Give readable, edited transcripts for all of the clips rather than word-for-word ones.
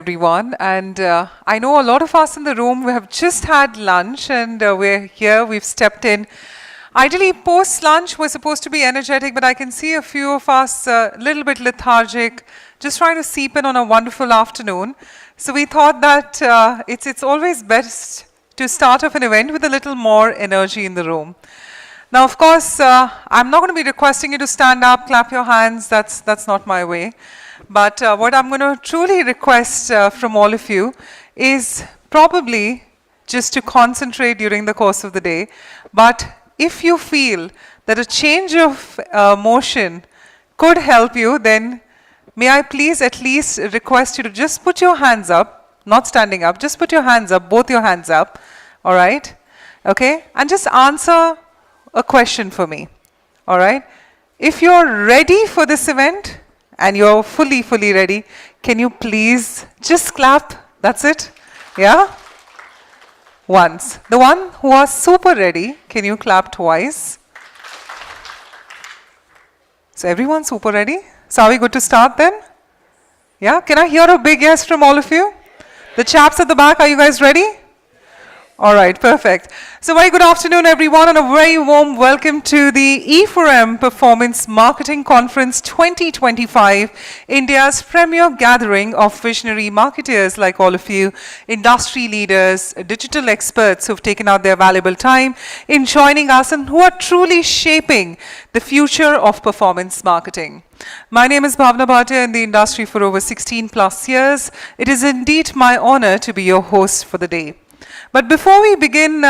Everyone, and I know a lot of us in the room, we have just had lunch and we're here, we've stepped in. Ideally, post-lunch, we're supposed to be energetic, but I can see a few of us a little bit lethargic, just trying to seep in on a wonderful afternoon. So we thought that it's always best to start off an event with a little more energy in the room. Now, of course, I'm not going to be requesting you to stand up, clap your hands, that's not my way. But what I'm going to truly request from all of you is probably just to concentrate during the course of the day. But if you feel that a change of motion could help you, then may I please at least request you to just put your hands up, not standing up, just put your hands up, both your hands up, all right? Okay? And just answer a question for me, all right? If you're ready for this event, and you're fully ready, can you please just clap? That's it? Yeah? Once. The one who are super ready, can you clap twice? So everyone's super ready? So are we good to start then? Yeah? Can I hear a big yes from all of you? The chaps at the back, are you guys ready? All right, perfect. So very good afternoon, everyone, and a very warm welcome to the e4m Performance Marketing Conference 2025, India's premier gathering of visionary marketers like all of you, industry leaders, digital experts who've taken out their valuable time in joining us and who are truly shaping the future of performance marketing. My name is Bhavna Bhatia, in the industry for over 16 plus years. It is indeed my honor to be your host for the day. But before we begin,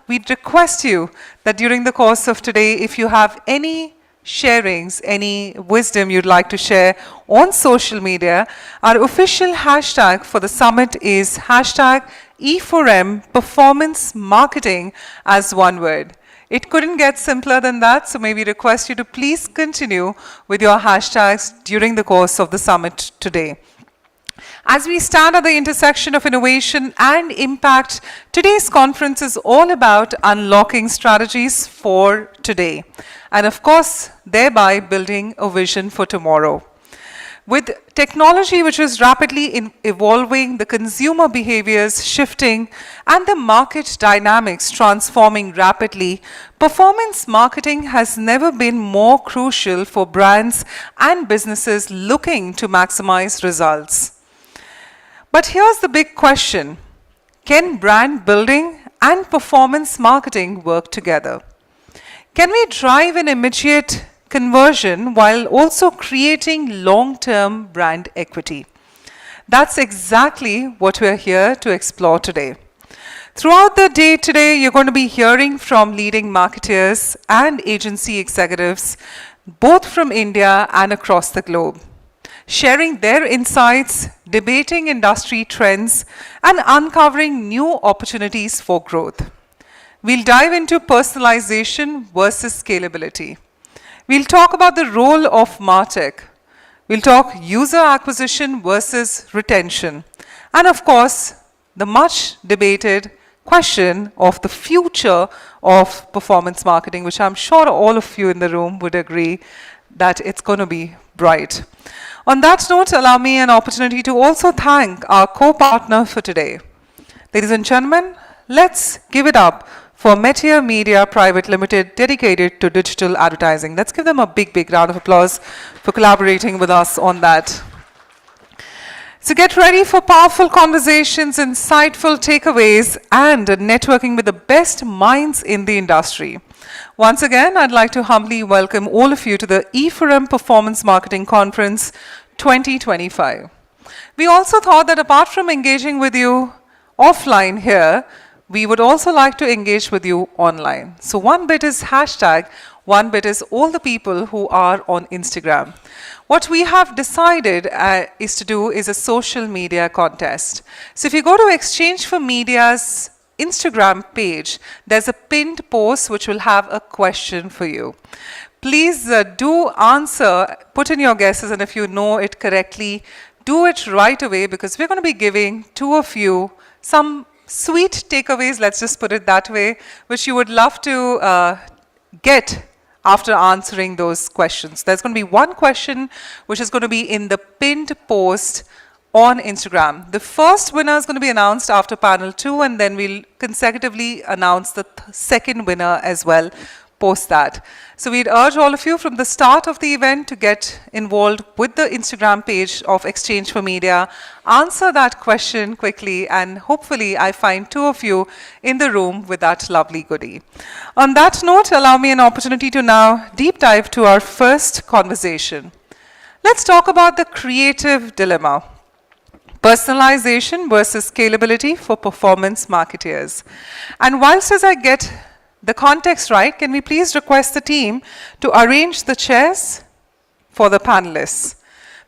we'd request you that during the course of today, if you have any sharings, any wisdom you'd like to share on social media, our official hashtag for the summit is hashtag E4M Performance Marketing as one word. It couldn't get simpler than that, so may we request you to please continue with your hashtags during the course of the summit today. As we stand at the intersection of innovation and impact, today's conference is all about unlocking strategies for today, and of course, thereby building a vision for tomorrow. With technology which is rapidly evolving, the consumer behaviors shifting, and the market dynamics transforming rapidly, performance marketing has never been more crucial for brands and businesses looking to maximize results. But here's the big question. Can brand building and performance marketing work together? Can we drive an immediate conversion while also creating long-term brand equity? That's exactly what we're here to explore today. Throughout the day today, you're going to be hearing from leading marketers and agency executives, both from India and across the globe, sharing their insights, debating industry trends, and uncovering new opportunities for growth. We'll dive into personalization versus scalability. We'll talk about the role of martech. We'll talk user acquisition versus retention. And of course, the much debated question of the future of performance marketing, which I'm sure all of you in the room would agree that it's going to be bright. On that note, allow me an opportunity to also thank our co-partner for today. Ladies and gentlemen, let's give it up for Metier Media Private Limited, dedicated to digital advertising. Let's give them a big round of applause for collaborating with us on that. So get ready for powerful conversations, insightful takeaways, and networking with the best minds in the industry. Once again, I'd like to humbly welcome all of you to the e4m Performance Marketing Conference 2025. We also thought that apart from engaging with you offline here, we would also like to engage with you online. So one bit is hashtag, one bit is all the people who are on Instagram. What we have decided is to do is a social media contest. So if you go to Exchange for Media's Instagram page, there's a pinned post which will have a question for you. Please do answer, put in your guesses, and if you know it correctly, do it right away, because we're going to be giving two of you some sweet takeaways, let's just put it that way, which you would love to get after answering those questions. There's going to be one question which is going to be in the pinned post on Instagram. The first winner is going to be announced after panel 2, and then we'll consecutively announce the second winner as well post that. So we'd urge all of you from the start of the event to get involved with the Instagram page of Exchange for Media, answer that question quickly, and hopefully I find 2 of you in the room with that lovely goodie. On that note, allow me an opportunity to now deep dive to our first conversation. Let's talk about the creative dilemma. Personalization versus scalability for performance marketeers. And whilst as I get the context right, can we please request the team to arrange the chairs for the panelists?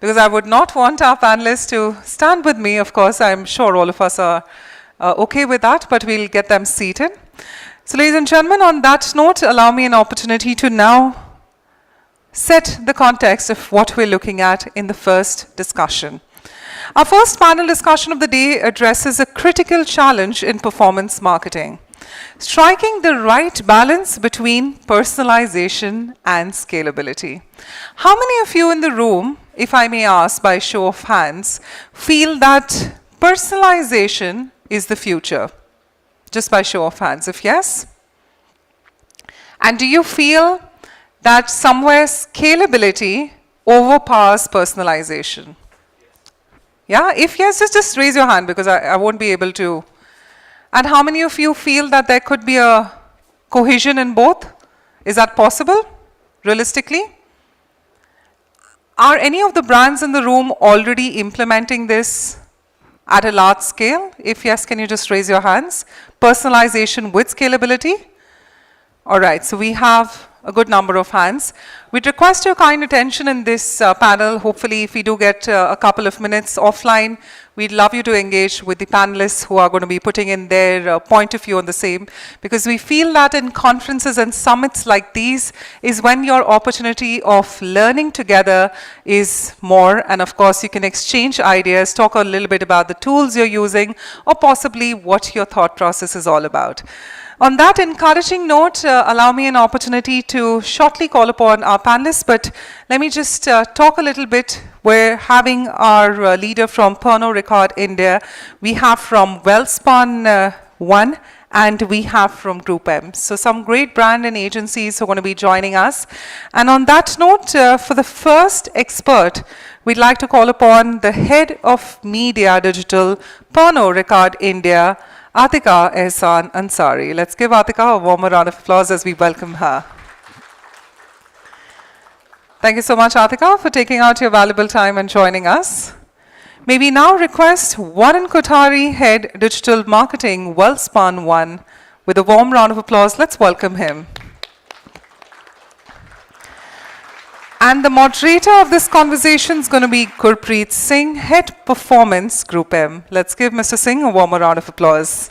Because I would not want our panelists to stand with me. Of course, I'm sure all of us are okay with that, but we'll get them seated. So ladies and gentlemen, on that note, allow me an opportunity to now set the context of what we're looking at in the first discussion. Our first panel discussion of the day addresses a critical challenge in performance marketing: striking the right balance between personalization and scalability. How many of you in the room, if I may ask by show of hands, feel that personalization is the future? Just by show of hands, if yes. And do you feel that somewhere scalability overpowers personalization? Yeah, if yes, just raise your hand, because I won't be able to. And how many of you feel that there could be a cohesion in both? Is that possible, realistically? Are any of the brands in the room already implementing this at a large scale? If yes, can you just raise your hands? Personalization with scalability? All right, so we have a good number of hands. We'd request your kind attention in this panel. Hopefully, if we do get a couple of minutes offline, we'd love you to engage with the panelists who are going to be putting in their point of view on the same, because we feel that in conferences and summits like these is when your opportunity of learning together is more, and of course you can exchange ideas, talk a little bit about the tools you're using, or possibly what your thought process is all about. On that encouraging note, allow me an opportunity to shortly call upon our panelists, but let me just talk a little bit. We're having our leader from Pernod Ricard India, we have from Wellspun One, and we have from Group M. So some great brand and agencies are going to be joining us. And on that note, for the first expert, we'd like to call upon the head of Media Digital, Pernod Ricard India, Atika Ehsan Ansari. Let's give Atika a warmer round of applause as we welcome her. Thank you so much, Atika, for taking out your valuable time and joining us. May we now request Warren Kothari, Head Digital Marketing, Wellspun One, with a warm round of applause. Let's welcome him. And the moderator of this conversation is going to be Gurpreet Singh, Head Performance, Group M. Let's give Mr. Singh a warmer round of applause.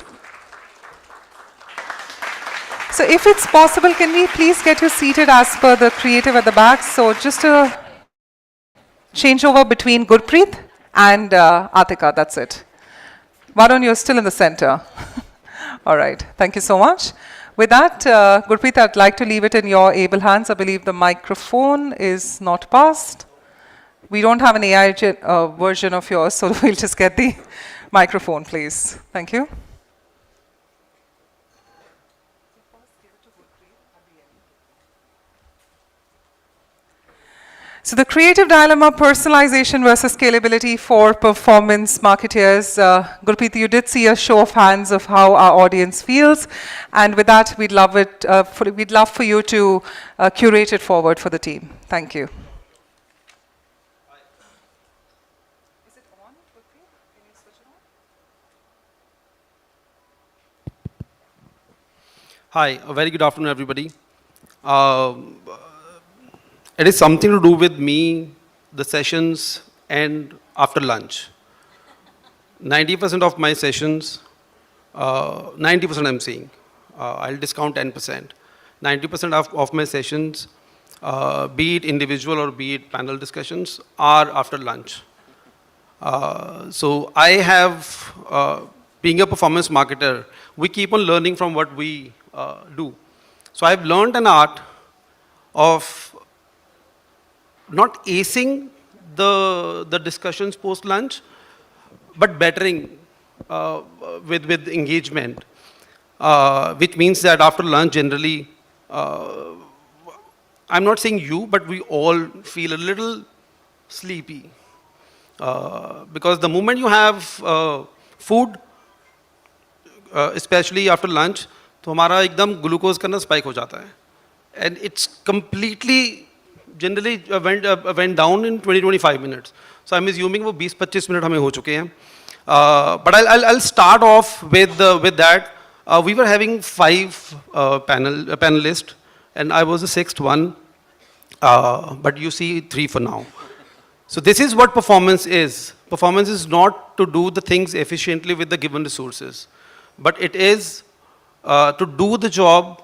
So if it's possible, can we please get you seated as per the creative at the back? So just a changeover between Gurpreet and Atika, that's it. Varun, you're still in the center. All right, thank you so much. With that, Gurpreet, I'd like to leave it in your able hands. I believe the microphone is not passed. We don't have an AI version of yours, so we'll just get the microphone, please. Thank you. So the creative dilemma, personalization versus scalability for performance marketeers. Gurpreet, you did see a show of hands of how our audience feels. And with that, we'd love for you to curate it forward for the team. Thank you. Is it on, Gurpreet? Can you switch it on? Hi, a very good afternoon, everybody. It is something to do with me, the sessions, and after lunch. 90% of my sessions, 90% I'm saying, I'll discount 10%. 90% of my sessions, be it individual or be it panel discussions, are after lunch. So I have, being a performance marketer, we keep on learning from what we do. So I've learned an art of not acing the discussions post-lunch, but bettering with engagement, which means that after lunch generally, uh, I'm not saying you, but we all feel a little sleepy. Because the moment you have food, especially after lunch, तो हमारा एकदम glucose का ना spike हो जाता है. And it's completely generally went down in 20-25 minutes. So I'm assuming वो 20-25 minute हमें हो चुके हैं. But I'll start off with that. We were having 5 panelists, and I was the 6th one. But you see 3 for now. So this is what performance is. Performance is not to do the things efficiently with the given resources, but it is to do the job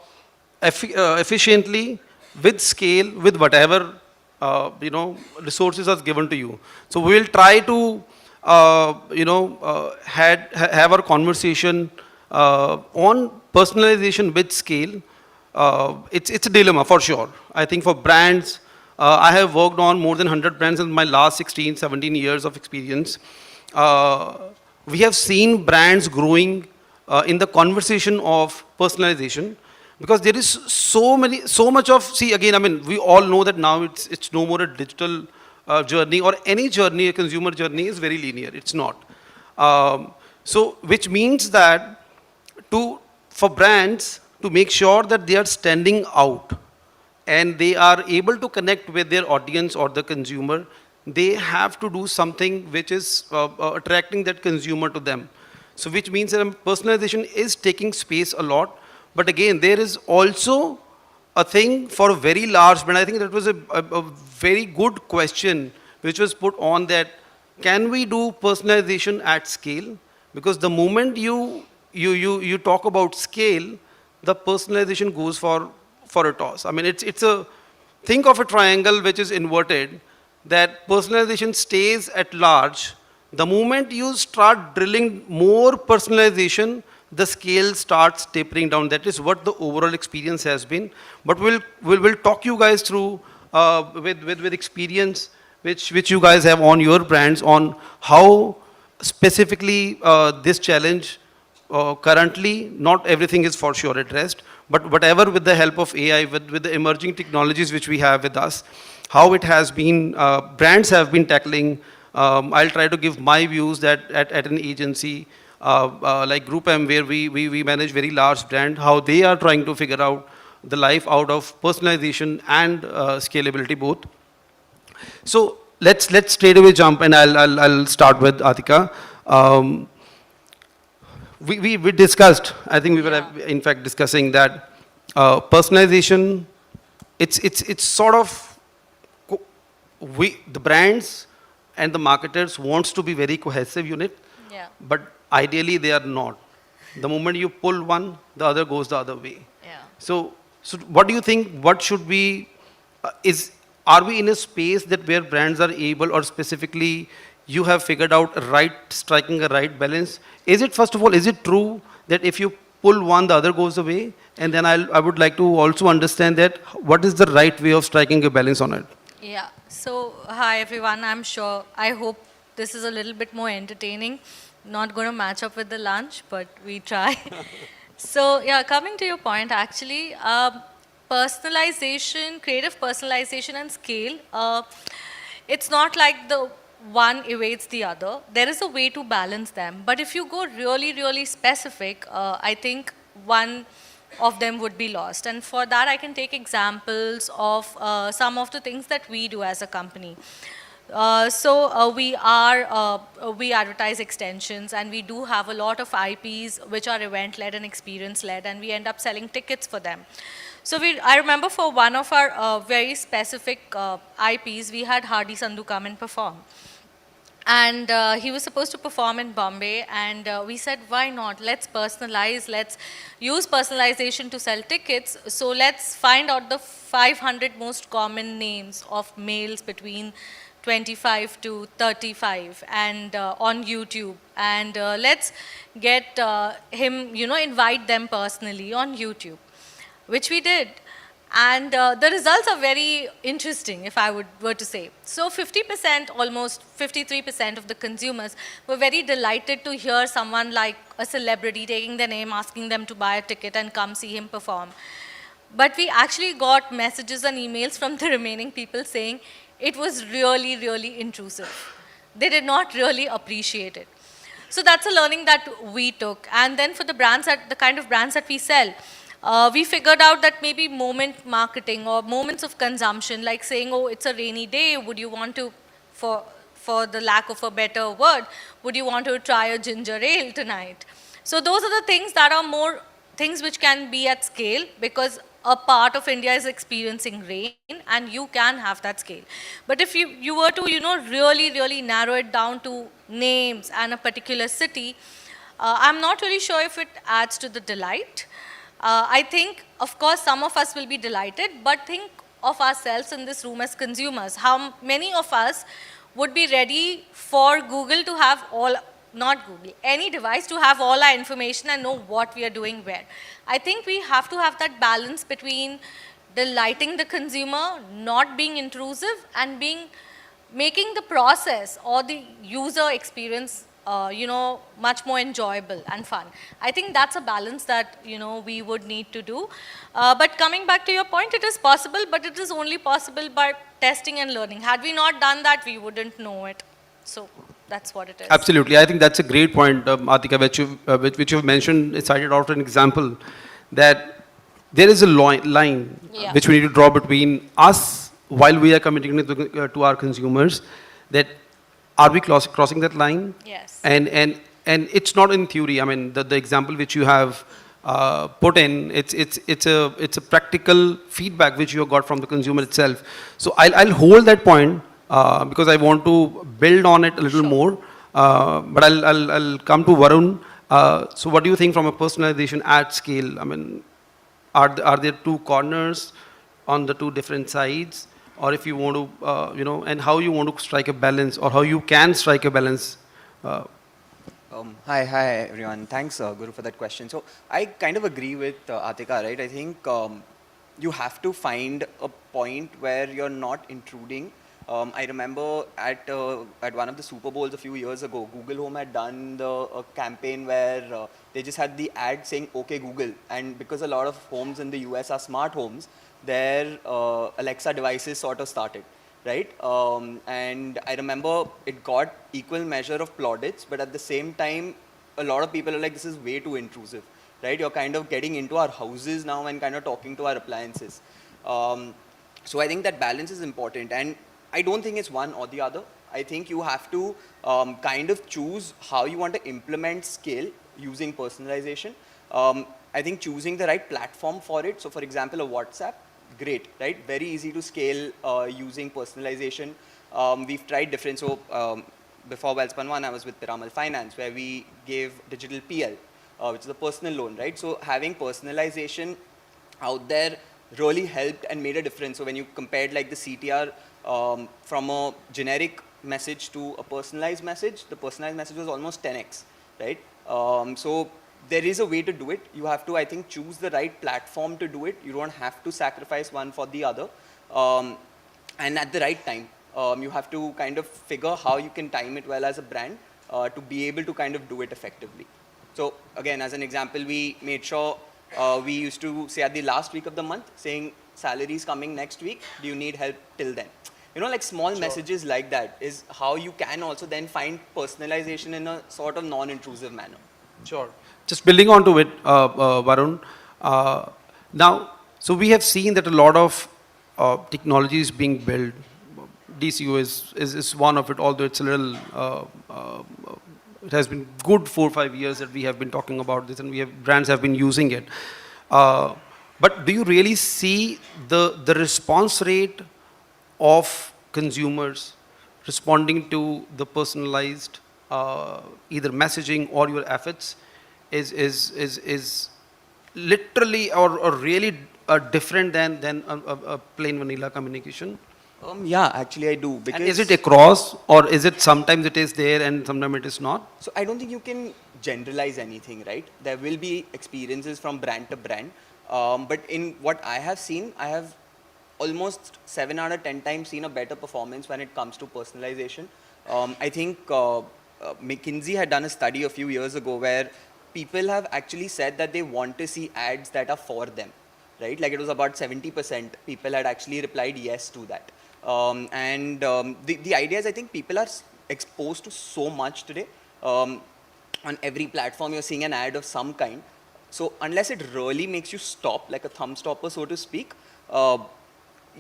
efficiently with scale, with whatever resources are given to you. So we will try to have our conversation on personalization with scale. It's a dilemma for sure. I think for brands, I have worked on more than 100 brands in my last 16, 17 years of experience. We have seen brands growing in the conversation of personalization, because there is so much of, see again, I mean, we all know that now it's no more a digital journey, or any journey, a consumer journey is very linear. It's not. So which means that for brands to make sure that they are standing out and they are able to connect with their audience or the consumer, they have to do something which is attracting that consumer to them. So which means that personalization is taking space a lot. But again, there is also a thing for a very large brand. I think that was a very good question which was put on, that can we do personalization at scale? Because the moment you talk about scale, the personalization goes for a toss. I mean, it's a, think of a triangle which is inverted, that personalization stays at large. The moment you start drilling more personalization, the scale starts tapering down. That is what the overall experience has been. But we'll talk you guys through with experience which you guys have on your brands, on how specifically this challenge currently, not everything is for sure addressed, but whatever, with the help of AI, with the emerging technologies which we have with us, how it has been, brands have been tackling. I'll try to give my views that at an agency like Group M, where we manage very large brand, how they are trying to figure out the life out of personalization and scalability both. So let's straight away jump, and I'll start with Atika. We discussed, I think we were in fact discussing that personalization, it's sort of, the brands and the marketers wants to be very cohesive unit, but ideally they are not. The moment you pull one, the other goes the other way. So what do you think, what should we, are we in a space that where brands are able, or specifically you have figured out striking a right balance? Is it, first of all, is it true that if you pull one, the other goes away? And then I would like to also understand that what is the right way of striking a balance on it? Yeah, so hi everyone, I hope this is a little bit more entertaining. Not going to match up with the lunch, but we try. So yeah, coming to your point, actually, personalization, creative personalization and scale, it's not like the one evades the other. There is a way to balance them. But if you go really, really specific, I think one of them would be lost. And for that, I can take examples of some of the things that we do as a company. We advertise extensions, and we do have a lot of IPs which are event-led and experience-led, and we end up selling tickets for them. So I remember for one of our very specific IPs, we had Hardy Sandhu come and perform. And he was supposed to perform in Bombay, and we said, why not? Let's personalize, let's use personalization to sell tickets. So let's find out the 500 most common names of males between 25 to 35 and on YouTube. And let's get him, invite them personally on YouTube, which we did. And the results are very interesting, if I were to say. So 50%, almost 53% of the consumers were very delighted to hear someone like a celebrity taking their name, asking them to buy a ticket and come see him perform. But we actually got messages and emails from the remaining people saying it was really, really intrusive. They did not really appreciate it. So that's a learning that we took. And then for the brands, the kind of brands that we sell, we figured out that maybe moment marketing or moments of consumption, like saying, oh, it's a rainy day, would you want to, for the lack of a better word, would you want to try a ginger ale tonight? So those are the things that are more things which can be at scale, because a part of India is experiencing rain and you can have that scale. But if you were to, really, really narrow it down to names and a particular city, I'm not really sure if it adds to the delight. I think, of course, some of us will be delighted, but think of ourselves in this room as consumers. How many of us would be ready for Google to have all, not Google, any device to have all our information and know what we are doing where? I think we have to have that balance between delighting the consumer, not being intrusive, and making the process or the user experience much more enjoyable and fun. I think that's a balance that, we would need to do. But coming back to your point, it is possible, but it is only possible by testing and learning. Had we not done that, we wouldn't know it. So that's what it is. Absolutely. I think that's a great point, Atika, which you've mentioned. It's cited out an example that there is a line Yeah. which we need to draw between us while we are communicating to our consumers, that are we crossing that line? Yes. And it's not in theory. I mean, the example which you have put in, it's a practical feedback which you have got from the consumer itself. So I'll hold that point because I want to build on it a little more. But I'll come to Varun. So what do you think from a personalization at scale? I mean, are there two corners on the two different sides? Or if you want to, and how you want to strike a balance, or how you can strike a balance? Hi everyone. Thanks, Guru, for that question. So I kind of agree with Atika, right? I think you have to find a point where you're not intruding. I remember at one of the Super Bowls a few years ago, Google Home had done a campaign where they just had the ad saying, "Okay Google," and because a lot of homes in the US are smart homes, their Alexa devices sort of started, right? And I remember it got equal measure of plaudits, but at the same time, a lot of people are like, this is way too intrusive, right? You're kind of getting into our houses now and kind of talking to our appliances. So I think that balance is important, and I don't think it's one or the other. I think you have to kind of choose how you want to implement scale using personalization. I think choosing the right platform for it. So for example, a WhatsApp, great, right? Very easy to scale using personalization. We've tried different, so before Wellspun One, I was with Piramal Finance, where we gave digital PL, which is a personal loan, right? So having personalization out there really helped and made a difference. So when you compared like the CTR from a generic message to a personalized message, the personalized message was almost 10x, right? So there is a way to do it. You have to, I think, choose the right platform to do it. You don't have to sacrifice one for the other. And at the right time, you have to kind of figure how you can time it well as a brand to be able to kind of do it effectively. So again, as an example, we made sure we used to say at the last week of the month, saying salary is coming next week, do you need help till then? Like small messages like that is how you can also then find personalization in a sort of non-intrusive manner. Sure. Just building on to it, Varun. Now, so we have seen that a lot of technology is being built. DCO is one of it, although it's a little, it has been good 4 or 5 years that we have been talking about this, and brands have been using it. But do you really see the response rate of consumers responding to the personalized either messaging or your efforts is literally or really different than a plain vanilla communication? Yeah, actually I do. Because And is it across, or is it sometimes it is there and sometimes it is not? So I don't think you can generalize anything, right? There will be experiences from brand to brand. But in what I have seen, I have almost 7 out of 10 times seen a better performance when it comes to personalization. I think McKinsey had done a study a few years ago where people have actually said that they want to see ads that are for them, right? Like it was about 70% people had actually replied yes to that. The idea is, I think people are exposed to so much today. On every platform, you're seeing an ad of some kind. So unless it really makes you stop, like a thumb stopper, so to speak,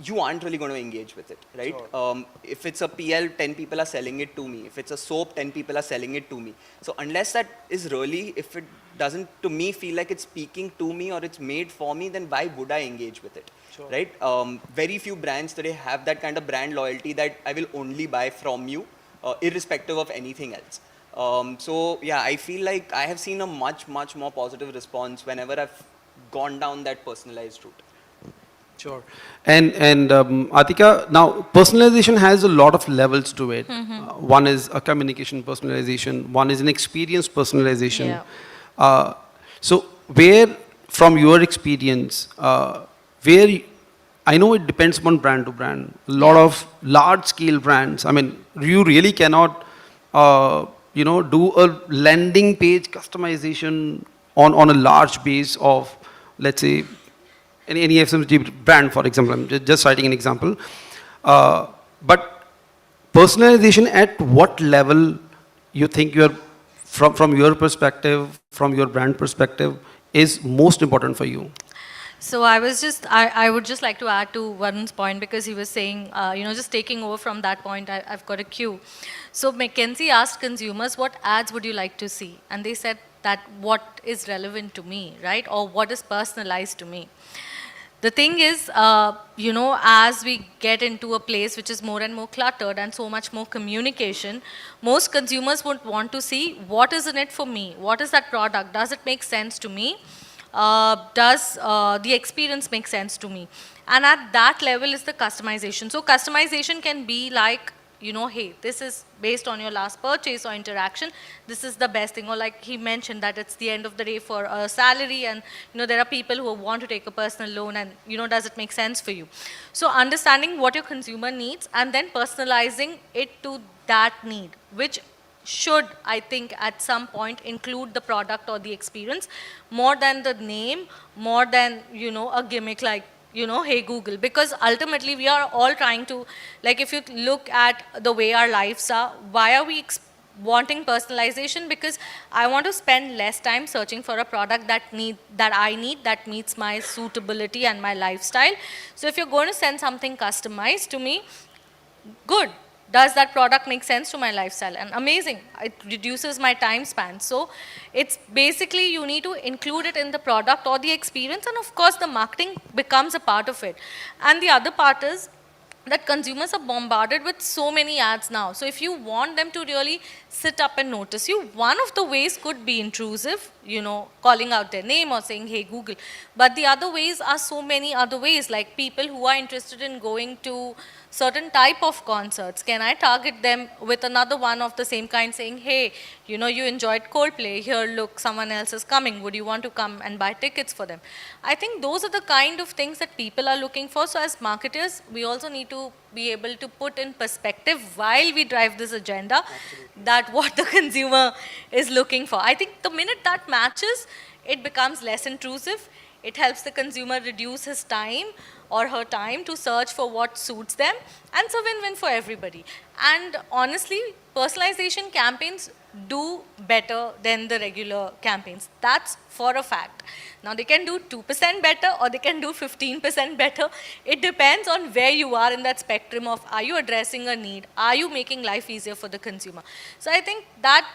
you aren't really going to engage with it, right? Sure. If it's a PL, 10 people are selling it to me. If it's a soap, 10 people are selling it to me. So unless that is really, if it doesn't, to me, feel like it's speaking to me or it's made for me, then why would I engage with it, sure, right? Very few brands today have that kind of brand loyalty that I will only buy from you, irrespective of anything else. So yeah, I feel like I have seen a much more positive response whenever I've gone down that personalized route. Sure. And Atika, now personalization has a lot of levels to it. One is a communication personalization, one is an experience personalization. Yeah. So where, from your experience, I know it depends upon brand to brand. A lot of large scale brands, I mean, you really cannot, do a landing page customization on a large base of, let's say, any FMCG brand, for example. I'm just citing an example. But personalization at what level you think from your perspective, from your brand perspective, is most important for you? So I would just like to add to Varun's point, because he was saying, just taking over from that point, I've got a cue. So McKinsey asked consumers, what ads would you like to see? And they said that what is relevant to me, right? Or what is personalized to me. The thing is, as we get into a place which is more and more cluttered and so much more communication, most consumers would want to see what is in it for me. What is that product? Does it make sense to me? Does the experience make sense to me? And at that level is the customization. So customization can be like, hey, this is based on your last purchase or interaction, this is the best thing. Or like he mentioned that it's the end of the day for a salary, and there are people who want to take a personal loan, and does it make sense for you? So understanding what your consumer needs and then personalizing it to that need, which should, I think, at some point include the product or the experience more than the name, more than, a gimmick like, hey Google. Because ultimately we are all trying to, like, if you look at the way our lives are, why are we wanting personalization? Because I want to spend less time searching for a product that I need, that meets my suitability and my lifestyle. So if you're going to send something customized to me, good. Does that product make sense to my lifestyle? And amazing, it reduces my time span. So it's basically, you need to include it in the product or the experience, and of course the marketing becomes a part of it. And the other part is that consumers are bombarded with so many ads now. So if you want them to really sit up and notice you, one of the ways could be intrusive, calling out their name or saying, hey Google. But the other ways are so many other ways, like people who are interested in going to certain type of concerts. Can I target them with another one of the same kind, saying, hey, you enjoyed Coldplay, here look, someone else is coming, would you want to come and buy tickets for them? I think those are the kind of things that people are looking for. So as marketers, we also need to be able to put in perspective while we drive this agenda. Absolutely. That what the consumer is looking for. I think the minute that matches, it becomes less intrusive. It helps the consumer reduce his time or her time to search for what suits them, and it's a win-win for everybody. And honestly, personalization campaigns do better than the regular campaigns. That's for a fact. Now they can do 2% better or they can do 15% better. It depends on where you are in that spectrum of, are you addressing a need? Are you making life easier for the consumer? So I think that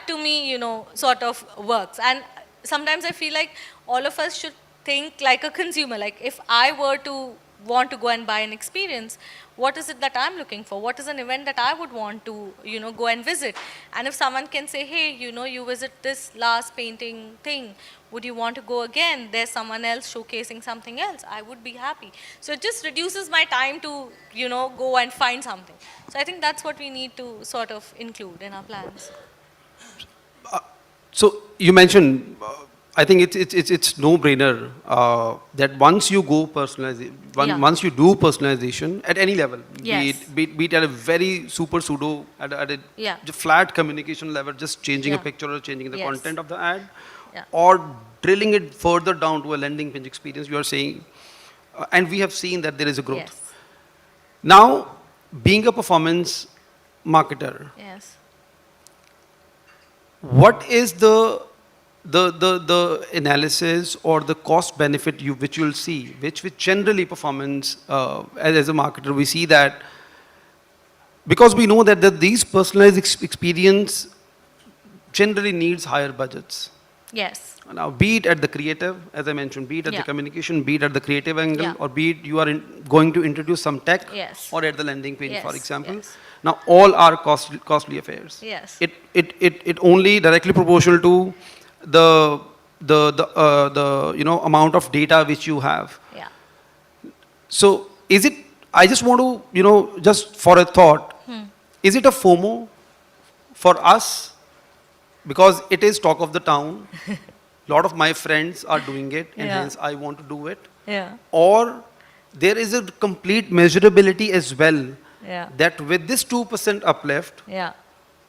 to me, sort of works. And sometimes I feel like all of us should think like a consumer. Like if I were to want to go and buy an experience, what is it that I'm looking for? What is an event that I would want to, go and visit? And if someone can say, hey, you visit this last painting thing, would you want to go again? There's someone else showcasing something else, I would be happy. So it just reduces my time to, go and find something. So I think that's what we need to sort of include in our plans. So you mentioned, I think it's no-brainer that once you go Yeah. once you do personalization at any level, Yes. be it at a very super pseudo, at a Yeah. flat communication level, just changing a Yeah. picture or changing the Yes. content of the ad, Yeah. or drilling it further down to a landing page experience, you are saying, and we have seen that there is a growth. Yes. Now, being a performance marketer, Yes. what is the analysis or the cost benefit which you'll see, which generally performance, as a marketer, we see that, because we know that these personalized experience generally needs higher budgets. Yes. Now, be it at the creative, as I mentioned, be it at the Yeah. communication, be it at the creative angle, Yeah. or be it you are going to introduce some tech, Yes. or at the landing page, for Yes. example. Yes. Now, all are costly affairs. Yes. It only directly proportional to the amount of data which you have. Yeah. So, is it? I just want to, just for a thought, is it a FOMO for us? Because it is talk of the town. A lot of my friends are doing it, and Yeah. hence I want to do it. Yeah. Or there is a complete measurability as well, Yeah. that with this 2% uplift, Yeah.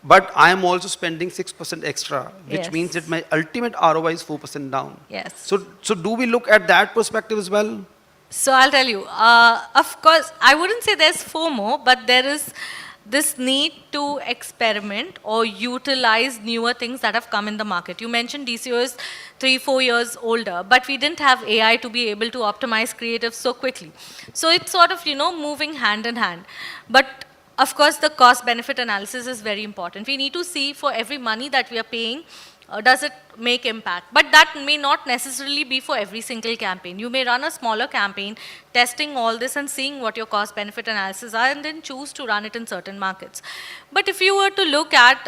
but I am also spending 6% extra, which Yes. means that my ultimate ROI is 4% down. Yes. So do we look at that perspective as well? So I'll tell you, of course, I wouldn't say there's FOMO, but there is this need to experiment or utilize newer things that have come in the market. You mentioned DCO is 3-4 years older, but we didn't have AI to be able to optimize creative so quickly. So it's sort of, moving hand in hand. But of course, the cost benefit analysis is very important. We need to see for every money that we are paying, does it make impact? But that may not necessarily be for every single campaign. You may run a smaller campaign, testing all this and seeing what your cost benefit analysis are, and then choose to run it in certain markets. But if you were to look at,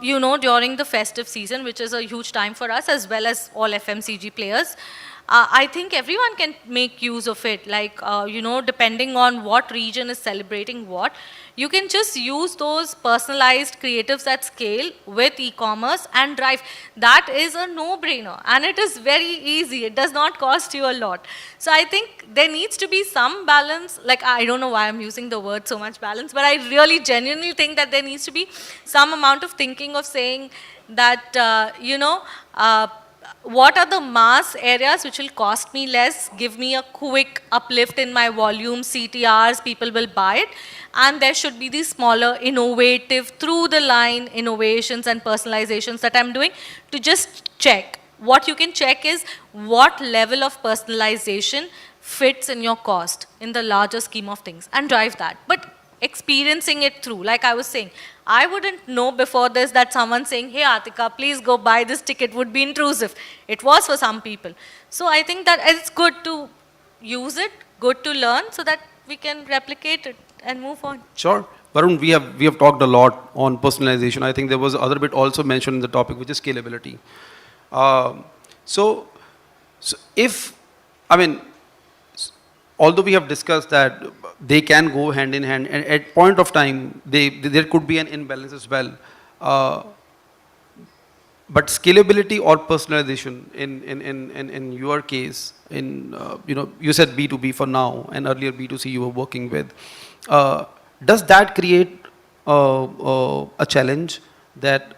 during the festive season, which is a huge time for us as well as all FMCG players, I think everyone can make use of it. Like, depending on what region is celebrating what, you can just use those personalized creatives at scale with e-commerce and drive. That is a no-brainer, and it is very easy. It does not cost you a lot. So I think there needs to be some balance. Like, I don't know why I'm using the word so much balance, but I really genuinely think that there needs to be some amount of thinking of saying that, what are the mass areas which will cost me less, give me a quick uplift in my volume, CTRs, people will buy it, and there should be these smaller, innovative, through the line innovations and personalizations that I'm doing to just check. What you can check is what level of personalization fits in your cost in the larger scheme of things and drive that. But experiencing it through, like I was saying, I wouldn't know before this that someone saying, hey Atika, please go buy this ticket would be intrusive. It was for some people. So I think that it's good to use it, good to learn so that we can replicate it and move on. Sure. Varun, we have talked a lot on personalization. I think there was other bit also mentioned in the topic, which is scalability. So if, I mean, although we have discussed that they can go hand in hand, and at point of time, there could be an imbalance as well. But scalability or personalization in your case, you said B2B for now, and earlier B2C you were working with. Does that create a challenge that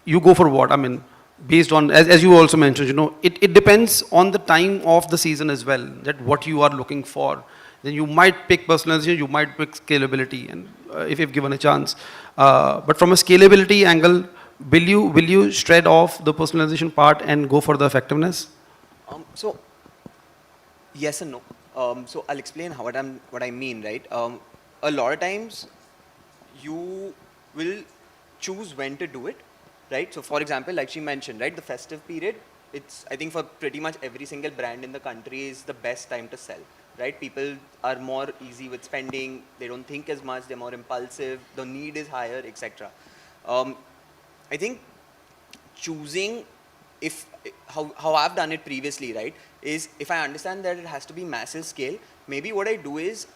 you go for what? I mean, based on, as you also mentioned, it depends on the time of the season as well, that what you are looking for. Then you might pick personalization, you might pick scalability, and if you've given a chance. But from a scalability angle, will you shred off the personalization part and go for the effectiveness? So, yes and no. So I'll explain what I mean, right? A lot of times, you will choose when to do it, right? So for example, like she mentioned, right, the festive period, it's, I think for pretty much every single brand in the country is the best time to sell, right? People are more easy with spending, they don't think as much, they're more impulsive, the need is higher, etc. I think choosing, how I've done it previously, right, is if I understand that it has to be massive scale, maybe what I do is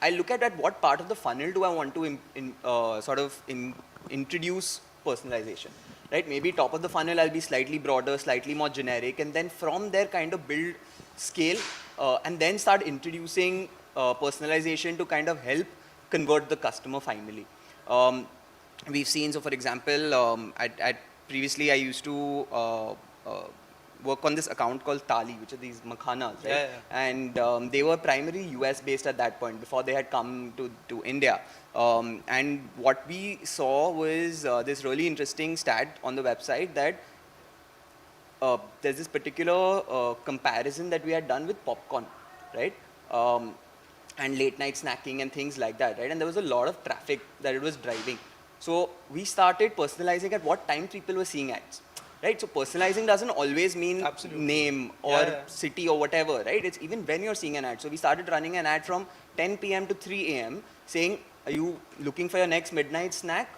I look at what part of the funnel do I want to introduce personalization, right? Maybe top of the funnel, I'll be slightly broader, slightly more generic, and then from there kind of build scale, and then start introducing personalization to kind of help convert the customer finally. We've seen, so for example, at previously I used to work on this account called Tali, which are these makhanas, right? Yeah, And they were primarily US based at that point before they had come to India. And what we saw was this really interesting stat on the website that there's this particular comparison that we had done with popcorn, right? And late night snacking and things like that, right? And there was a lot of traffic that it was driving. So we started personalizing at what time people were seeing ads, right? So personalizing doesn't always mean name or city or whatever, right? It's even when you're seeing an ad. So we started running an ad from 10 p.m. to 3 a.m. saying, are you looking for your next midnight snack?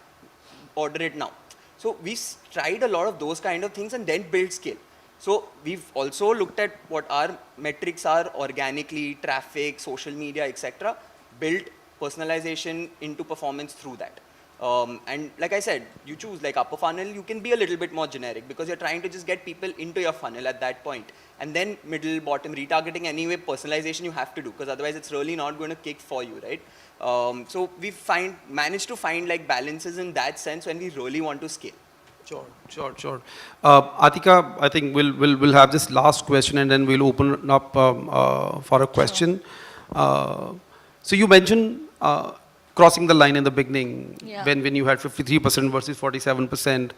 Order it now. So we tried a lot of those kind of things and then build scale. So we've also looked at what our metrics are organically, traffic, social media, etc. Built personalization into performance through that. And like I said, you choose like upper funnel, you can be a little bit more generic because you're trying to just get people into your funnel at that point. And then middle, bottom, retargeting anyway, personalization you have to do because otherwise it's really not going to kick for you, right? So we managed to find like balances in that sense when we really want to scale. Sure. Atika, I think we'll have this last question and then we'll open up for a question. So you mentioned crossing the line in the beginning when you had 53% versus 47%.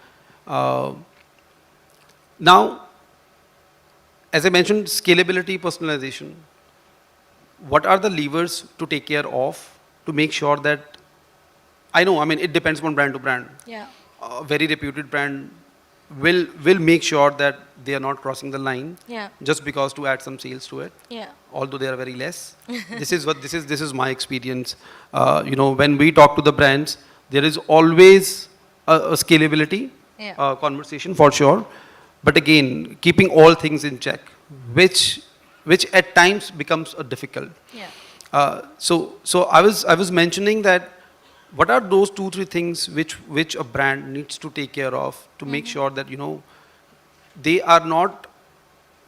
Now, as I mentioned, scalability, personalization. What are the levers to take care of to make sure that, I mean, it depends on brand to brand. Yeah. A very reputed brand will make sure that they are not crossing the line just because to add some sales to it. Yeah. Although they are very less. This is my experience. When we talk to the brands, there is always a scalability conversation for sure. But again, keeping all things in check, which at times becomes difficult. Yeah. So I was mentioning that what are those 2-3 things which a brand needs to take care of to make sure that they are not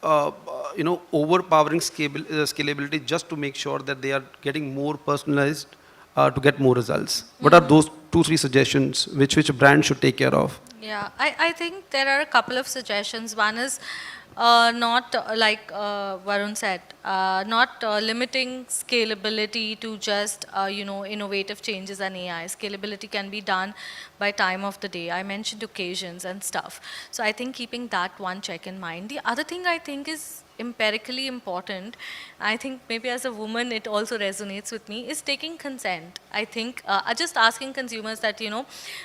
overpowering scalability just to make sure that they are getting more personalized to get more results. What are those 2-3 suggestions which a brand should take care of? Yeah, I think there are a couple of suggestions. One is not like Varun said, not limiting scalability to just innovative changes and AI. Scalability can be done by time of the day. I mentioned occasions and stuff. So I think keeping that one check in mind. The other thing I think is empirically important, I think maybe as a woman it also resonates with me, is taking consent. I think just asking consumers that,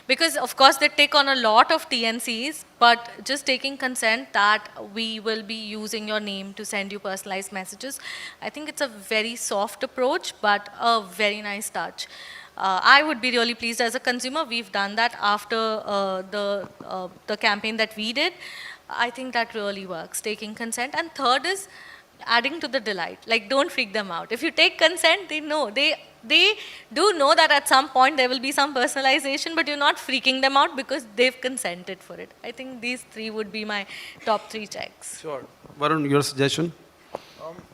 because of course they take on a lot of TNCs, but just taking consent that we will be using your name to send you personalized messages. I think it's a very soft approach, but a very nice touch. I would be really pleased as a consumer. We've done that after the campaign that we did. I think that really works, taking consent. And third is adding to the delight. Like, don't freak them out. If you take consent, they know. They do know that at some point there will be some personalization, but you're not freaking them out because they've consented for it. I think these 3 would be my top 3 checks. Sure. Varun, your suggestion?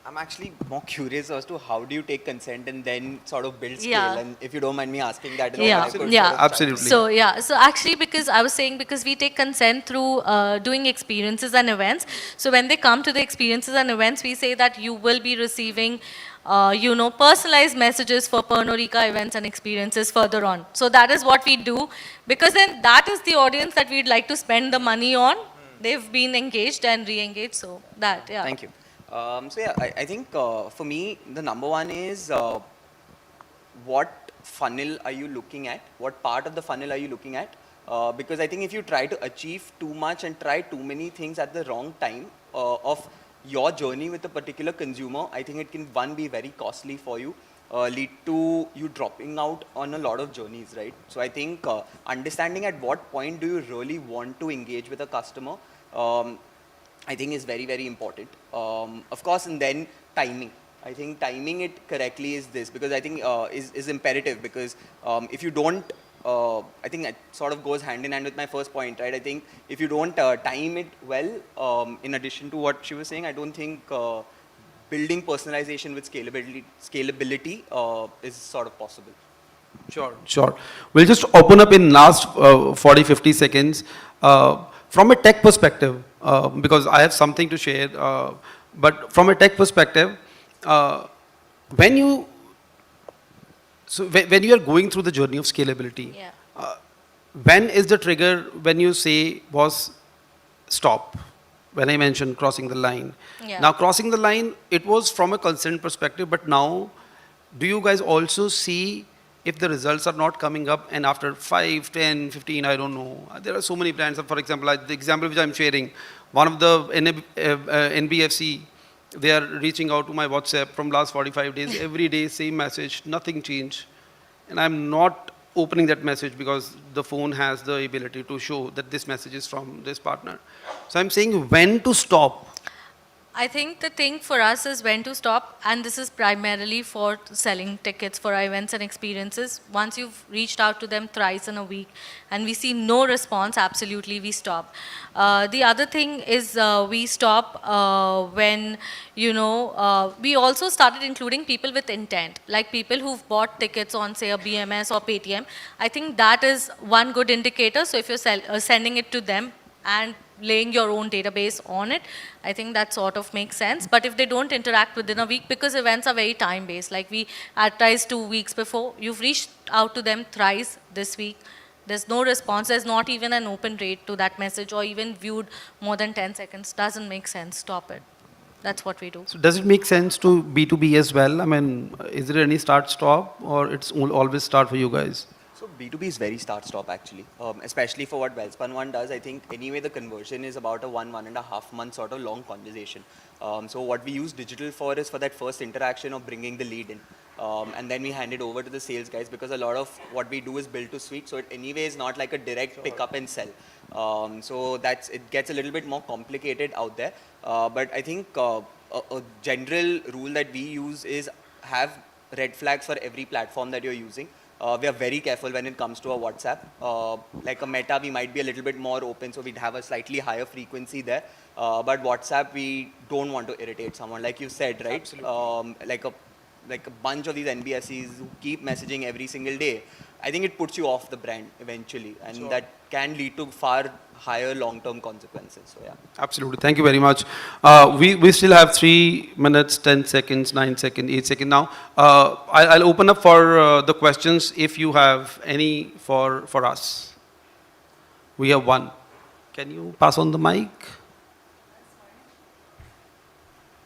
I'm actually more curious as to how do you take consent and then sort of build scale. Yeah. And if you don't mind me asking that, Absolutely. So actually, because I was saying, because we take consent through doing experiences and events. So when they come to the experiences and events, we say that you will be receiving personalized messages for Pernod Ricard events and experiences further on. So that is what we do, because then that is the audience that we'd like to spend the money on. They've been engaged and re-engaged, so that, yeah. Thank you. I think for me, the number one is what funnel are you looking at? What part of the funnel are you looking at? Because I think if you try to achieve too much and try too many things at the wrong time of your journey with a particular consumer, I think it can, one, be very costly for you, lead to you dropping out on a lot of journeys, right? So I think understanding at what point do you really want to engage with a customer, I think is very, very important. Of course, and then timing. I think timing it correctly is this, because I think is imperative, because if you don't I think it sort of goes hand in hand with my first point, right? I think if you don't time it well, in addition to what she was saying, I don't think building personalization with scalability is sort of possible. Sure, sure. We'll just open up in last 40, 50 seconds. From a tech perspective, because I have something to share, but from a tech perspective, uh, when you, when you are going through the journey of scalability, Yeah. when is the trigger when you say, boss, stop? When I mentioned crossing the line. Yeah. Now, crossing the line, it was from a consent perspective, but now, do you guys also see if the results are not coming up and after 5, 10, 15, I don't know. There are so many brands. For example, the example which I'm sharing, one of the NBFC, they are reaching out to my WhatsApp from last 45 days, every day, same message, nothing changed. And I'm not opening that message because the phone has the ability to show that this message is from this partner. So I'm saying when to stop. I think the thing for us is when to stop, and this is primarily for selling tickets for our events and experiences. Once you've reached out to them thrice in a week and we see no response, absolutely we stop. The other thing is we stop when, we also started including people with intent, like people who've bought tickets on, say, a BMS or Paytm. I think that is one good indicator. So if you're sending it to them and laying your own database on it, I think that sort of makes sense. But if they don't interact within a week, because events are very time-based, like we advertise 2 weeks before, you've reached out to them thrice this week, there's no response, there's not even an open rate to that message or even viewed more than 10 seconds, doesn't make sense, stop it. That's what we do. So does it make sense to B2B as well? I mean, is there any start-stop or it's always start for you guys? So B2B is very start-stop actually, especially for what Wellspun One does. I think anyway the conversion is about a 1.5 month sort of long conversation. So what we use digital for is for that first interaction of bringing the lead in. And then we hand it over to the sales guys because a lot of what we do is built to suite. So it anyway is not like a direct pick up and sell. So it gets a little bit more complicated out there. But I think a general rule that we use is have red flags for every platform that you're using. We are very careful when it comes to a WhatsApp. Like a Meta, we might be a little bit more open, so we'd have a slightly higher frequency there. But WhatsApp, we don't want to irritate someone, like you said, right? Like a bunch of these NBSCs who keep messaging every single day. I think it puts you off the brand eventually, and that can lead to far higher long-term consequences. So yeah. Absolutely. Thank you very much. We still have 3 minutes, 10 seconds, 9 seconds, 8 seconds now. I'll open up for the questions if you have any for us. We have one. Can you pass on the mic?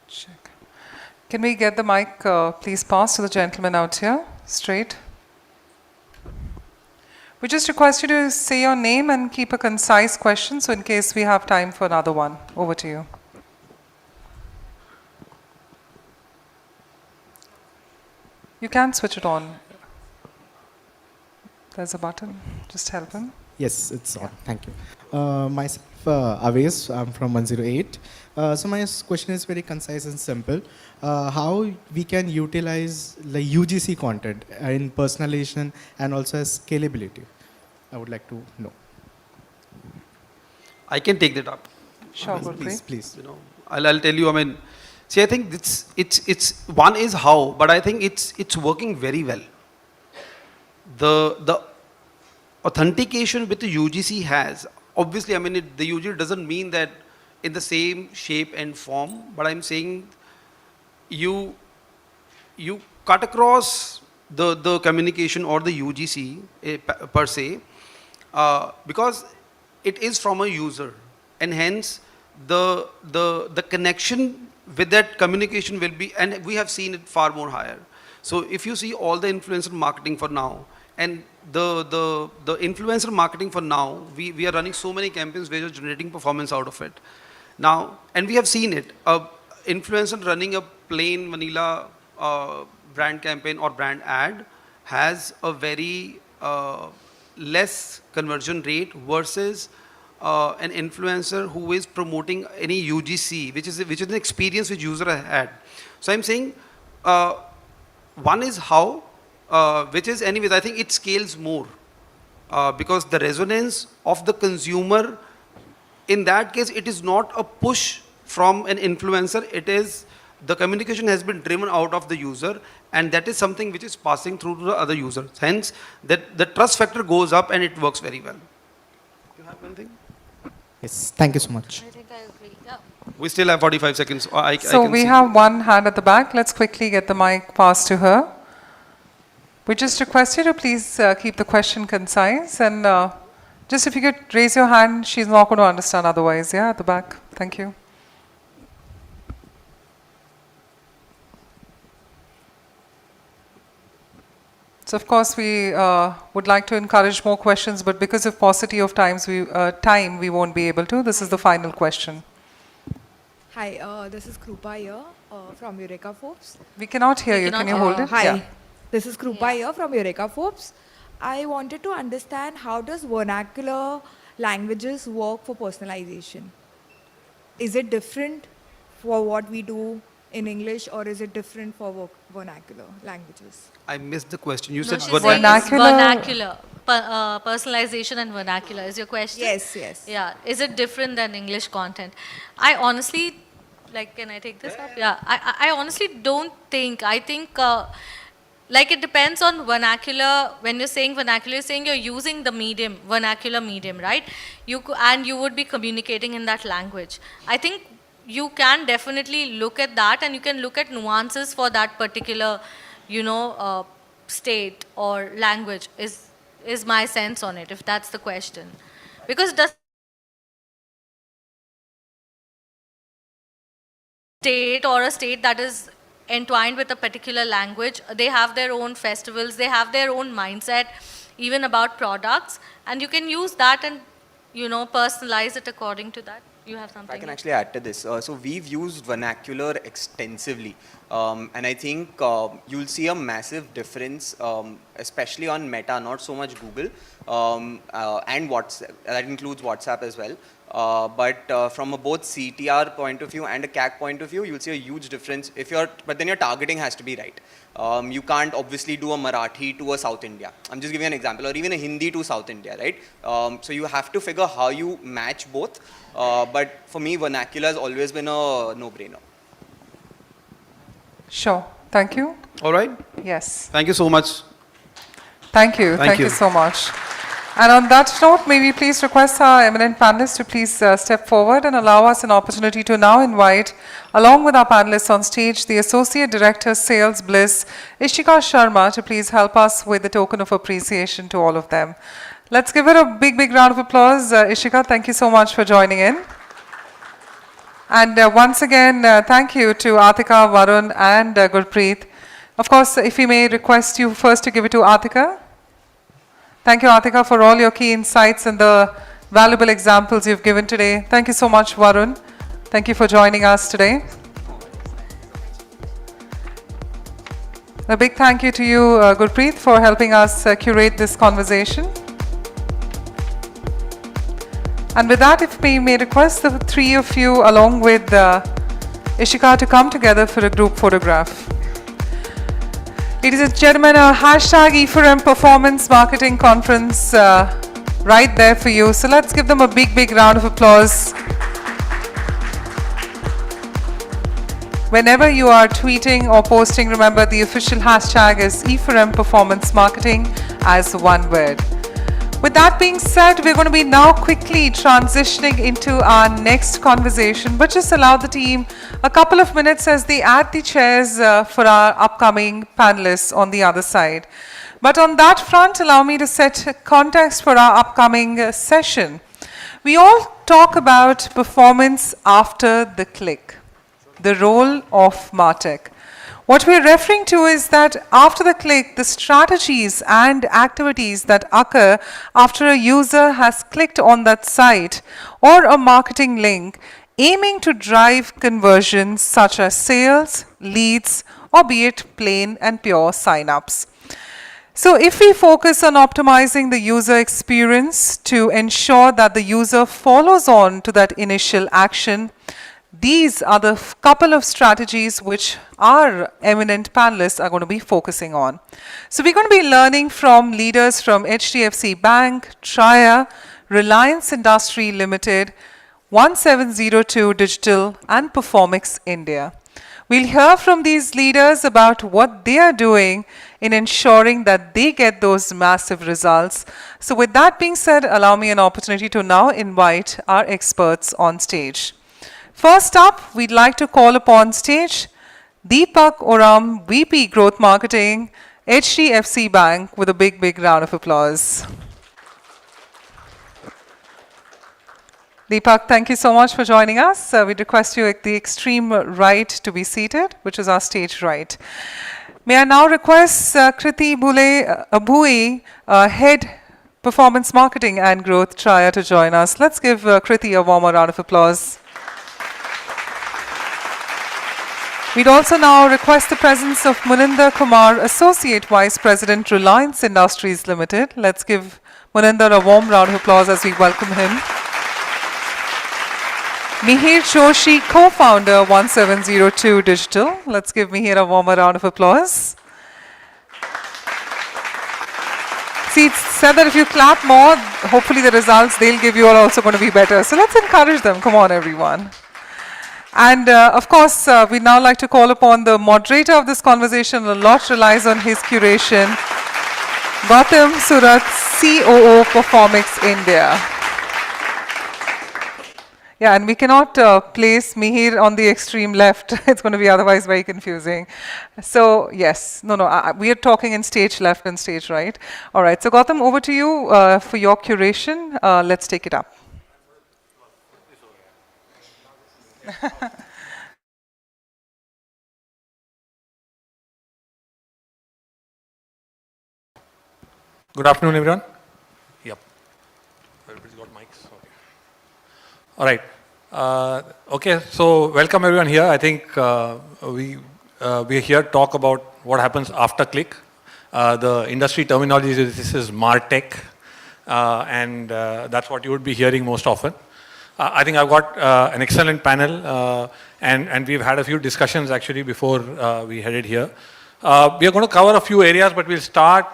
Check. Can we get the mic, please pass to the gentleman out here, straight? We just request you to say your name and keep a concise question, so in case we have time for another one. Over to you. You can switch it on. There's a button. Just help him. Yes, it's on. Thank you. Myself, Aves, I'm from 108. So my question is very concise and simple. How we can utilize the UGC content in personalization and also as scalability? I would like to know. I can take that up. Sure, Please, Gurpreet. please. You know, I'll tell you. I mean, see, I think it's one is how, but I think it's working very well. The authentication with the UGC has, obviously, I mean, the UGC doesn't mean that in the same shape and form, but I'm saying you cut across the communication or the UGC per se, because it is from a user, and hence the connection with that communication will be, and we have seen it far more higher. So if you see all the influencer marketing for now, and the influencer marketing for now, we are running so many campaigns where you're generating performance out of it. Now, and we have seen it, influencer running a plain vanilla brand campaign or brand ad has a very less conversion rate versus an influencer who is promoting any UGC, which is an experience which user had. So I'm saying one is how, which is anyways, I think it scales more. because the resonance of the consumer, in that case, it is not a push from an influencer. It is the communication has been driven out of the user, and that is something which is passing through to the other users. Hence, that the trust factor goes up and it works very well. You have anything? Yes, thank you so much. I think I agree. Yeah. We still have 45 seconds. I So can we see. have one hand at the back. Let's quickly get the mic passed to her. We just request you to please keep the question concise, and just if you could raise your hand, she's not going to understand otherwise. Yeah, at the back. Thank you. So of course we would like to encourage more questions, but because of paucity of time, we won't be able to. This is the final question. Hi, this is Krupa here from Eureka Forbes. We cannot hear you. Can you hold it? Hi, Yeah. this is Krupa here from Eureka Forbes. I wanted to understand, how does vernacular languages work for personalization? Is it different for what we do in English, or is it different for vernacular languages? I missed the question. You No, said she's vernacular. saying it's Vernacular. vernacular. Personalization and vernacular is your question? Yes, yes. Yeah. Is it different than English content? I honestly, can I take this up? Yeah. I honestly don't think. I think, it depends on vernacular. When you're saying vernacular, you're saying you're using the medium, vernacular medium, right? And you would be communicating in that language. I think you can definitely look at that, and you can look at nuances for that particular, state or language is my sense on it, if that's the question. Because does state or a state that is entwined with a particular language, they have their own festivals, they have their own mindset, even about products, and you can use that and, personalize it according to that. You have something? I can actually add to this. So we've used vernacular extensively. And I think you'll see a massive difference, especially on Meta, not so much Google, and WhatsApp. That includes WhatsApp as well. But from a both CTR point of view and a CAC point of view, you'll see a huge difference. But then your targeting has to be right. You can't obviously do a Marathi to a South India. I'm just giving an example, or even a Hindi to South India, right? So you have to figure how you match both. But for me, vernacular has always been a no-brainer. Sure. Thank you. All right. Yes. Thank you so much. Thank you. Thank Thank you you. so much. And on that note, may we please request our eminent panelists to please step forward and allow us an opportunity to now invite, along with our panelists on stage, the Associate Director, Sales Bliss, Ishika Sharma, to please help us with the token of appreciation to all of them. Let's give her a big, big round of applause. Ishika, thank you so much for joining in. And once again, thank you to Atika, Varun, and Gurpreet. Of course, if we may request you first to give it to Atika. Thank you, Atika, for all your key insights and the valuable examples you've given today. Thank you so much, Varun. Thank you for joining us today. A big thank you to you, Gurpreet, for helping us curate this conversation. And with that, if we may request the three of you, along with Ishika, to come together for a group photograph. Ladies and gentlemen, a hashtag e4m performance marketing conference right there for you. So let's give them a big, big round of applause. Whenever you are tweeting or posting, remember the official hashtag is e4m performance marketing as one word. With that being said, we're going to be now quickly transitioning into our next conversation, but just allow the team a couple of minutes as they add the chairs for our upcoming panelists on the other side. But on that front, allow me to set context for our upcoming session. We all talk about performance after the click, the role of martech. What we're referring to is that after the click, the strategies and activities that occur after a user has clicked on that site or a marketing link, aiming to drive conversions such as sales, leads, or be it plain and pure signups. So if we focus on optimizing the user experience to ensure that the user follows on to that initial action, These are the couple of strategies which our eminent panelists are going to be focusing on. So we're going to be learning from leaders from HDFC Bank, Triya, Reliance Industry Limited, 1702 Digital, and Performix India. We'll hear from these leaders about what they are doing in ensuring that they get those massive results. So with that being said, allow me an opportunity to now invite our experts on stage. First up, we'd like to call upon stage Deepak Oram, VP Growth Marketing, HDFC Bank, with a big, big round of applause. Deepak, thank you so much for joining us. We'd request you at the extreme right to be seated, which is our stage right. May I now request Kriti Bhui, Head Performance Marketing and Growth, Triya, to join us. Let's give Kriti a warmer round of applause. We'd also now request the presence of Muninder Kumar, Associate Vice President, Reliance Industries Limited. Let's give Muninder a warm round of applause as we welcome him. Mihir Joshi, co-founder, 1702 Digital. Let's give Mihir a warmer round of applause. See, it's said that if you clap more, hopefully the results they'll give you are also going to be better. So let's encourage them. Come on, everyone. And of course, we'd now like to call upon the moderator of this conversation. A lot relies on his curation. Gautam Surat, COO, Performix India. Yeah, and we cannot place Mihir on the extreme left. It's going to be otherwise very confusing. So yes, we are talking in stage left and stage right. All right, so Gautam, over to you for your curation. Let's take it up. Good afternoon, everyone. Yep. Everybody's got mics. Okay. All right. Okay. So welcome everyone here. I think we are here to talk about what happens after click. The industry terminology, this is martech, and that's what you would be hearing most often. I think I've got an excellent panel, and we've had a few discussions actually before we headed here. We are going to cover a few areas, but we'll start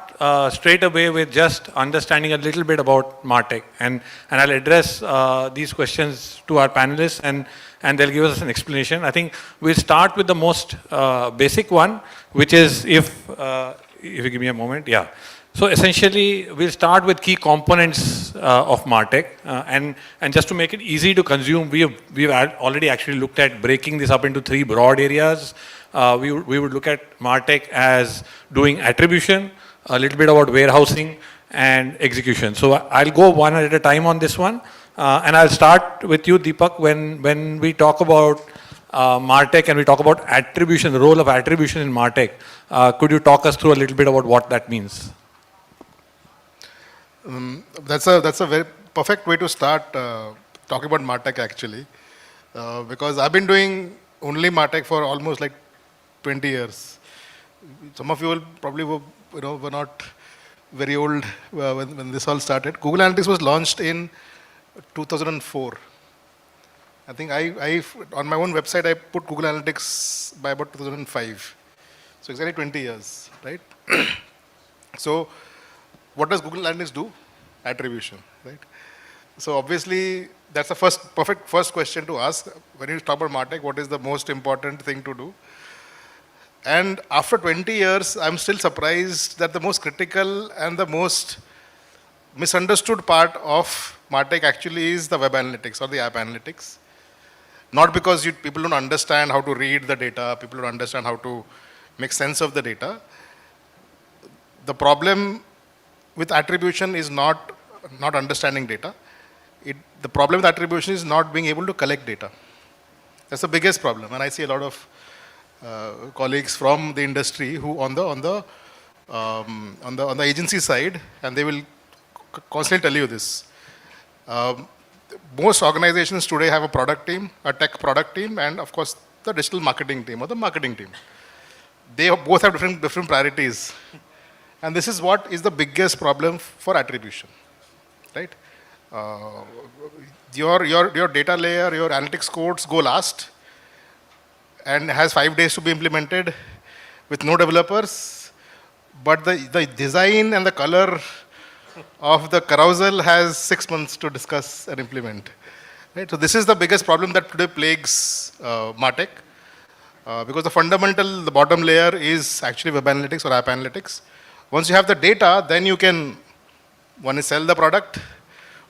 straight away with just understanding a little bit about martech, and I'll address these questions to our panelists, and they'll give us an explanation. I think we'll start with the most basic one, which is if you give me a moment, yeah. So essentially, we'll start with key components of martech, and just to make it easy to consume, we've already actually looked at breaking this up into three broad areas. We would look at martech as doing attribution, a little bit about warehousing, and execution. So I'll go one at a time on this one, and I'll start with you, Deepak. When we talk about martech and we talk about attribution, the role of attribution in martech, could you talk us through a little bit about what that means? That's a very perfect way to start talking about martech actually, because I've been doing only martech for almost like 20 years. Some of you will probably were not very old when this all started. Google Analytics was launched in 2004. I think I on my own website I put Google Analytics by about 2005. So exactly 20 years, right? So what does Google Analytics do? Attribution, right? So obviously, that's the perfect first question to ask. When you talk about martech, what is the most important thing to do? And after 20 years, I'm still surprised that the most critical and the most misunderstood part of martech actually is the web analytics or the app analytics. Not because people don't understand how to read the data, people don't understand how to make sense of the data. The problem with attribution is not understanding data. The problem with attribution is not being able to collect data. That's the biggest problem. And I see a lot of colleagues from the industry who on the agency side, and they will constantly tell you this. Most organizations today have a product team, a tech product team, and of course the digital marketing team or the marketing team. They both have different priorities. And this is what is the biggest problem for attribution, right? Uh, your data layer, your analytics codes go last and has 5 days to be implemented with no developers. But the design and the color of the carousel has 6 months to discuss and implement. Right? So this is the biggest problem that today plagues martech. Because the fundamental, the bottom layer is actually web analytics or app analytics. Once you have the data, then you can, one is sell the product,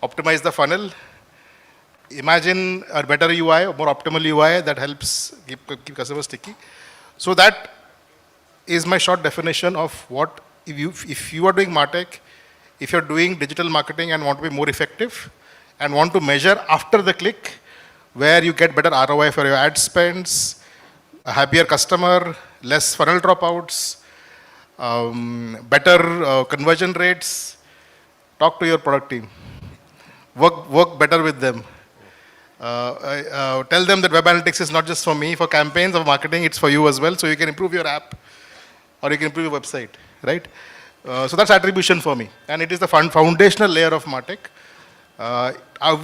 optimize the funnel, imagine a better UI, a more optimal UI that helps keep customers sticky. So that is my short definition of what, if you are doing martech, if you're doing digital marketing and want to be more effective and want to measure after the click, where you get better ROI for your ad spends, a happier customer, less funnel dropouts, better conversion rates, talk to your product team. Work better with them. Tell them that web analytics is not just for me, for campaigns or marketing, it's for you as well. So you can improve your app or you can improve your website, right? So that's attribution for me. And it is the foundational layer of martech.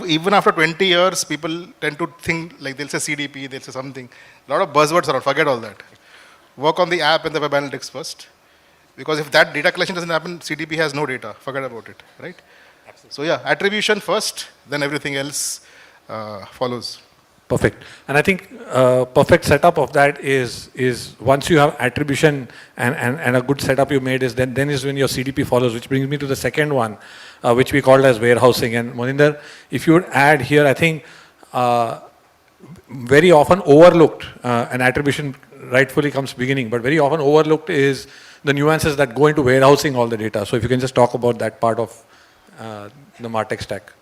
Even after 20 years, people tend to think, like they'll say CDP, they'll say something. A lot of buzzwords around, forget all that. Work on the app and the web analytics first. Because if that data collection doesn't happen, CDP has no data, forget about it, right? Absolutely. So yeah, attribution first, then everything else follows. Perfect. And I think perfect setup of that is once you have attribution and a good setup you made is then is when your CDP follows, which brings me to the second one, which we called as warehousing. And Moninder, if you would add here, I think very often overlooked, and attribution rightfully comes beginning, but very often overlooked is the nuances that go into warehousing all the data. So if you can just talk about that part of the martech stack.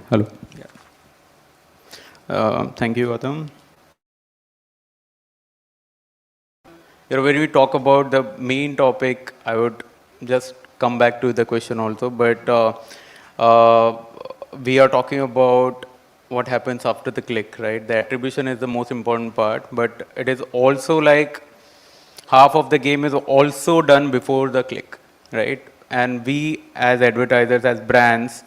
Hello. Yeah. Thank you, Gautam. When we talk about the main topic, I would just come back to the question also, but we are talking about what happens after the click, right? The attribution is the most important part, but it is also like half of the game is also done before the click, right? And we as advertisers, as brands,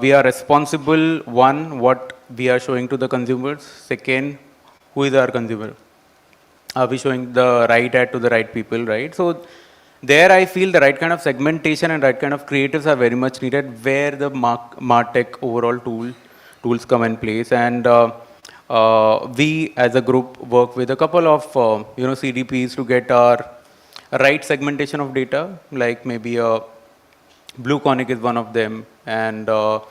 we are responsible, one, what we are showing to the consumers. Second, who is our consumer? Are we showing the right ad to the right people, right? So there I feel the right kind of segmentation and right kind of creatives are very much needed, where the martech overall tools come in place. And we as a group work with a couple of CDPs to get our right segmentation of data, like maybe Blue Conic is one of them, and for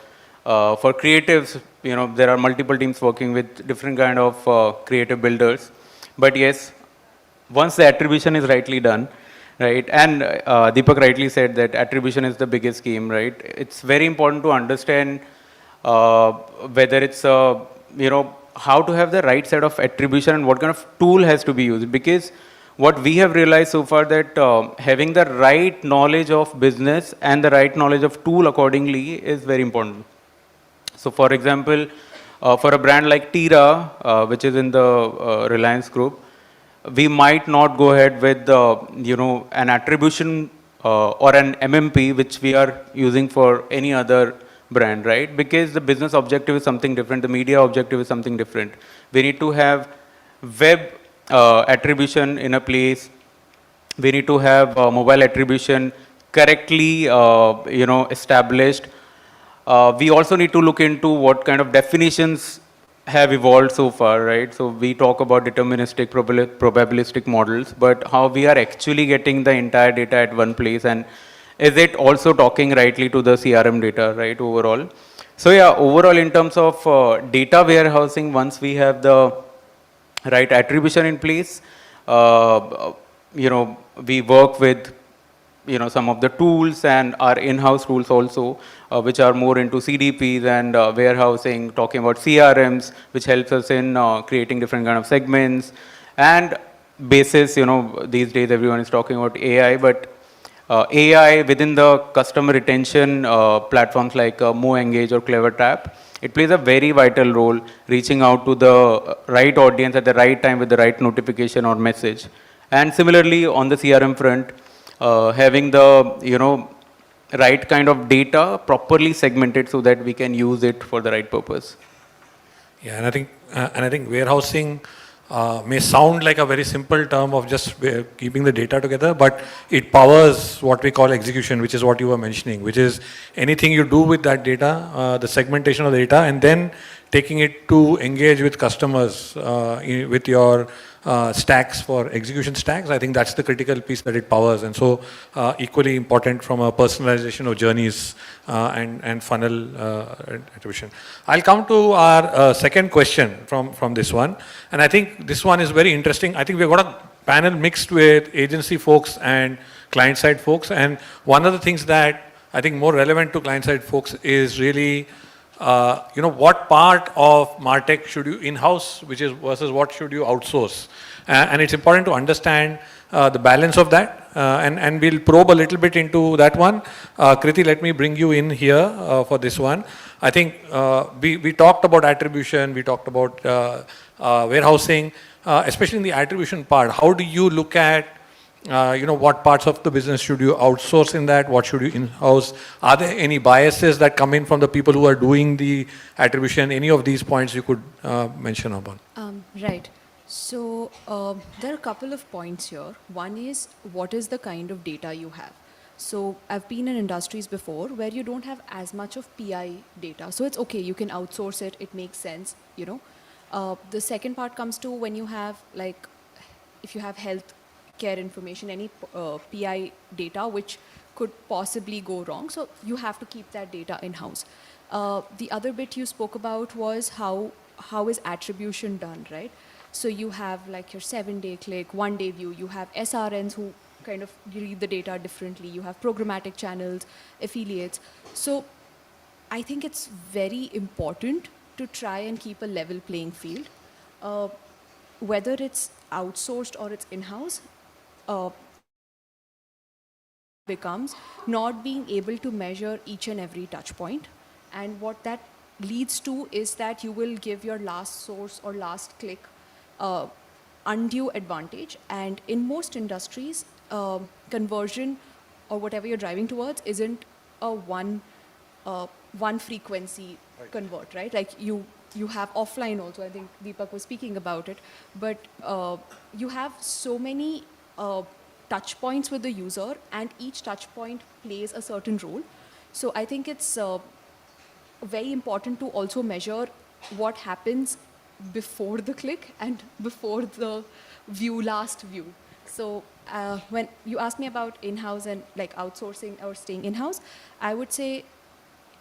creatives, there are multiple teams working with different kind of creative builders. But yes, once the attribution is rightly done, right, and Deepak rightly said that attribution is the biggest game, right? It's very important to understand whether it's how to have the right set of attribution and what kind of tool has to be used, because what we have realized so far that having the right knowledge of business and the right knowledge of tool accordingly is very important. So for example, for a brand like Tira, which is in the Reliance group, we might not go ahead with an attribution or an MMP, which we are using for any other brand, right? Because the business objective is something different, the media objective is something different. We need to have web attribution in a place. We need to have mobile attribution correctly, established. We also need to look into what kind of definitions have evolved so far, right? So we talk about deterministic, probabilistic models, but how we are actually getting the entire data at one place, and is it also talking rightly to the CRM data, right, overall? So yeah, overall in terms of data warehousing, once we have the right attribution in place, we work with some of the tools and our in-house tools also, which are more into CDPs and warehousing, talking about CRMs, which helps us in creating different kind of segments. And basis, these days everyone is talking about AI, but AI within the customer retention platforms like MoEngage or CleverTap, it plays a very vital role reaching out to the right audience at the right time with the right notification or message. And similarly, on the CRM front, having the, right kind of data properly segmented so that we can use it for the right purpose. Yeah, and I think warehousing may sound like a very simple term of just keeping the data together, but it powers what we call execution, which is what you were mentioning, which is anything you do with that data, the segmentation of the data, and then taking it to engage with customers with your stacks for execution stacks. I think that's the critical piece that it powers, and so equally important from a personalization of journeys and funnel attribution. I'll come to our second question from this one, and I think this one is very interesting. I think we've got a panel mixed with agency folks and client-side folks, and one of the things that I think more relevant to client-side folks is really what part of martech should you in-house, which is versus what should you outsource, and it's important to understand the balance of that, and we'll probe a little bit into that one. Kriti, let me bring you in here for this one. I think we talked about attribution, we talked about warehousing, especially in the attribution part. How do you look at what parts of the business should you outsource in that? What should you in-house? Are there any biases that come in from the people who are doing the attribution? Any of these points you could mention upon? Right. So there are a couple of points here. One is, what is the kind of data you have? So I've been in industries before where you don't have as much of PI data. So it's okay, you can outsource it, it makes sense, The second part comes to when you have, like, if you have health care information, any PI data which could possibly go wrong. So you have to keep that data in-house. The other bit you spoke about was how is attribution done, right? So you have like your 7-day click, 1-day view, you have SRNs who kind of read the data differently, you have programmatic channels, affiliates. So I think it's very important to try and keep a level playing field. Whether it's outsourced or it's in-house, becomes not being able to measure each and every touch point. And what that leads to is that you will give your last source or last click undue advantage. And in most industries, conversion or whatever you're driving towards isn't a one frequency convert, right? Like you have offline also. I think Deepak was speaking about it, but you have so many touch points with the user, and each touch point plays a certain role. So I think it's very important to also measure what happens before the click and before the last view. So when you ask me about in-house and like outsourcing or staying in-house, I would say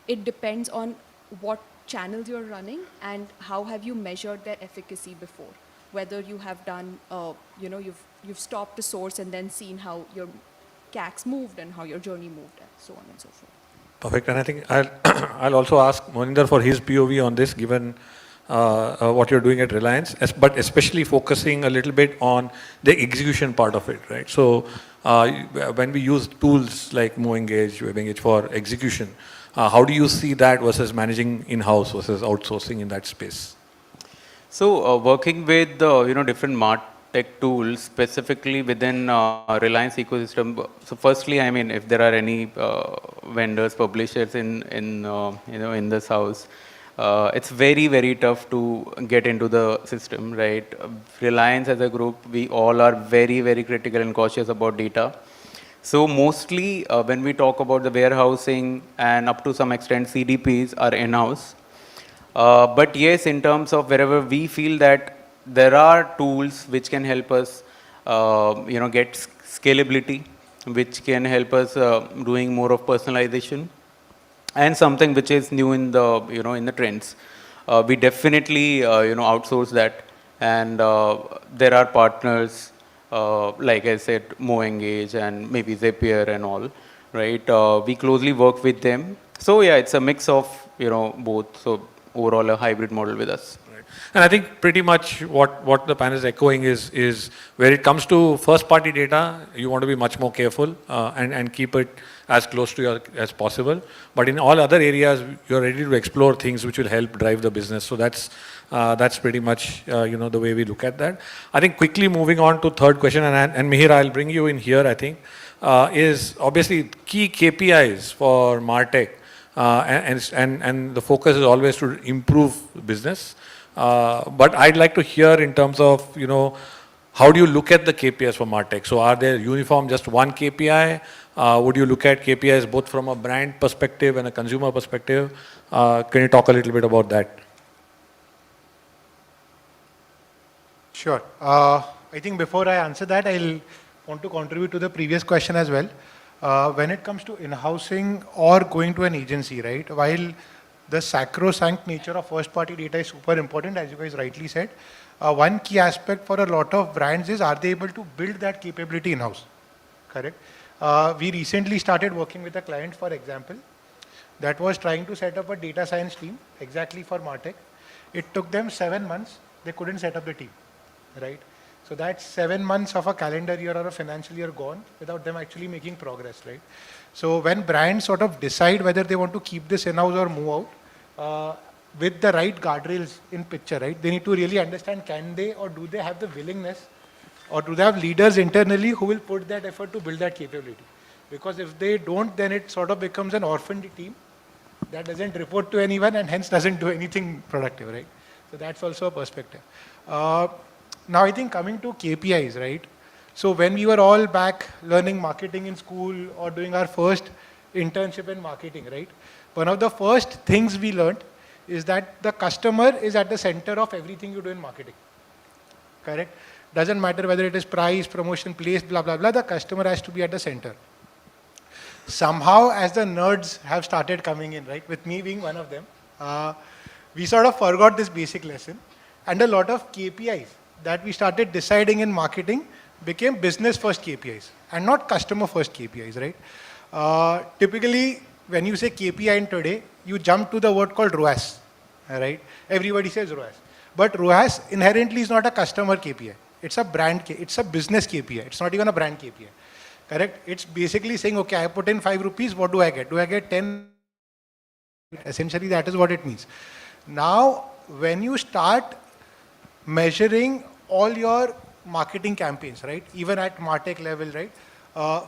it depends on what channels you're running and how have you measured their efficacy before. Whether you have done, you've stopped a source and then seen how your CACs moved and how your journey moved, and so on and so forth. Perfect. And I think I'll also ask Moninder for his POV on this, given what you're doing at Reliance, but especially focusing a little bit on the execution part of it, right? So when we use tools like MoEngage, WebEngage for execution, how do you see that versus managing in-house versus outsourcing in that space? So working with different martech tools specifically within Reliance ecosystem. So firstly, I mean, if there are any vendors, publishers in this house, it's very, very tough to get into the system, right? Reliance as a group, we all are very, very critical and cautious about data. So mostly when we talk about the warehousing and up to some extent CDPs are in-house. But yes, in terms of wherever we feel that there are tools which can help us, get scalability, which can help us doing more of personalization, and something which is new in the, in the trends. We definitely, outsource that, and there are partners, like I said, MoEngage and maybe Zapier and all, right? We closely work with them. So yeah, it's a mix of, both. So overall a hybrid model with us. Right. And I think pretty much what the panel is echoing is where it comes to first party data, you want to be much more careful and keep it as close to you as possible. But in all other areas, you're ready to explore things which will help drive the business. So that's pretty much the way we look at that. I think quickly moving on to third question, and Mihir, I'll bring you in here. I think is obviously key KPIs for martech, and the focus is always to improve business. But I'd like to hear in terms of, how do you look at the KPIs for martech? So are there uniform just one KPI? Would you look at KPIs both from a brand perspective and a consumer perspective? Can you talk a little bit about that? Sure. I think before I answer that, I'll want to contribute to the previous question as well. When it comes to in-housing or going to an agency, right, while the sacrosanct nature of first-party data is super important, as you guys rightly said, one key aspect for a lot of brands is, are they able to build that capability in-house? Correct? We recently started working with a client, for example, that was trying to set up a data science team exactly for martech. It took them 7 months. They couldn't set up the team, right? So that's 7 months of a calendar year or a financial year gone without them actually making progress, right? So when brands sort of decide whether they want to keep this in-house or move out, with the right guardrails in picture, right? They need to really understand, can they or do they have the willingness, or do they have leaders internally who will put that effort to build that capability? Because if they don't, then it sort of becomes an orphaned team that doesn't report to anyone and hence doesn't do anything productive, right? So that's also a perspective. Now I think coming to KPIs, right? So when we were all back learning marketing in school or doing our first internship in marketing, right? One of the first things we learned is that the customer is at the center of everything you do in marketing. Correct? Doesn't matter whether it is price, promotion, place, blah, blah, blah, the customer has to be at the center. Somehow, as the nerds have started coming in, right, with me being one of them, we sort of forgot this basic lesson, and a lot of KPIs that we started deciding in marketing became business first KPIs and not customer first KPIs, right? Typically, when you say KPI in today, you jump to the word called ROAS, right? Everybody says ROAS. But ROAS inherently is not a customer KPI. It's a brand, it's a business KPI. It's not even a brand KPI, correct? It's basically saying, okay, I put in 5 rupees, what do I get? Do I get 10? Essentially, that is what it means. Now, when you start measuring all your marketing campaigns, right? Even at martech level, right?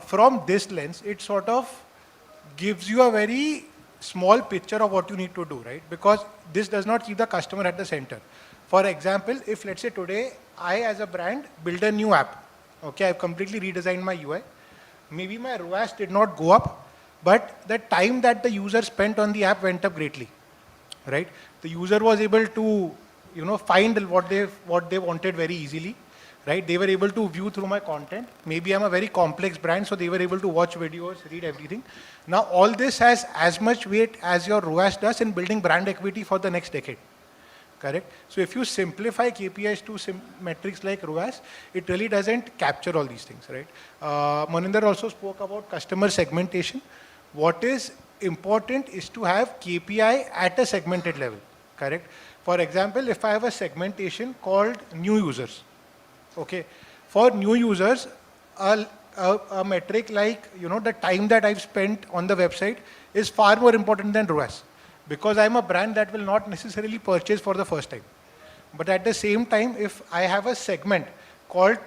From this lens, it sort of gives you a very small picture of what you need to do, right? Because this does not keep the customer at the center. For example, if let's say today, I as a brand build a new app, okay, I've completely redesigned my UI. Maybe my ROAS did not go up, but the time that the user spent on the app went up greatly, right? The user was able to, find what they wanted very easily, right? They were able to view through my content. Maybe I'm a very complex brand, so they were able to watch videos, read everything. Now, all this has as much weight as your ROAS does in building brand equity for the next decade, correct? So if you simplify KPIs to metrics like ROAS, it really doesn't capture all these things, right? Maninder also spoke about customer segmentation. What is important is to have KPI at a segmented level, correct? For example, if I have a segmentation called new users, okay, for new users, a metric like, the time that I've spent on the website is far more important than ROAS, because I'm a brand that will not necessarily purchase for the first time. But at the same time, if I have a segment called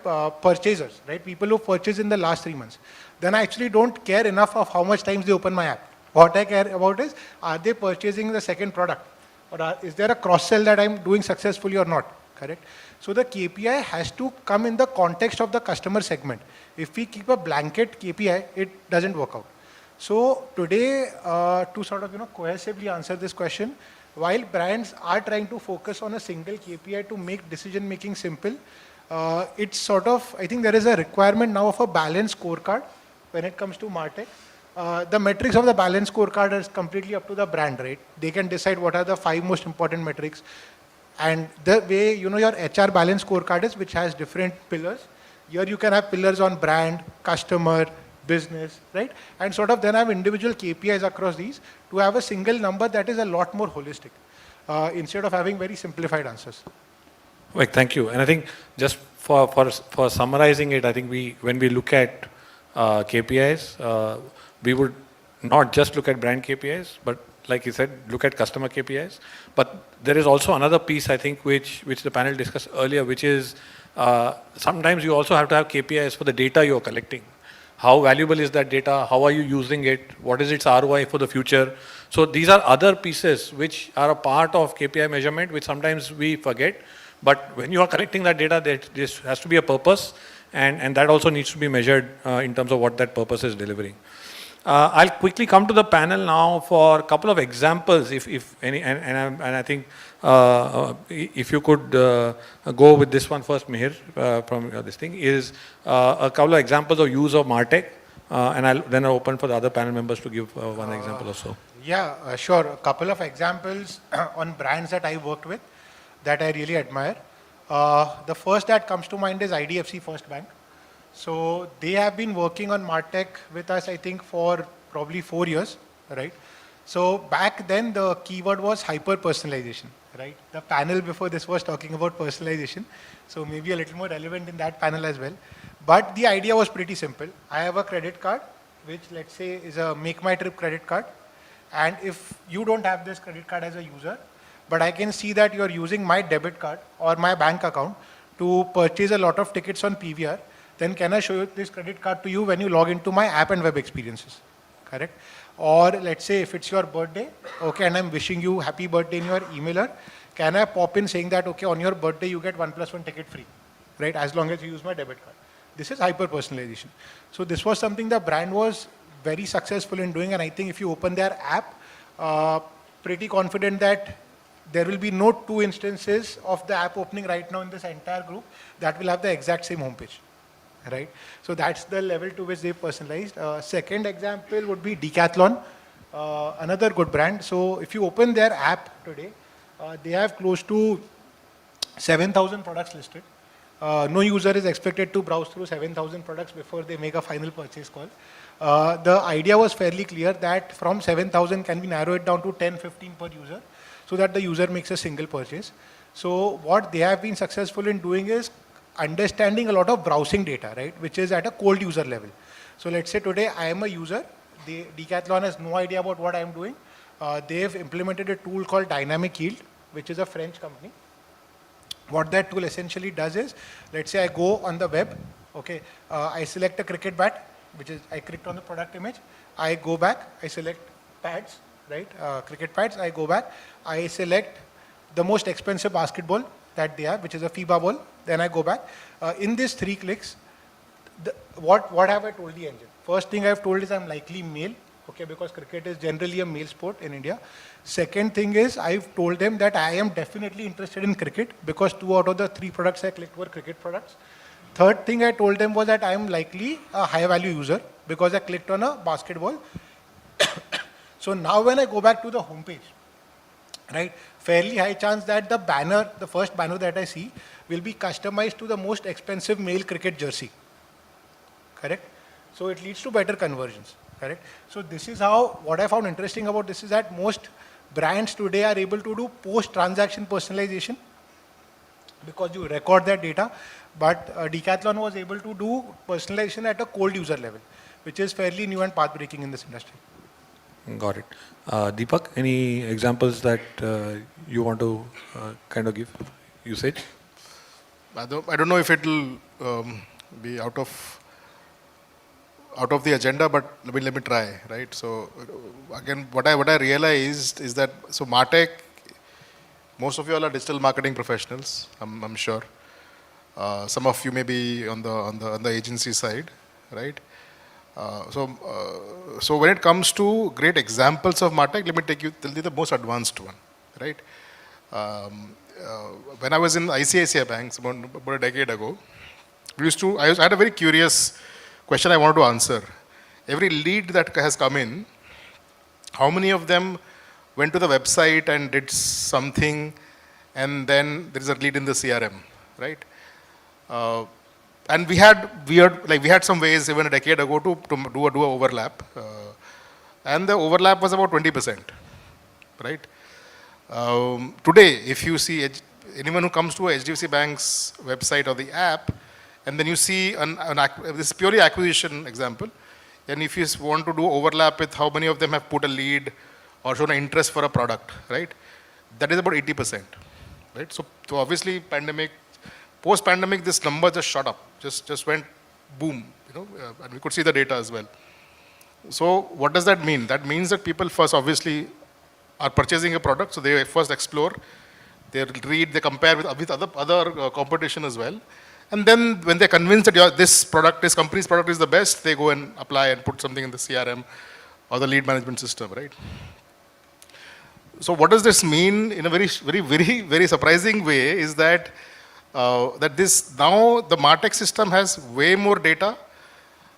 purchasers, right, people who purchase in the last 3 months, then I actually don't care enough of how much times they open my app. What I care about is, are they purchasing the second product? Or is there a cross-sell that I'm doing successfully or not, correct? So the KPI has to come in the context of the customer segment. If we keep a blanket KPI, it doesn't work out. So today, to sort of cohesively answer this question, while brands are trying to focus on a single KPI to make decision-making simple, it's sort of, I think there is a requirement now of a balanced scorecard when it comes to martech. The metrics of the balanced scorecard is completely up to the brand, right? They can decide what are the 5 most important metrics. And the way, your HR balance scorecard is, which has different pillars. Here you can have pillars on brand, customer, business, right? And sort of then have individual KPIs across these to have a single number that is a lot more holistic, instead of having very simplified answers. Right, thank you. And I think just for summarizing it, I think when we look at KPIs, we would not just look at brand KPIs, but like you said, look at customer KPIs. But there is also another piece, I think, which the panel discussed earlier, which is sometimes you also have to have KPIs for the data you're collecting. how valuable is that data, how are you using it, what is its ROI for the future. So these are other pieces which are a part of KPI measurement, which sometimes we forget. But when you are collecting that data, there has to be a purpose, and that also needs to be measured in terms of what that purpose is delivering. I'll quickly come to the panel now for a couple of examples, if any, and I think if you could go with this one first, Mihir, from this thing, is a couple of examples of use of martech, and then I'll open for the other panel members to give one example or so. Yeah, sure. A couple of examples on brands that I worked with that I really admire. The first that comes to mind is IDFC First Bank. So they have been working on martech with us, I think, for probably 4 years, right? So back then the keyword was hyper-personalization, right? The panel before this was talking about personalization, so maybe a little more relevant in that panel as well. But the idea was pretty simple. I have a credit card, which let's say is a Make My Trip credit card. And if you don't have this credit card as a user, but I can see that you're using my debit card or my bank account to purchase a lot of tickets on PVR, then can I show you this credit card to you when you log into my app and web experiences, correct? Or let's say if it's your birthday, okay, and I'm wishing you happy birthday in your emailer, can I pop in saying that, okay, on your birthday you get 1+1 ticket free, right, as long as you use my debit card. This is hyper-personalization. So this was something the brand was very successful in doing, and I think if you open their app, pretty confident that there will be no 2 instances of the app opening right now in this entire group that will have the exact same homepage. Right, so that's the level to which they personalized. Second example would be Decathlon, another good brand. So if you open their app today, they have close to 7,000 products listed. No user is expected to browse through 7,000 products before they make a final purchase call. The idea was fairly clear that from 7,000 can we narrow it down to 10, 15 per user so that the user makes a single purchase. So what they have been successful in doing is understanding a lot of browsing data, right, which is at a cold user level. So let's say today I am a user, Decathlon has no idea about what I am doing. They've implemented a tool called Dynamic Yield, which is a French company. What that tool essentially does is, let's say I go on the web, okay, I select a cricket bat, which is, I clicked on the product image, I go back, I select pads, right, cricket pads, I go back, I select the most expensive basketball that they have, which is a FIBA ball, then I go back. In these 3 clicks, what have I told the engine? First thing I've told is I'm likely male, okay, because cricket is generally a male sport in India. Second thing is I've told them that I am definitely interested in cricket because 2 out of the 3 products I clicked were cricket products. Third thing I told them was that I am likely a high value user because I clicked on a basketball. So now when I go back to the homepage, right, fairly high chance that the banner, the first banner that I see, will be customized to the most expensive male cricket jersey, correct? So it leads to better conversions, correct? So this is how, what I found interesting about this is that most brands today are able to do post-transaction personalization because you record that data, but Decathlon was able to do personalization at a cold user level, which is fairly new and path-breaking in this industry. Got it. Deepak, any examples that you want to kind of give usage? I don't know if it will be out of the agenda, but let me try, right? So again, what I realized is that so martech, most of you all are digital marketing professionals, I'm sure. Some of you may be on the agency side, right? So when it comes to great examples of martech, let me tell you the most advanced one, right? When I was in ICICI Bank about a decade ago, I had a very curious question I wanted to answer. Every lead that has come in, how many of them went to the website and did something, and then there is a lead in the CRM, right? And we had some ways even a decade ago to do an overlap, and the overlap was about 20%, right? Today, if you see anyone who comes to a HDFC Bank's website or the app, and then you see this is purely acquisition example, and if you want to do overlap with how many of them have put a lead or shown an interest for a product, right? That is about 80%, right? So obviously post-pandemic, this number just shot up, just went boom, and we could see the data as well. So what does that mean? That means that people first obviously are purchasing a product, so they first explore, they read, they compare with other competition as well. And then when they're convinced that this company's product is the best, they go and apply and put something in the CRM or the lead management system, right? So what does this mean in a very surprising way is that now the martech system has way more data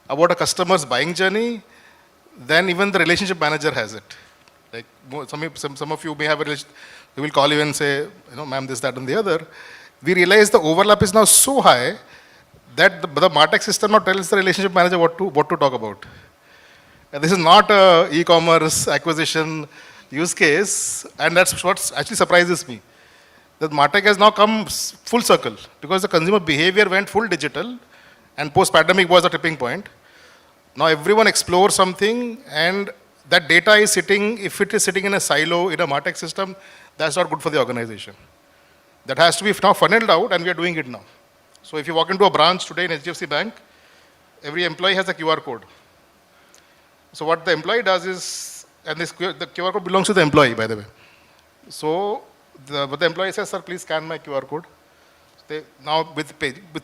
about a customer's buying journey than even the relationship manager has it. Like some of you may have a relationship, they will call you and say, ma'am, this, that, and the other. We realize the overlap is now so high that the martech system now tells the relationship manager what to talk about. And this is not a e-commerce acquisition use case, and that's what actually surprises me. That martech has now come full circle because the consumer behavior went full digital, and post-pandemic was the tipping point. Now everyone explores something, and that data is sitting, if it is sitting in a silo in a martech system, that's not good for the organization. That has to be now funneled out, and we are doing it now. So if you walk into a branch today in HDFC Bank, every employee has a QR code. So what the employee does is, and the QR code belongs to the employee, by the way. So what the employee says, sir, please scan my QR code. Now with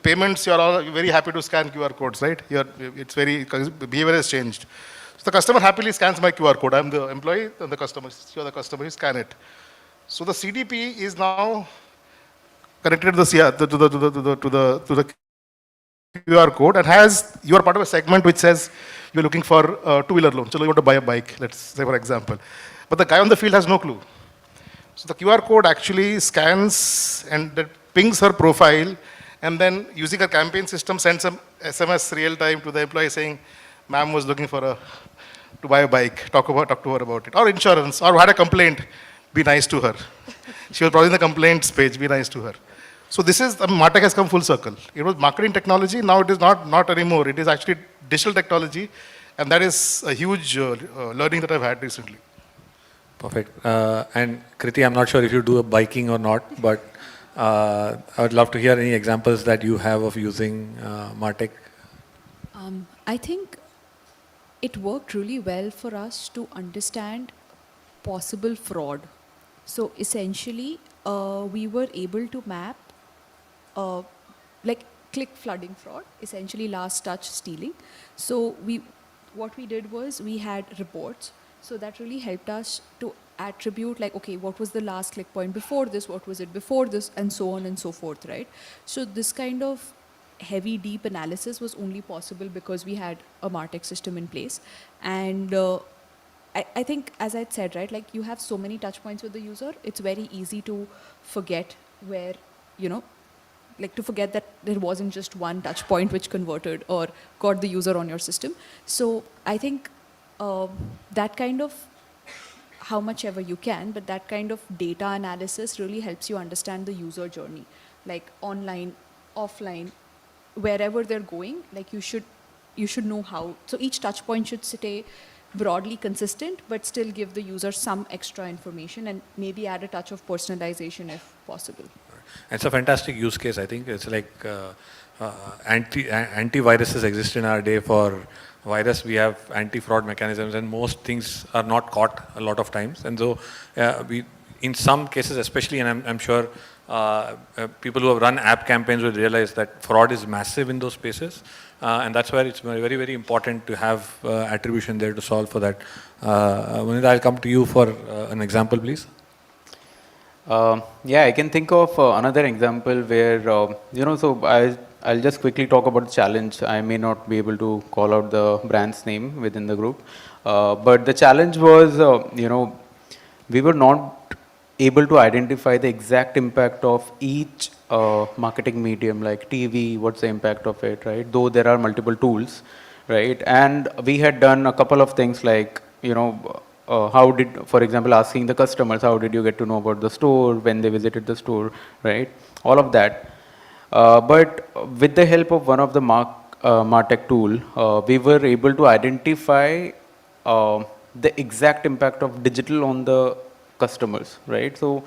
payments, you are all very happy to scan QR codes, right? Behavior has changed. So the customer happily scans my QR code. I'm the employee, and the customer, you're the customer, you scan it. So the CDP is now connected to the QR code and you are part of a segment which says you're looking for a two-wheeler loan. So you want to buy a bike, let's say for example. But the guy on the field has no clue. So the QR code actually scans and that pings her profile, and then using a campaign system sends some SMS real time to the employee saying, ma'am was looking to buy a bike, talk to her about it. Or insurance, or had a complaint, be nice to her. She was probably in the complaints page, be nice to her. So this is, martech has come full circle. It was marketing technology, now it is not anymore. It is actually digital technology, and that is a huge learning that I've had recently. Perfect. And Kriti, I'm not sure if you do a biking or not, but I would love to hear any examples that you have of using martech. I think it worked really well for us to understand possible fraud. So essentially, we were able to map like click flooding fraud, essentially last touch stealing. So what we did was we had reports. So that really helped us to attribute like, okay, what was the last click point before this, what was it before this, and so on and so forth, right? So this kind of heavy, deep analysis was only possible because we had a martech system in place. And I think, as I said, right, like you have so many touch points with the user, it's very easy to forget where, like to forget that there wasn't just one touch point which converted or got the user on your system. So I think that kind of, how much ever you can, but that kind of data analysis really helps you understand the user journey, like online, offline, wherever they're going, like you should know how. So each touch point should stay broadly consistent, but still give the user some extra information and maybe add a touch of personalization if possible. It's a fantastic use case, I think. It's like antiviruses exist in our day. For virus, we have anti-fraud mechanisms, and most things are not caught a lot of times. And so in some cases especially, and I'm sure people who have run app campaigns will realize that fraud is massive in those spaces. And that's where it's very, very important to have attribution there to solve for that. Vanita, I'll come to you for an example, please. Yeah, I can think of another example where, so I'll just quickly talk about the challenge. I may not be able to call out the brand's name within the group. But the challenge was, we were not able to identify the exact impact of each marketing medium, like TV, what's the impact of it, right? Though there are multiple tools, right? And we had done a couple of things like, how did, for example, asking the customers, how did you get to know about the store, when they visited the store, right? All of that. But with the help of one of the martech tool, we were able to identify the exact impact of digital on the customers, right? So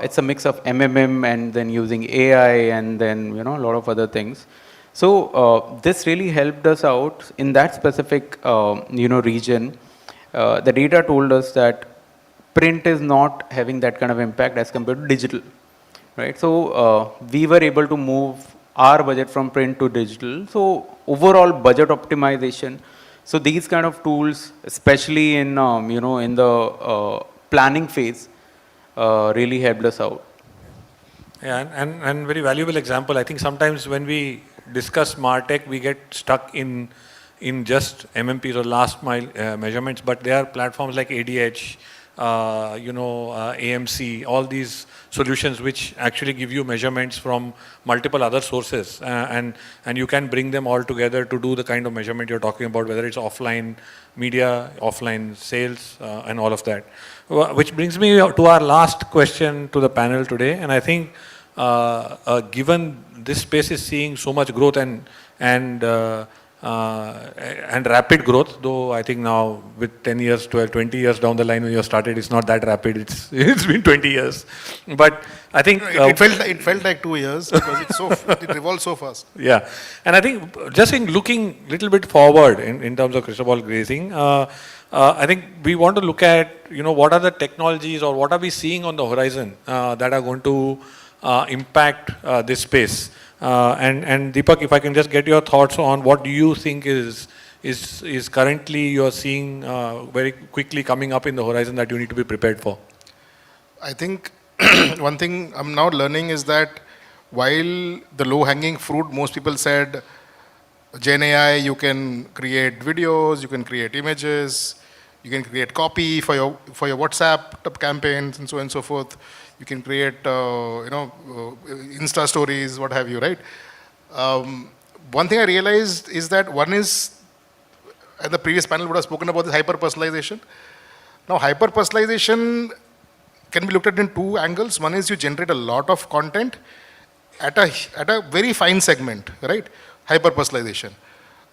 it's a mix of MMM and then using AI and then, a lot of other things. So this really helped us out in that specific region. The data told us that print is not having that kind of impact as compared to digital, right? So we were able to move our budget from print to digital. So overall budget optimization. So these kind of tools, especially in in the planning phase, really helped us out. Yeah, and very valuable example. I think sometimes when we discuss martech, we get stuck in just MMPs or last mile measurements, but there are platforms like ADH, AMC, all these solutions which actually give you measurements from multiple other sources, and you can bring them all together to do the kind of measurement you're talking about, whether it's offline media, offline sales, and all of that. Which brings me to our last question to the panel today, and I think given this space is seeing so much growth and rapid growth, though I think now with 10 years, 12, 20 years down the line when you started, it's not that rapid. It's been 20 years. But I think it felt like 2 years because it revolved so fast. Yeah, and I think just in looking a little bit forward in terms of crystal ball gazing, I think we want to look at what are the technologies or what are we seeing on the horizon that are going to impact this space. And Deepak, if I can just get your thoughts on what do you think is currently you're seeing very quickly coming up in the horizon that you need to be prepared for? I think one thing I'm now learning is that while the low-hanging fruit, most people said, Gen AI, you can create videos, you can create images, you can create copy for your WhatsApp campaigns and so on and so forth. You can create, Insta stories, what have you, right? One thing I realized is that one is, and the previous panel would have spoken about this hyper-personalization. Now, hyper-personalization can be looked at in two angles. One is you generate a lot of content at a very fine segment, right? Hyper-personalization.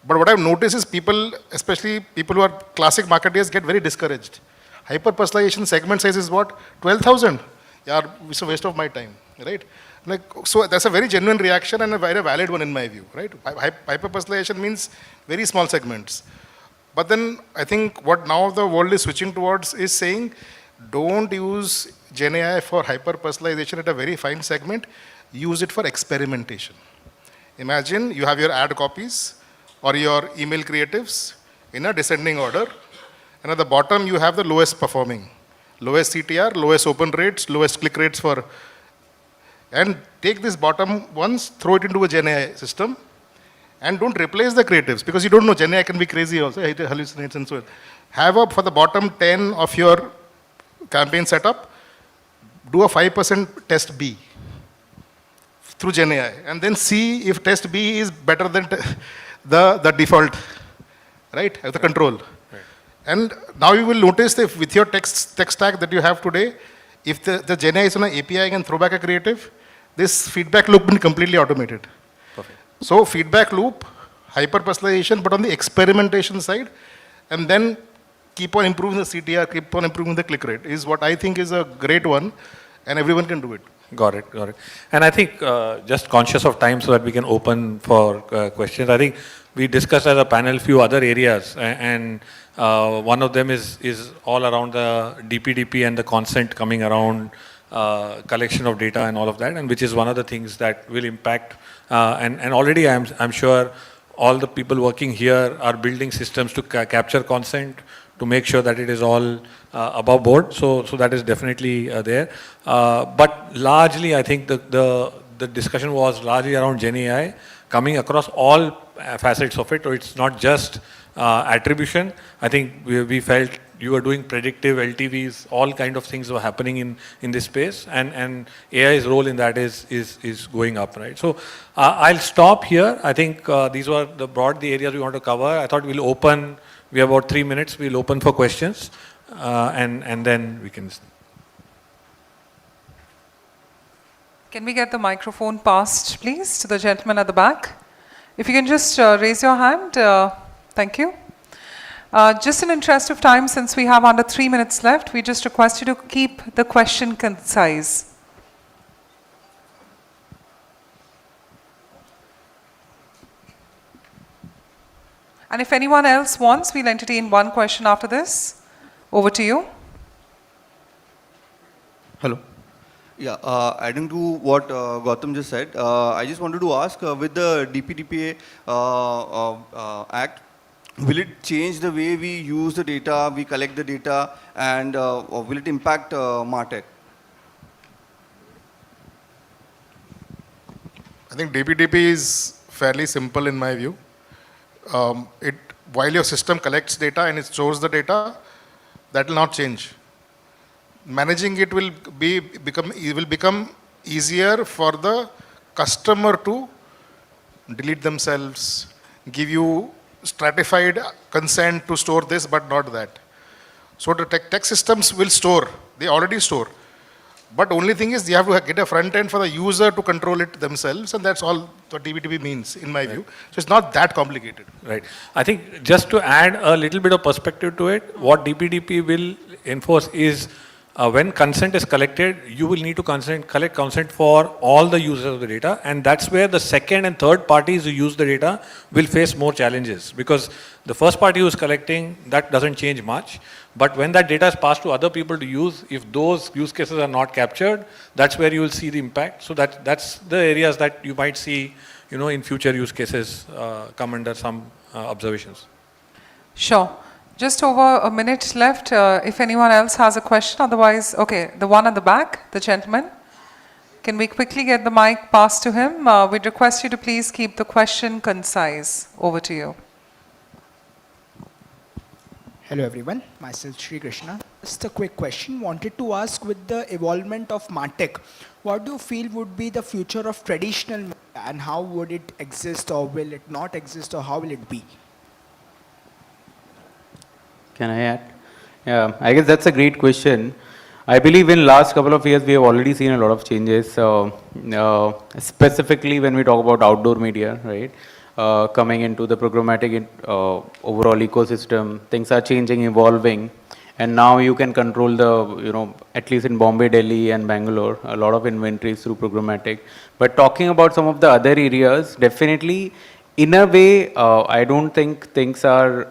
But what I've noticed is people, especially people who are classic marketers, get very discouraged. Hyper-personalization segment size is what? 12,000. Yeah, it's a waste of my time, right? So that's a very genuine reaction and a very valid one in my view, right? Hyper-personalization means very small segments. But then I think what now the world is switching towards is saying, don't use Gen AI for hyper-personalization at a very fine segment, use it for experimentation. Imagine you have your ad copies or your email creatives in a descending order, and at the bottom you have the lowest performing. Lowest CTR, lowest open rates, lowest click rates and take this bottom ones, throw it into a Gen AI system, and don't replace the creatives because you don't know, Gen AI can be crazy also, it hallucinates and so on. Have for the bottom 10 of your campaign setup, do a 5% test B through Gen AI, and then see if test B is better than the default, right, the control. And now you will notice that with your tech stack that you have today, if the Gen AI is on an API and throw back a creative, this feedback loop will be completely automated. Perfect. So feedback loop, hyper-personalization, but on the experimentation side, and then keep on improving the CTR, keep on improving the click rate is what I think is a great one, and everyone can do it. Got it. And I think just conscious of time so that we can open for questions. I think we discussed as a panel few other areas, and one of them is all around the DPDP and the consent coming around collection of data and all of that, and which is one of the things that will impact. And already I'm sure all the people working here are building systems to capture consent, to make sure that it is all above board. So that is definitely there. But largely, I think the discussion was largely around Gen AI coming across all facets of it. So it's not just attribution. I think we felt you were doing predictive LTVs, all kind of things were happening in this space, and AI's role in that is going up, right? So I'll stop here. I think these were the areas we want to cover. I thought we'll open. We have about 3 minutes. We'll open for questions, and then we can. Can we get the microphone passed, please, to the gentleman at the back? If you can just raise your hand. Thank you. Just in interest of time, since we have under 3 minutes left, we just request you to keep the question concise. And if anyone else wants, we'll entertain one question after this. Over to you. Hello. Yeah, adding to what Gautam just said, I just wanted to ask, with the DPDPA Act, will it change the way we use the data, we collect the data, and or will it impact martech? I think DPDP is fairly simple in my view. While your system collects data and it stores the data, that will not change. Managing it will become easier for the customer to delete themselves, give you stratified consent to store this but not that. So the tech systems will store, they already store. But only thing is you have to get a front end for the user to control it themselves, and that's all what DPDP means in my view. So it's not that complicated. Right. I think just to add a little bit of perspective to it, what DPDP will enforce is when consent is collected, you will need to collect consent for all the users of the data, and that's where the second and third parties who use the data will face more challenges, because the first party who is collecting, that doesn't change much. But when that data is passed to other people to use, if those use cases are not captured, that's where you will see the impact. So that's the areas that you might see, in future use cases come under some observations. Sure. Just over a minute left. If anyone else has a question, otherwise, okay, the one at the back, the gentleman. Can we quickly get the mic passed to him? We'd request you to please keep the question concise. Over to you. Hello everyone, myself Sri Krishna. Just a quick question. Wanted to ask, with the evolvement of martech, what do you feel would be the future of traditional media, and how would it exist, or will it not exist, or how will it be? Can I add? Yeah, I guess that's a great question. I believe in last couple of years we have already seen a lot of changes, specifically when we talk about outdoor media, right? Coming into the programmatic overall ecosystem, things are changing, evolving, and now you can control the, at least in Bombay, Delhi and Bangalore, a lot of inventories through programmatic. But talking about some of the other areas, definitely, in a way, I don't think things are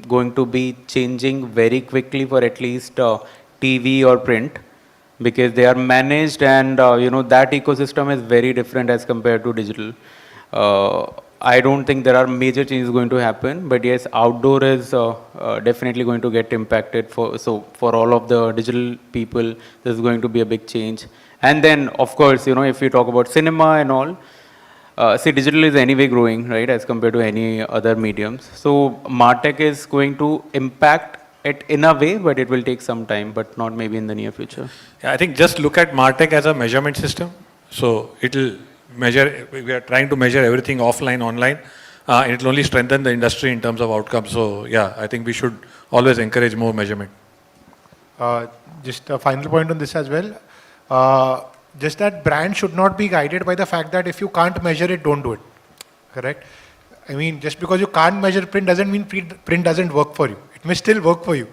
going to be changing very quickly for at least TV or print, because they are managed, and that ecosystem is very different as compared to digital. I don't think there are major changes going to happen, but yes, outdoor is definitely going to get impacted. For all of the digital people, there's going to be a big change. And then, of course, if we talk about cinema and all, see, digital is anyway growing, right, as compared to any other mediums. So martech is going to impact it in a way, but it will take some time, but not maybe in the near future. Yeah, I think just look at martech as a measurement system. So it will measure, we are trying to measure everything offline, online. It will only strengthen the industry in terms of outcomes. So yeah, I think we should always encourage more measurement. Just a final point on this as well. Just that brand should not be guided by the fact that if you can't measure it, don't do it. Correct? I mean, just because you can't measure print doesn't mean print doesn't work for you. It may still work for you.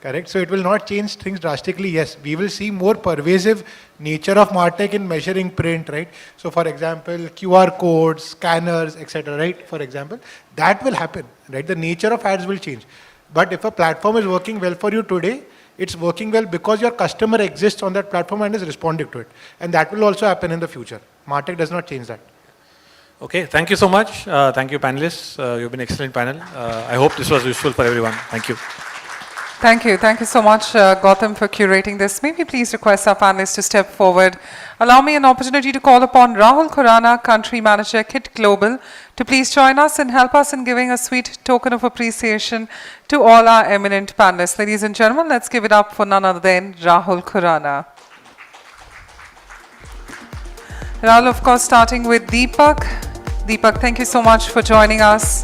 Correct? So it will not change things drastically. Yes, we will see more pervasive nature of martech in measuring print, right? So for example, QR codes, scanners, etc., right? For example, that will happen, right? The nature of ads will change. But if a platform is working well for you today, it's working well because your customer exists on that platform and is responding to it. And that will also happen in the future. martech does not change that. Okay, thank you so much. Thank you, panelists. You've been an excellent panel. I hope this was useful for everyone. Thank you. Thank you. Thank you so much, Gautam, for curating this. May we please request our panelists to step forward. Allow me an opportunity to call upon Rahul Khurana, Country Manager, KIT Global, to please join us and help us in giving a sweet token of appreciation to all our eminent panelists. Ladies and gentlemen, let's give it up for none other than Rahul Khurana. Rahul, of course, starting with Deepak. Deepak, thank you so much for joining us.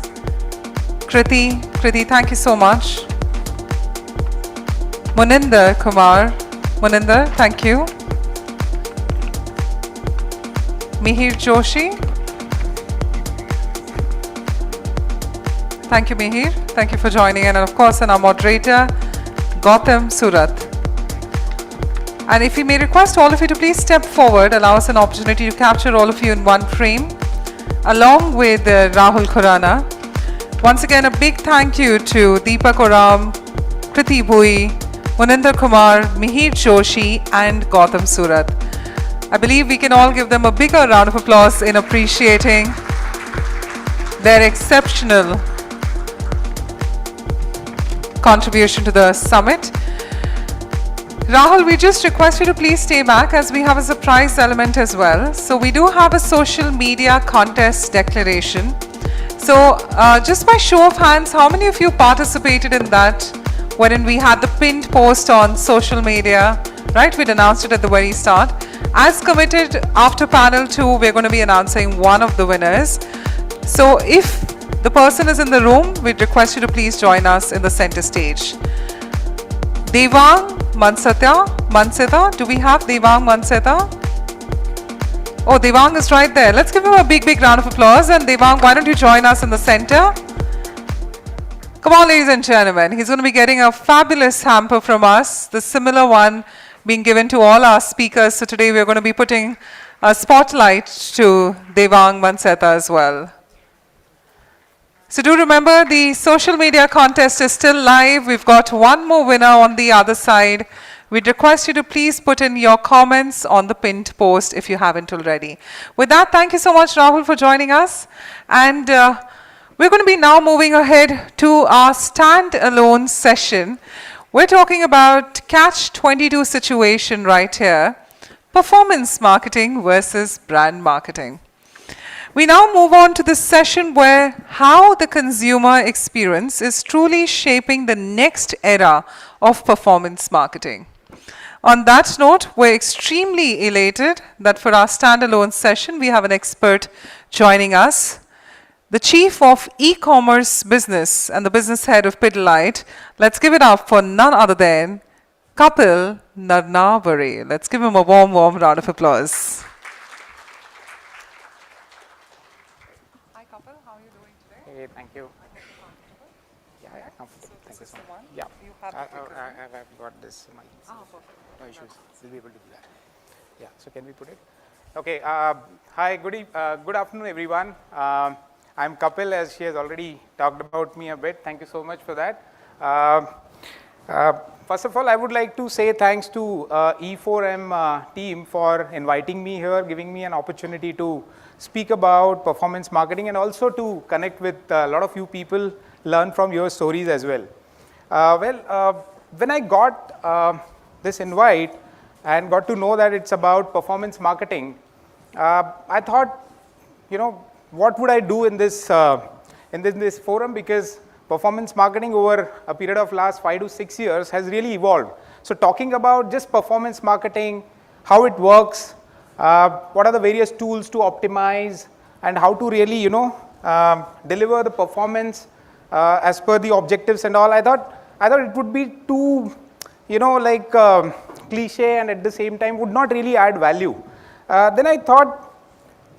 Kriti, thank you so much. Muninder Kumar. Muninder, thank you. Mihir Joshi. Thank you, Mihir. Thank you for joining in. And of course, and our moderator, Gautam Surat. And if we may request all of you to please step forward, allow us an opportunity to capture all of you in one frame, along with Rahul Khurana. Once again, a big thank you to Deepak Oram, Kriti Bhui, Muninder Kumar, Mihir Joshi, and Gautam Surat. I believe we can all give them a bigger round of applause in appreciating their exceptional contribution to the summit. Rahul, we just request you to please stay back as we have a surprise element as well. So we do have a social media contest declaration. So just by show of hands, how many of you participated in that when we had the pinned post on social media, right? We'd announced it at the very start. As committed, after panel 2, we're going to be announcing one of the winners. So if the person is in the room, we'd request you to please join us in the center stage. Devang Manseta, do we have Devang Manseta? Oh, Devang is right there. Let's give him a big round of applause. And Devang, why don't you join us in the center? Come on, ladies and gentlemen. He's going to be getting a fabulous hamper from us, the similar one being given to all our speakers. So today we're going to be putting a spotlight to Devang Manseta as well. So do remember, the social media contest is still live. We've got one more winner on the other side. We'd request you to please put in your comments on the pinned post if you haven't already. With that, thank you so much, Rahul, for joining us. And we're going to be now moving ahead to our stand-alone session. We're talking about catch-22 situation right here, performance marketing versus brand marketing. We now move on to the session where how the consumer experience is truly shaping the next era of performance marketing. On that note, we're extremely elated that for our standalone session, we have an expert joining us, the Chief of E-commerce Business and the Business Head of Pidilite. Let's give it up for none other than Kapil Narnavare. Let's give him a warm round of applause. Hey, thank you. Yeah, comfortable. Thank you so much. Yeah, I've got this mic. No issues. We'll be able to do that. Yeah, so can we put it? Okay, hi, good afternoon, everyone. I'm Kapil, as she has already talked about me a bit. Thank you so much for that. First of all, I would like to say thanks to e4m team for inviting me here, giving me an opportunity to speak about performance marketing and also to connect with a lot of you people, learn from your stories as well. When I got this invite and got to know that it's about performance marketing, I thought, you know, what would I do in this forum, because performance marketing over a period of last 5 to 6 years has really evolved. So talking about just performance marketing, how it works, what are the various tools to optimize, and how to really, you know, deliver the performance as per the objectives and all. I thought it would be too, you know, like cliche, and at the same time would not really add value. Then I thought,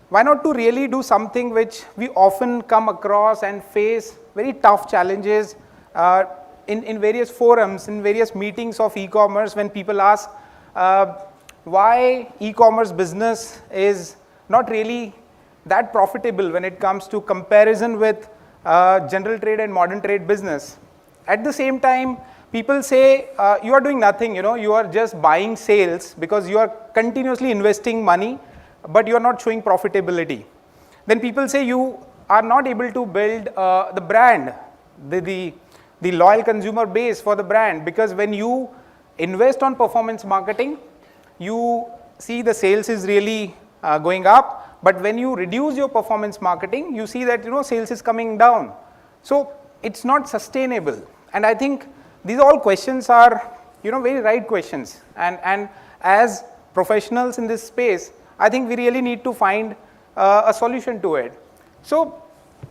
why not to really do something which we often come across and face very tough challenges in various forums, in various meetings of e-commerce, when people ask why e-commerce business is not really that profitable when it comes to comparison with general trade and modern trade business. At the same time, people say you are doing nothing, you know, you are just buying sales because you are continuously investing money, but you are not showing profitability. Then people say you are not able to build the brand, the loyal consumer base for the brand, because when you invest on performance marketing, you see the sales is really going up, but when you reduce your performance marketing, you see that, you know, sales is coming down. So it's not sustainable. And I think these all questions are, you know, very right questions. And as professionals in this space, I think we really need to find a solution to it. So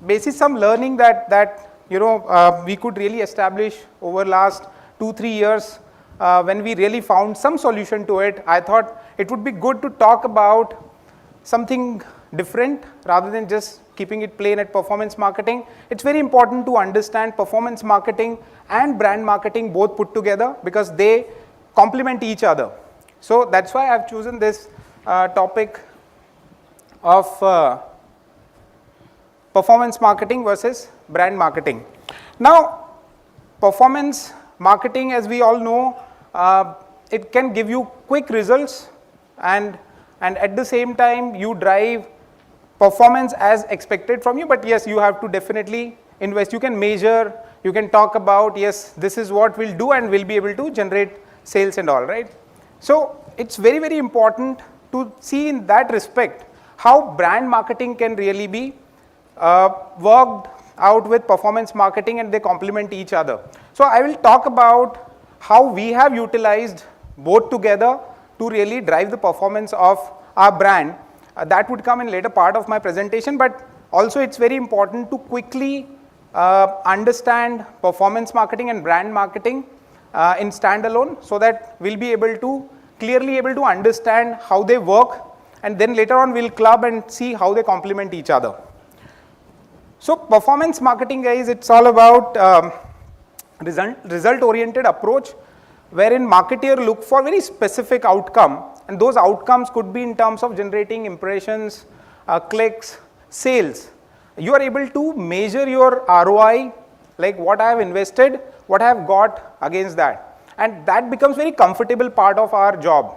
basis some learning that you know, we could really establish over last 2-3 years, when we really found some solution to it, I thought it would be good to talk about something different rather than just keeping it plain at performance marketing. It's very important to understand performance marketing and brand marketing both put together, because they complement each other. So that's why I've chosen this topic of performance marketing versus brand marketing. Now, performance marketing, as we all know, it can give you quick results, and at the same time you drive performance as expected from you, but yes, you have to definitely invest. You can measure, you can talk about, yes, this is what we'll do and we'll be able to generate sales and all, right? So it's very, very important to see in that respect how brand marketing can really be worked out with performance marketing, and they complement each other. So I will talk about how we have utilized both together to really drive the performance of our brand. That would come in later part of my presentation, but also it's very important to quickly understand performance marketing and brand marketing in standalone, so that we'll be able to clearly able to understand how they work, and then later on we'll club and see how they complement each other. So performance marketing, guys, it's all about result oriented approach, wherein marketeer look for very specific outcome, and those outcomes could be in terms of generating impressions, clicks, sales. You are able to measure your ROI, like what I have invested, what I have got against that, and that becomes very comfortable part of our job.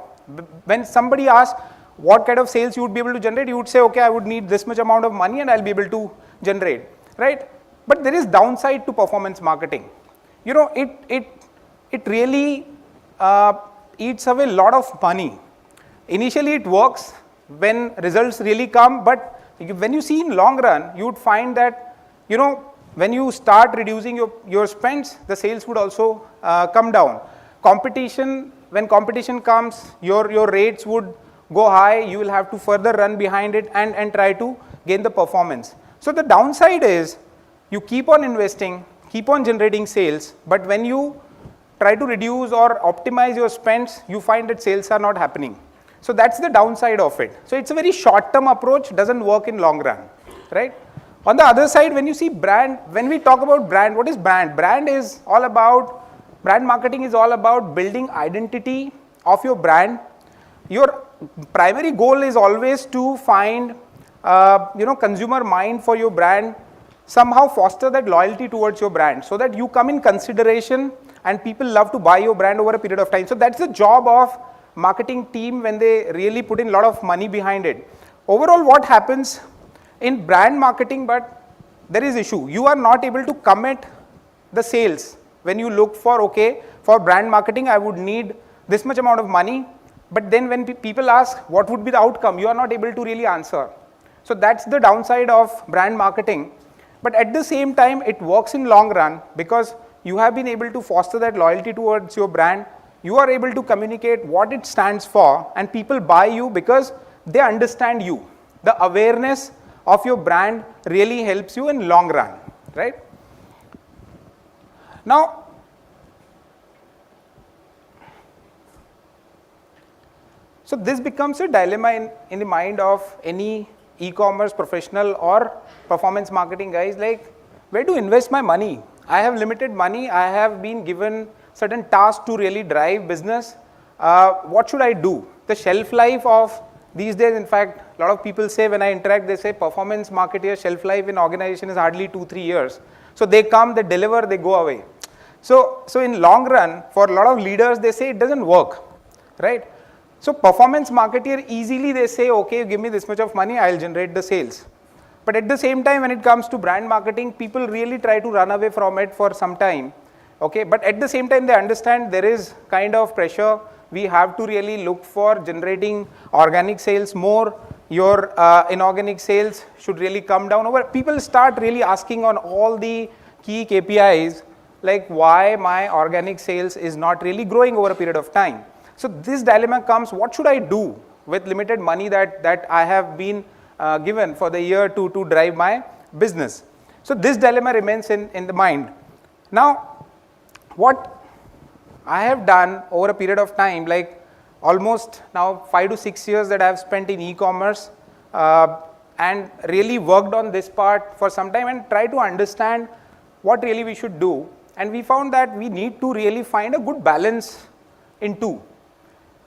When somebody asks what kind of sales you would be able to generate, you would say, okay, I would need this much amount of money and I'll be able to generate, right? But there is downside to performance marketing. You know, it really eats away a lot of money. Initially it works when results really come, but when you see in long run, you would find that, you know, when you start reducing your spends, the sales would also come down. Competition, when competition comes, your rates would go high, you will have to further run behind it and try to gain the performance. So the downside is you keep on investing, keep on generating sales, but when you try to reduce or optimize your spends, you find that sales are not happening. So that's the downside of it. So it's a very short-term approach, doesn't work in long run, right? On the other side, when you see brand, when we talk about brand, what is brand? Brand marketing is all about building identity of your brand. Your primary goal is always to find, consumer mind for your brand, somehow foster that loyalty towards your brand so that you come in consideration and people love to buy your brand over a period of time. So that's the job of marketing team when they really put in a lot of money behind it. Overall, what happens in brand marketing, but there is issue. You are not able to commit the sales when you look for, okay, for brand marketing, I would need this much amount of money. But then when people ask what would be the outcome, you are not able to really answer. So that's the downside of brand marketing. But at the same time, it works in long run because you have been able to foster that loyalty towards your brand. You are able to communicate what it stands for, and people buy you because they understand you. The awareness of your brand really helps you in long run, right? Now, so this becomes a dilemma in the mind of any e-commerce professional or performance marketing guys, like, where to invest my money? I have limited money. I have been given certain tasks to really drive business. What should I do? The shelf life of these days, in fact, a lot of people say when I interact, they say performance marketer shelf life in organization is hardly 2-3 years. So they come, they deliver, they go away. So in long run, for a lot of leaders, they say it doesn't work, right? So performance marketer easily they say, okay, give me this much of money, I'll generate the sales. But at the same time, when it comes to brand marketing, people really try to run away from it for some time. Okay, but at the same time, they understand there is kind of pressure. We have to really look for generating organic sales more. Your inorganic sales should really come down. People start really asking on all the key KPIs, like why my organic sales is not really growing over a period of time. So this dilemma comes, what should I do with limited money that I have been given for the year to drive my business? So this dilemma remains in the mind. Now, what I have done over a period of time, like almost now 5 to 6 years that I have spent in e-commerce and really worked on this part for some time and try to understand what really we should do. And we found that we need to really find a good balance in two.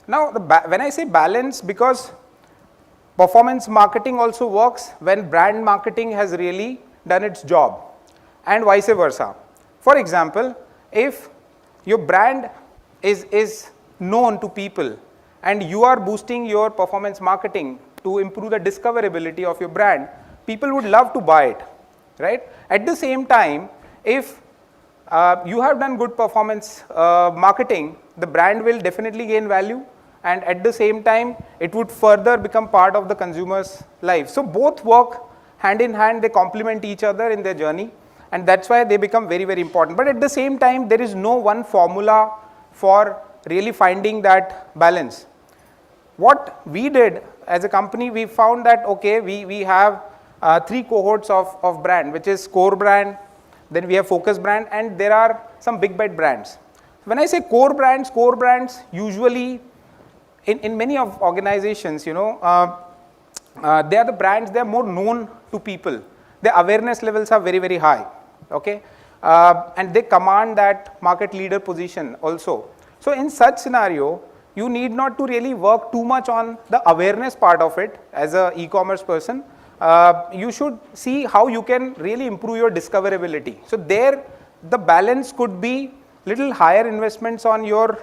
Now, when I say balance, because performance marketing also works when brand marketing has really done its job. and vice versa. For example, if your brand is known to people and you are boosting your performance marketing to improve the discoverability of your brand, people would love to buy it, right? At the same time, if you have done good performance marketing, the brand will definitely gain value, and at the same time, it would further become part of the consumer's life. So both work hand in hand, they complement each other in their journey, and that's why they become very, very important. But at the same time, there is no one formula for really finding that balance. What we did as a company, we found that, okay, we have 3 cohorts of brand, which is core brand, then we have focus brand, and there are some big bet brands. When I say core brands usually in many of organizations, you know, they are the brands, they are more known to people. Their awareness levels are very, very high, okay? And they command that market leader position also. So in such scenario, you need not to really work too much on the awareness part of it as a e-commerce person. You should see how you can really improve your discoverability. So there, the balance could be little higher investments on your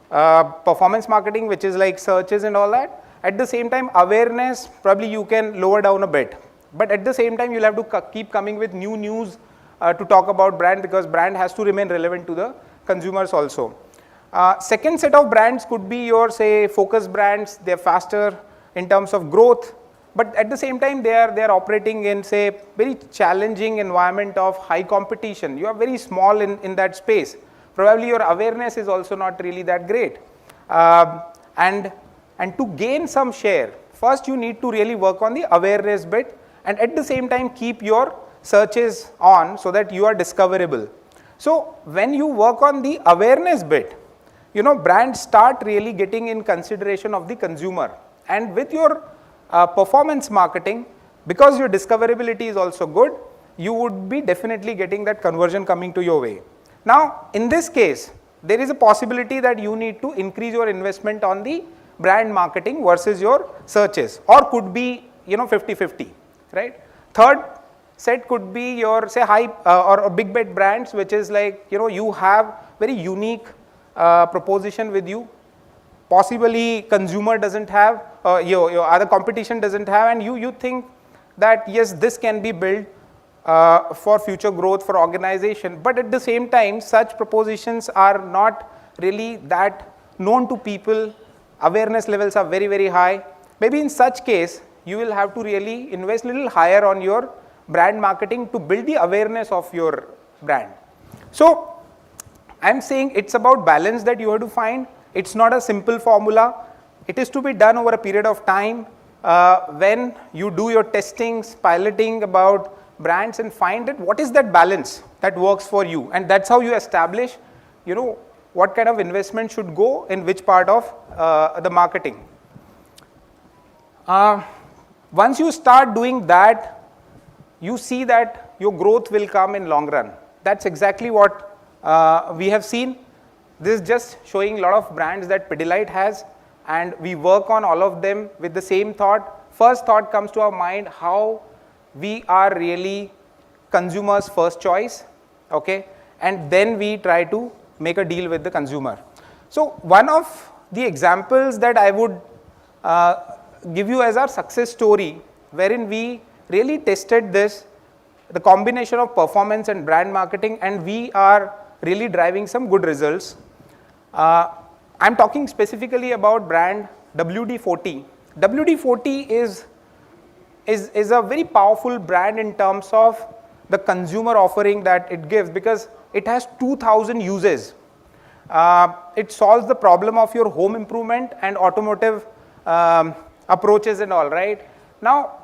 performance marketing, which is like searches and all that. At the same time, awareness, probably you can lower down a bit. But at the same time, you'll have to keep coming with new news to talk about brand, because brand has to remain relevant to the consumers also. Second set of brands could be your, say, focus brands. They're faster in terms of growth, but at the same time, they are operating in, say, very challenging environment of high competition. You are very small in that space. Probably your awareness is also not really that great. And to gain some share, first you need to really work on the awareness bit, and at the same time keep your searches on so that you are discoverable. So when you work on the awareness bit, you know, brands start really getting in consideration of the consumer. And with your performance marketing, because your discoverability is also good, you would be definitely getting that conversion coming to your way. Now, in this case, there is a possibility that you need to increase your investment on the brand marketing versus your searches, or could be, you know, 50-50, right? Third set could be your, say, high or big bet brands, which is like, you know, you have very unique proposition with you, possibly consumer doesn't have, your other competition doesn't have, and you think that yes, this can be built for future growth for organization. But at the same time, such propositions are not really that known to people. Awareness levels are very, very high. Maybe in such case, you will have to really invest a little higher on your brand marketing to build the awareness of your brand. So I'm saying it's about balance that you have to find. It's not a simple formula. It is to be done over a period of time when you do your testings, piloting about brands, and find that what is that balance that works for you, and that's how you establish, you know, what kind of investment should go in which part of the marketing. Once you start doing that, you see that your growth will come in long run. That's exactly what we have seen. This is just showing a lot of brands that Pidilite has, and we work on all of them with the same thought. First thought comes to our mind, how we are really consumers' first choice, okay? And then we try to make a deal with the consumer. So one of the examples that I would give you as our success story, wherein we really tested this, the combination of performance and brand marketing, and we are really driving some good results. I'm talking specifically about brand WD-40. WD-40 is a very powerful brand in terms of the consumer offering that it gives, because it has 2,000 uses. It solves the problem of your home improvement and automotive approaches and all, right? Now,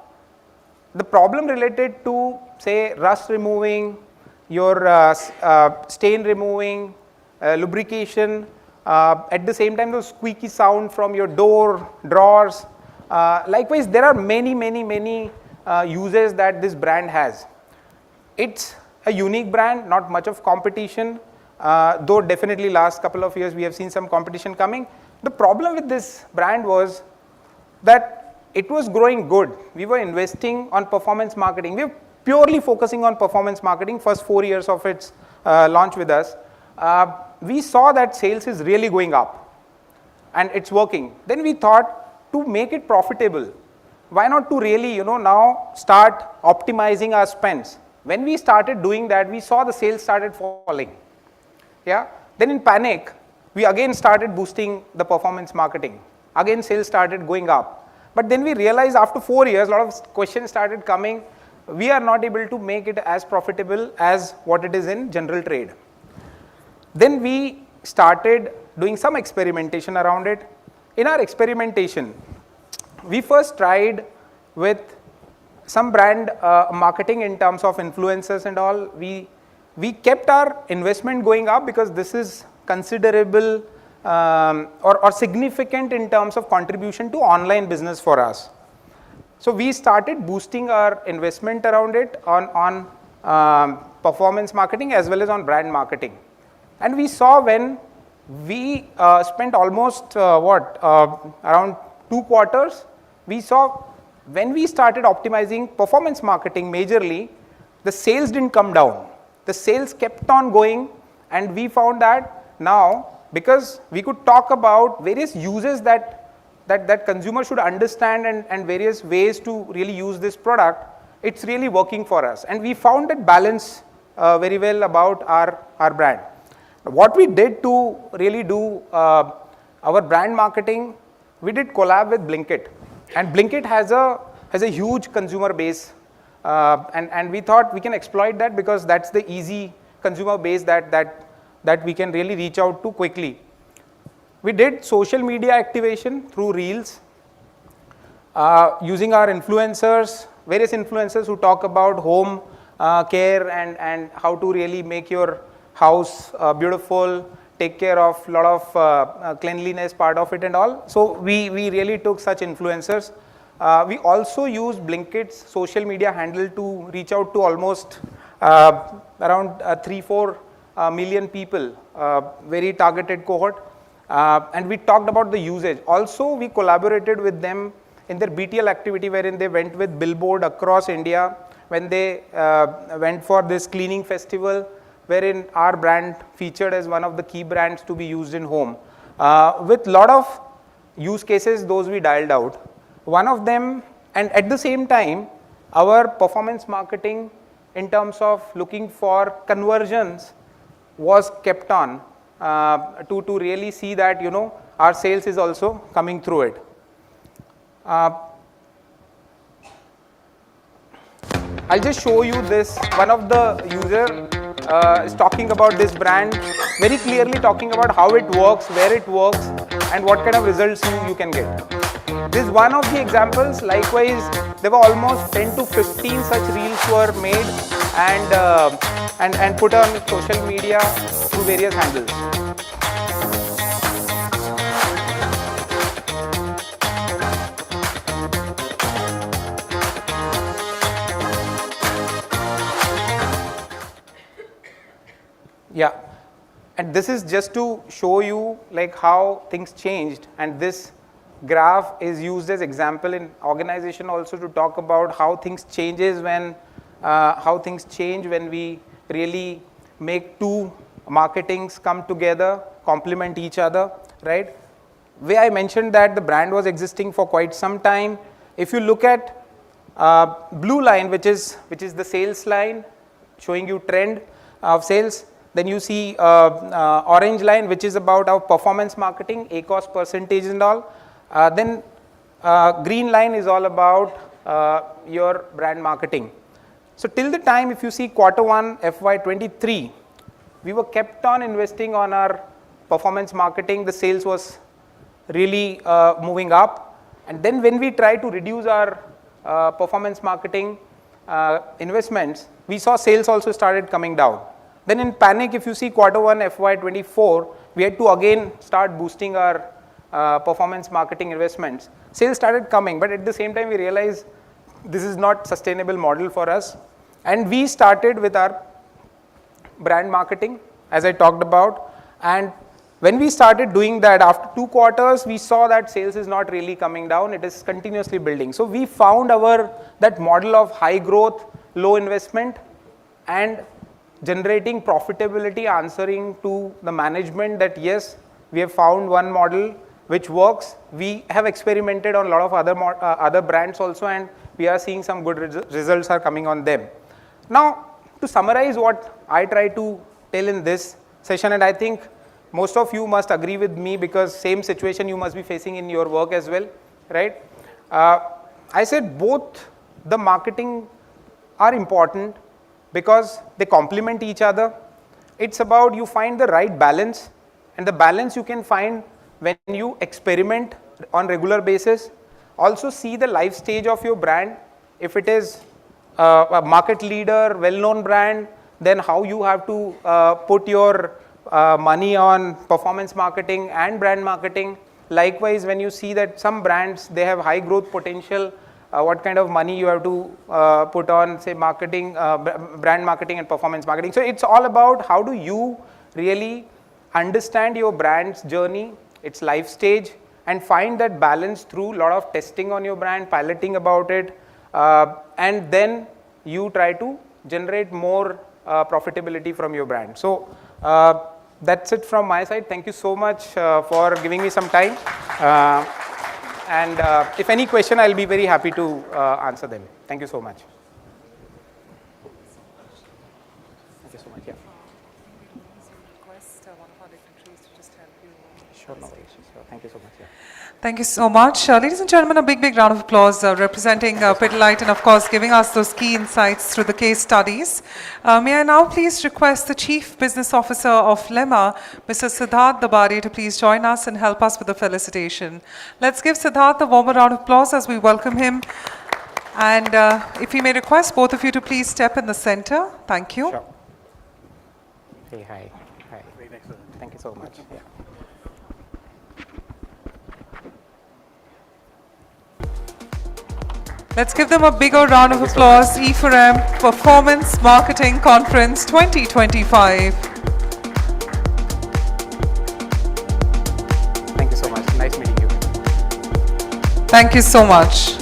the problem related to, say, rust removing, your stain removing, lubrication, at the same time, the squeaky sound from your door, drawers. Likewise, there are many uses that this brand has. It's a unique brand, not much of competition, though definitely last couple of years we have seen some competition coming. The problem with this brand was that it was growing good. We were investing on performance marketing. We have purely focusing on performance marketing, first 4 years of its launch with us, we saw that sales is really going up and it's working. Then we thought to make it profitable, why not to really, now start optimizing our spends. When we started doing that, we saw the sales started falling. Yeah. Then in panic, we again started boosting the performance marketing. Again, sales started going up. But then we realized after 4 years, a lot of questions started coming. We are not able to make it as profitable as what it is in general trade. Then we started doing some experimentation around it. In our experimentation, we first tried with some brand marketing in terms of influencers and all. We kept our investment going up because this is considerable or significant in terms of contribution to online business for us. So we started boosting our investment around it on performance marketing as well as on brand marketing. And we saw when we spent almost around 2 quarters, we saw when we started optimizing performance marketing majorly, the sales didn't come down. The sales kept on going, and we found that now, because we could talk about various uses that consumer should understand and various ways to really use this product, it's really working for us. And we found that balance very well about our brand. What we did to really do our brand marketing, we did collab with Blinkit. And Blinkit has a huge consumer base. And we thought we can exploit that because that's the easy consumer base that we can really reach out to quickly. We did social media activation through Reels, using our influencers, various influencers who talk about home care and how to really make your house beautiful, take care of a lot of cleanliness part of it and all. So we really took such influencers. We also used Blinkit's social media handle to reach out to almost around 3-4 million people, very targeted cohort. And we talked about the usage. Also, we collaborated with them in their BTL activity wherein they went with billboard across India when they went for this cleaning festival wherein our brand featured as one of the key brands to be used in home. With lot of use cases, those we dialed out. One of them, and at the same time, our performance marketing in terms of looking for conversions was kept on to really see that our sales is also coming through it. I'll just show you this. One of the user is talking about this brand, very clearly talking about how it works, where it works, and what kind of results you can get. This is one of the examples. Likewise, there were almost 10 to 15 such reels were made and put on social media through various handles. Yeah, and this is just to show you like how things changed, and this graph is used as example in organization also to talk about how things change when we really make two marketings come together, complement each other, right? Where I mentioned that the brand was existing for quite some time. If you look at blue line, which is the sales line, showing you trend of sales. Then you see orange line, which is about our performance marketing, ACOS percentage and all. Then green line is all about your brand marketing. So till the time, if you see Q1 FY23, we were kept on investing on our performance marketing. The sales was really moving up. And then when we tried to reduce our performance marketing investments, we saw sales also started coming down. Then in panic, if you see Q1 FY24, we had to again start boosting our performance marketing investments. Sales started coming, but at the same time we realized this is not sustainable model for us. And we started with our brand marketing, as I talked about, and When we started doing that, after 2 quarters, we saw that sales is not really coming down, it is continuously building. So we found that model of high growth, low investment, and generating profitability, answering to the management that yes, we have found one model which works. We have experimented on a lot of other brands also, and we are seeing some good results are coming on them. Now, to summarize what I try to tell in this session, and I think most of you must agree with me because same situation you must be facing in your work as well, right? I said both the marketing are important because they complement each other. It's about you find the right balance, and the balance you can find when you experiment on regular basis. Also see the life stage of your brand. If it is a market leader, well-known brand, then how you have to put your money on performance marketing and brand marketing. Likewise, when you see that some brands, they have high growth potential, what kind of money you have to put on, say, marketing, brand marketing and performance marketing. So it's all about how do you really understand your brand's journey, its life stage, and find that balance through a lot of testing on your brand, piloting about it, and then you try to generate more profitability from your brand. So that's it from my side. Thank you so much for giving me some time. And if any question, I'll be very happy to answer them. Thank you so much. Thank you so much. Yeah. Sure, no worries. Sure. Thank you so much. Yeah. Thank you so much. Ladies and gentlemen, a big round of applause representing Pidilite and of course giving us those key insights through the case studies. May I now please request the Chief Business Officer of Lemma, Mr. Siddharth Dabari, to please join us and help us with the felicitation. Let's give Siddharth a warmer round of applause as we welcome him. And if we may request both of you to please step in the center. Thank you. Sure. Hey, hi. Hi. Thank you so much. Yeah. Let's give them a bigger round of applause. E4m Performance Marketing Conference 2025. Thank you so much. Nice meeting you. Thank you so much.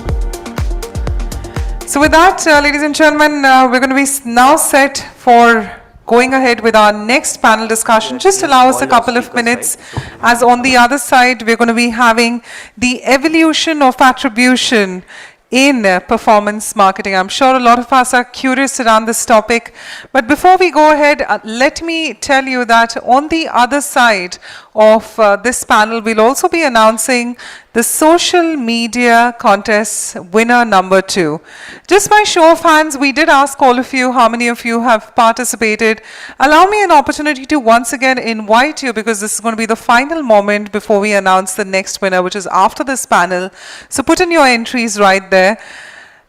So with that, ladies and gentlemen, we're going to be now set for going ahead with our next panel discussion. Just allow us a couple of minutes, as on the other side, we're going to be having the evolution of attribution in performance marketing. I'm sure a lot of us are curious around this topic, but before we go ahead, let me tell you that on the other side of this panel, we'll also be announcing the social media contest winner number 2. Just by show of hands, we did ask all of you how many of you have participated. Allow me an opportunity to once again invite you, because this is going to be the final moment before we announce the next winner, which is after this panel. So put in your entries right there.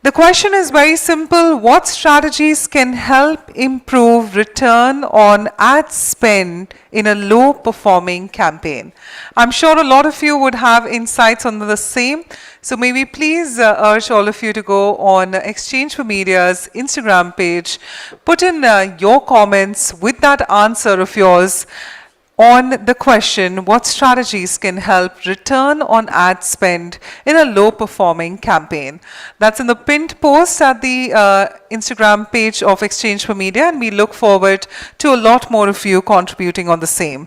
The question is very simple. What strategies can help improve return on ad spend in a low performing campaign? I'm sure a lot of you would have insights on the same. So may we please urge all of you to go on Exchange for Media's Instagram page, put in your comments with that answer of yours on the question, what strategies can help return on ad spend in a low performing campaign? That's in the pinned post at the Instagram page of Exchange for Media, and we look forward to a lot more of you contributing on the same.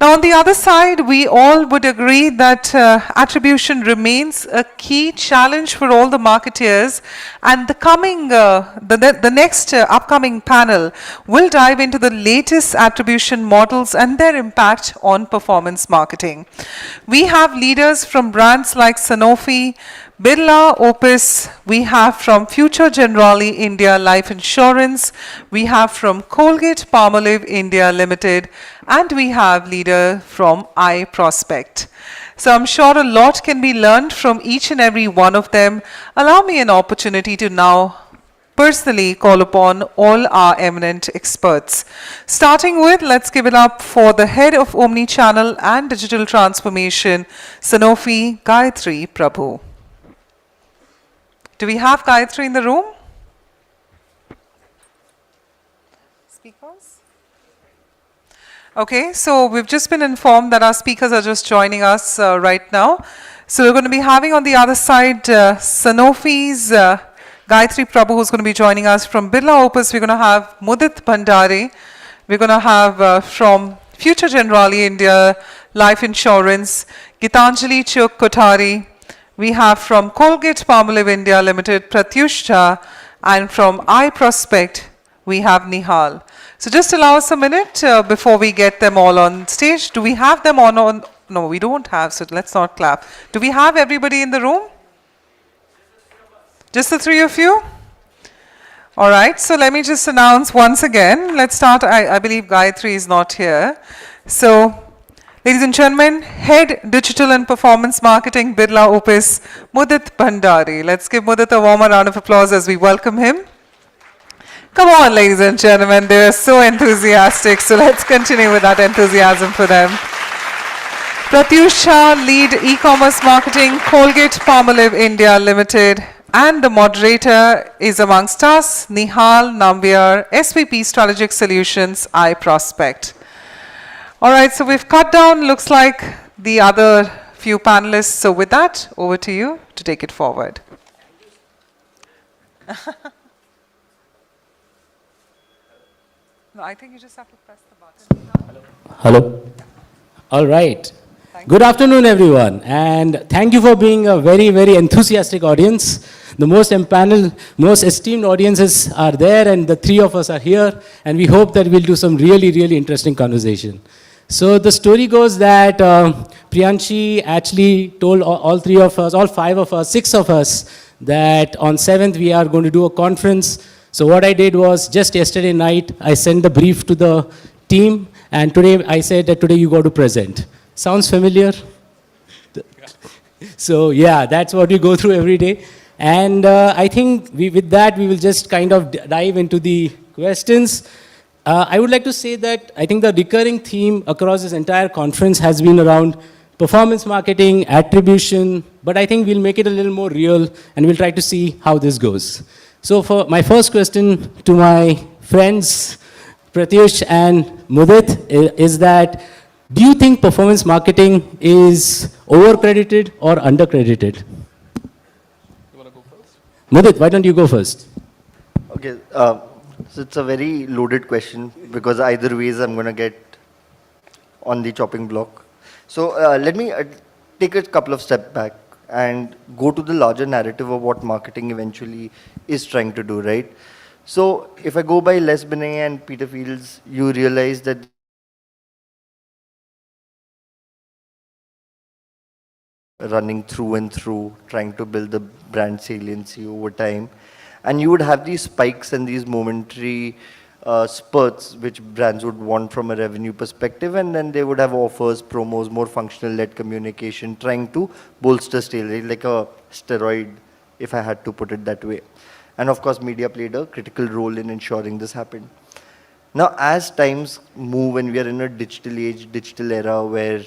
Now on the other side, we all would agree that attribution remains a key challenge for all the marketeers, and the coming, the next upcoming panel will dive into the latest attribution models and their impact on performance marketing. We have leaders from brands like Sanofi, Birla Opus, we have from Future Generali India Life Insurance, we have from Colgate Palmolive India Limited, and we have leader from iProspect. So I'm sure a lot can be learned from each and every one of them. Allow me an opportunity to now personally call upon all our eminent experts. Starting with, let's give it up for the head of Omnichannel and Digital Transformation, Sanofi, Gayatri Prabhu. Do we have Gayatri in the room? Speakers? Okay, so we've just been informed that our speakers are just joining us right now. So we're going to be having on the other side Sanofi's Gayatri Prabhu, who's going to be joining us from Birla Opus. We're going to have Mudit Bhandare. We're going to have from Future Generali India Life Insurance, Gitanjali Chuk Kothari. We have from Colgate Palmolive India Limited, Pratyush Jha, and from iProspect, we have Nihal. So just allow us a minute before we get them all on stage. Do we have them on? No, we don't have, so let's not clap. Do we have everybody in the room? Just the three of you? All right, so let me just announce once again. Let's start. I believe Gayatri is not here. So, ladies and gentlemen, Head Digital and Performance Marketing, Birla Opus, Mudit Bhandare. Let's give Mudit a warmer round of applause as we welcome him. Come on, ladies and gentlemen, they're so enthusiastic, so let's continue with that enthusiasm for them. Pratyush Jha, Lead E-Commerce Marketing, Colgate Palmolive India Limited, and the moderator is amongst us, Nihal Nambiar, SVP Strategic Solutions, iProspect. All right, so we've cut down, looks like, the other few panelists. So with that, over to you to take it forward. No, I think you just have to press the button. Hello. All right. Good afternoon, everyone. And thank you for being a very, very enthusiastic audience. The most empaneled, most esteemed audiences are there, and the three of us are here. And we hope that we'll do some really, really interesting conversation. So the story goes that Priyanshi actually told all three of us, all five of us, six of us, that on 7th we are going to do a conference. So what I did was, just yesterday night, I sent the brief to the team, and today I said that today you got to present. Sounds familiar? So yeah, that's what we go through every day. And I think with that, we will just kind of dive into the questions. I would like to say that I think the recurring theme across this entire conference has been around performance marketing, attribution, but I think we'll make it a little more real, and we'll try to see how this goes. So for my first question to my friends, Pratyush and Mudit, is that, do you think performance marketing is over-credited or under-credited? You want to go first? Mudit, why don't you go first? Okay, so it's a very loaded question, because either ways I'm going to get on the chopping block. So let me take a couple of steps back and go to the larger narrative of what marketing eventually is trying to do, right? So if I go by Les Binet and Peter Fields, you realize that running through and through, trying to build the brand saliency over time. And you would have these spikes and these momentary spurts which brands would want from a revenue perspective, and then they would have offers, promos, more functional led communication, trying to bolster sales, like a steroid, if I had to put it that way. And of course, media played a critical role in ensuring this happened. Now, as times move and we are in a digital age, digital era where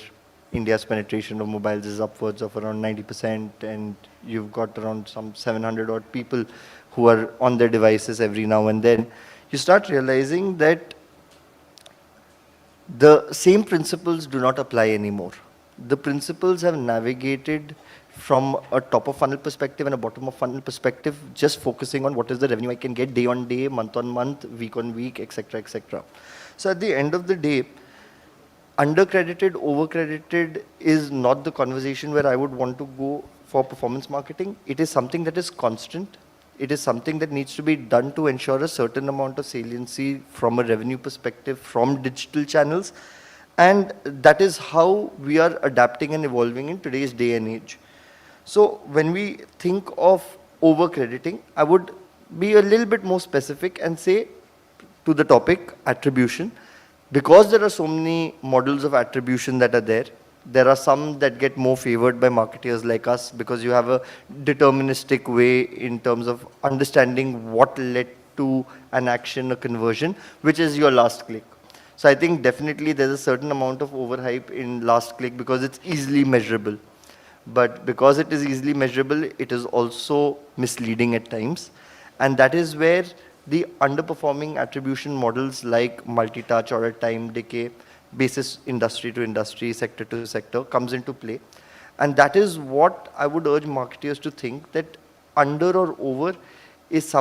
India's penetration of mobiles is upwards of around 90%, and you've got around some 700 odd people who are on their devices every now and then, you start realizing that the same principles do not apply anymore. The principles have navigated from a top of funnel perspective and a bottom of funnel perspective, just focusing on what is the revenue I can get day on day, month on month, week on week, etc., etc. So at the end of the day, under-credited, over-credited is not the conversation where I would want to go for performance marketing. It is something that is constant. It is something that needs to be done to ensure a certain amount of saliency from a revenue perspective from digital channels. And that is how we are adapting and evolving in today's day and age. So when we think of over-crediting, I would be a little bit more specific and say to the topic, attribution. Because there are so many models of attribution that are there are some that get more favored by marketers like us, because you have a deterministic way in terms of understanding what led to an action, a conversion, which is your last click. So I think definitely there's a certain amount of overhype in last click because it's easily measurable. But because it is easily measurable, it is also misleading at times. And that is where the underperforming attribution models like multi-touch or a time decay basis industry to industry, sector to sector comes into play. And that is what I would urge marketers to think, that under or over is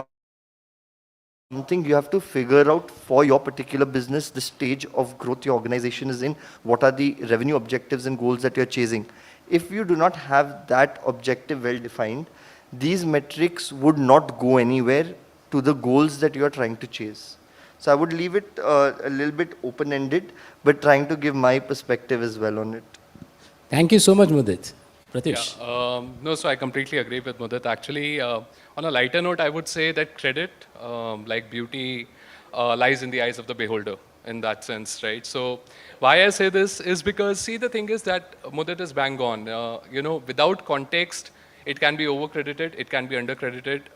something you have to figure out for your particular business, the stage of growth your organization is in, what are the revenue objectives and goals that you're chasing. If you do not have that objective well defined, these metrics would not go anywhere to the goals that you are trying to chase. So I would leave it a little bit open-ended, but trying to give my perspective as well on it. Thank you so much, Mudit. Pratish. Yeah, no, so I completely agree with Mudit. Actually, on a lighter note, I would say that credit, like beauty, lies in the eyes of the beholder in that sense, right? So why I say this is because, see, the thing is that Mudit is bang on. You know, without context, it can be over-credited, it can be under-credited.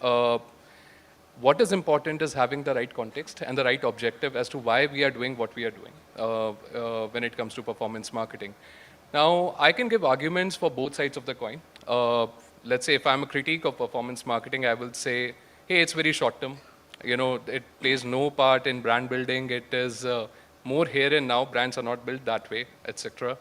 What is important is having the right context and the right objective as to why we are doing what we are doing when it comes to performance marketing. Now, I can give arguments for both sides of the coin. Let's say if I'm a critique of performance marketing, I will say, hey, it's very short term. You know, it plays no part in brand building. It is more here and now. Brands are not built that way, etc.